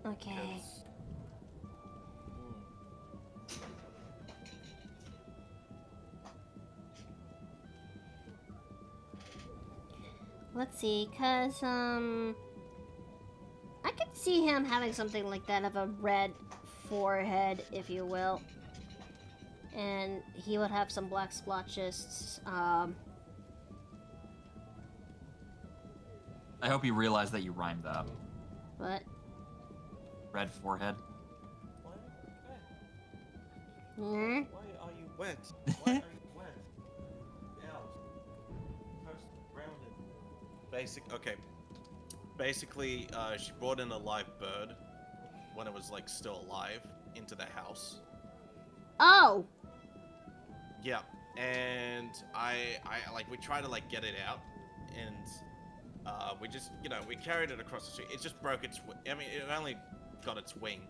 Okay. Because- Let's see, cause, I could see him having something like that of a red forehead, if you will. And he would have some black splotches, I hope you realize that you rhymed that. what? Red forehead. Why Hmm? are you wet? Why are you wet? Okay. Basically, she brought in a live bird when it was like still alive into the house. Oh! Yeah, and I like we tried to like get it out, and we just we carried it across the street. It just broke its. I mean, it only got its wing,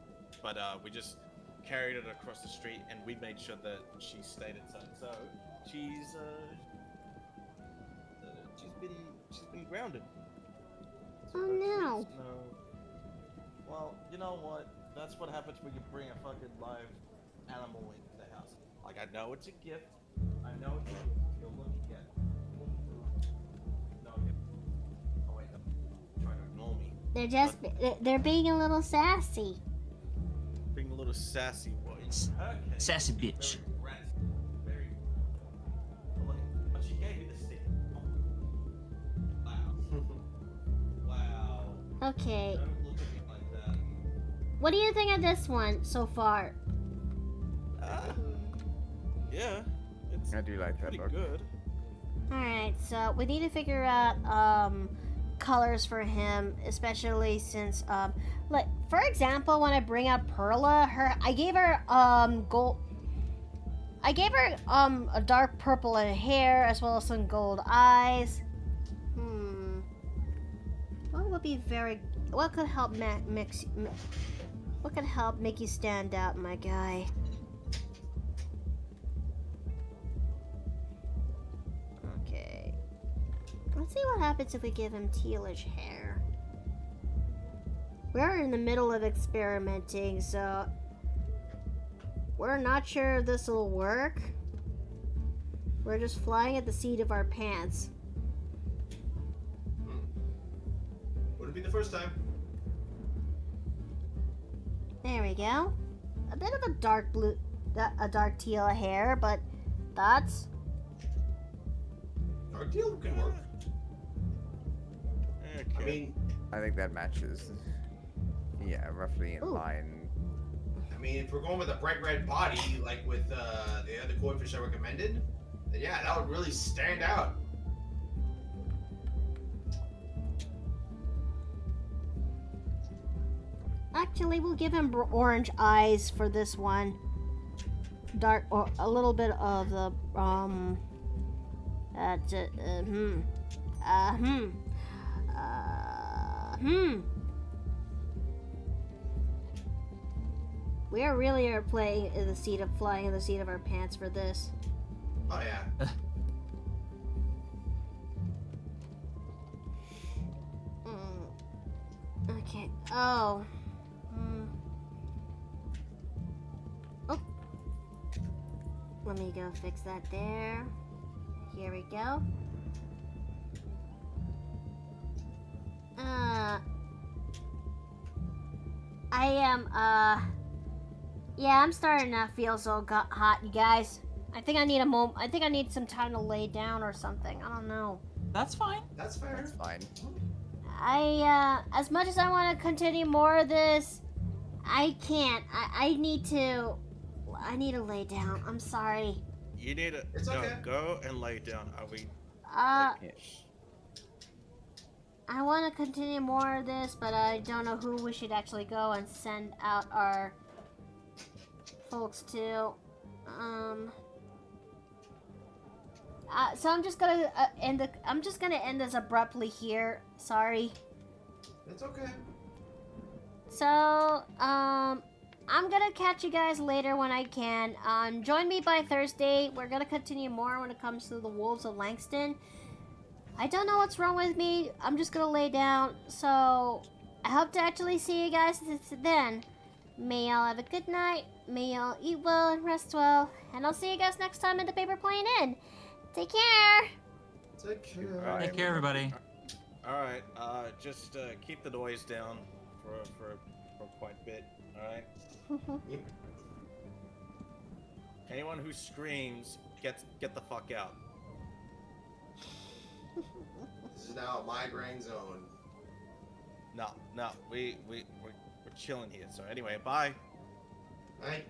but we just carried it across the street, and we made sure that she stayed inside. So she's been grounded. So Oh, hopefully no. there's Well, you know what? That's what happens when you bring a fucking live animal into the house. Like, I know it's a gift. I know it's a gift. You're looking at. No gift. Oh wait, no. Trying to ignore me. They're being a little sassy. Being a little sassy voice. Okay. Sassy bitch. Very aggressive. Very. But she gave me the stick. Wow. Wow. Okay. Don't look at me like that. What do you think of this one so far? Yeah. It's I do like that pretty book. good. Alright, so we need to figure out colors for him, especially since like for example, when I bring out Perla, I gave her gold. I gave her a dark purple in hair as well as some gold eyes. What would be what could help what could help make you stand out, my guy? Okay. Let's see what happens if we give him tealish hair. We're in the middle of experimenting, so we're not sure if this will work. We're just flying at the seat of our pants. Wouldn't be the first time. There we go. A bit of a dark blue, a dark teal hair, but that's Dark deal can work. Okay. I mean, I think that matches. Yeah, roughly in Ooh. line. if we're going with a bright red body, like with the other koi fish I recommended, then yeah, that would really stand out. actually we'll give him orange eyes for this one. Dark or a little bit of the We really are playing in the seat of flying in the seat of our pants for this. Oh yeah. Okay. Oh. Oh. Let me go fix that there. Here we go. Yeah, I'm starting to feel so hot, you guys. I think I need a moment. I think I need some time to lay down or something. I don't know. That's fine. That's fair. That's fine. As much as I want to continue more of this, I can't. I need to lay down. I'm sorry. You need to It's okay. go and lay down. Are we? I I want to continue more of this, but I don't know who we should actually go and send out our folks to. So I'm just gonna end this abruptly here. Sorry. It's okay. So, I'm gonna catch you guys later when I can. Join me by Thursday. We're gonna continue more when it comes to the Wolves of Langston. I don't know what's wrong with me. I'm just gonna lay down. So, I hope to actually see you guys then. May y'all have a good night. May y'all eat well and rest well. And I'll see you guys next time in the Paper Plane Inn. Take care. Take care. Goodbye, Take care, everybody. All right. Just keep the noise down for quite a bit. All right. Yep. Anyone who screams, get the fuck out. This is now a migraine zone. No, we're chilling here. So anyway, bye. Right?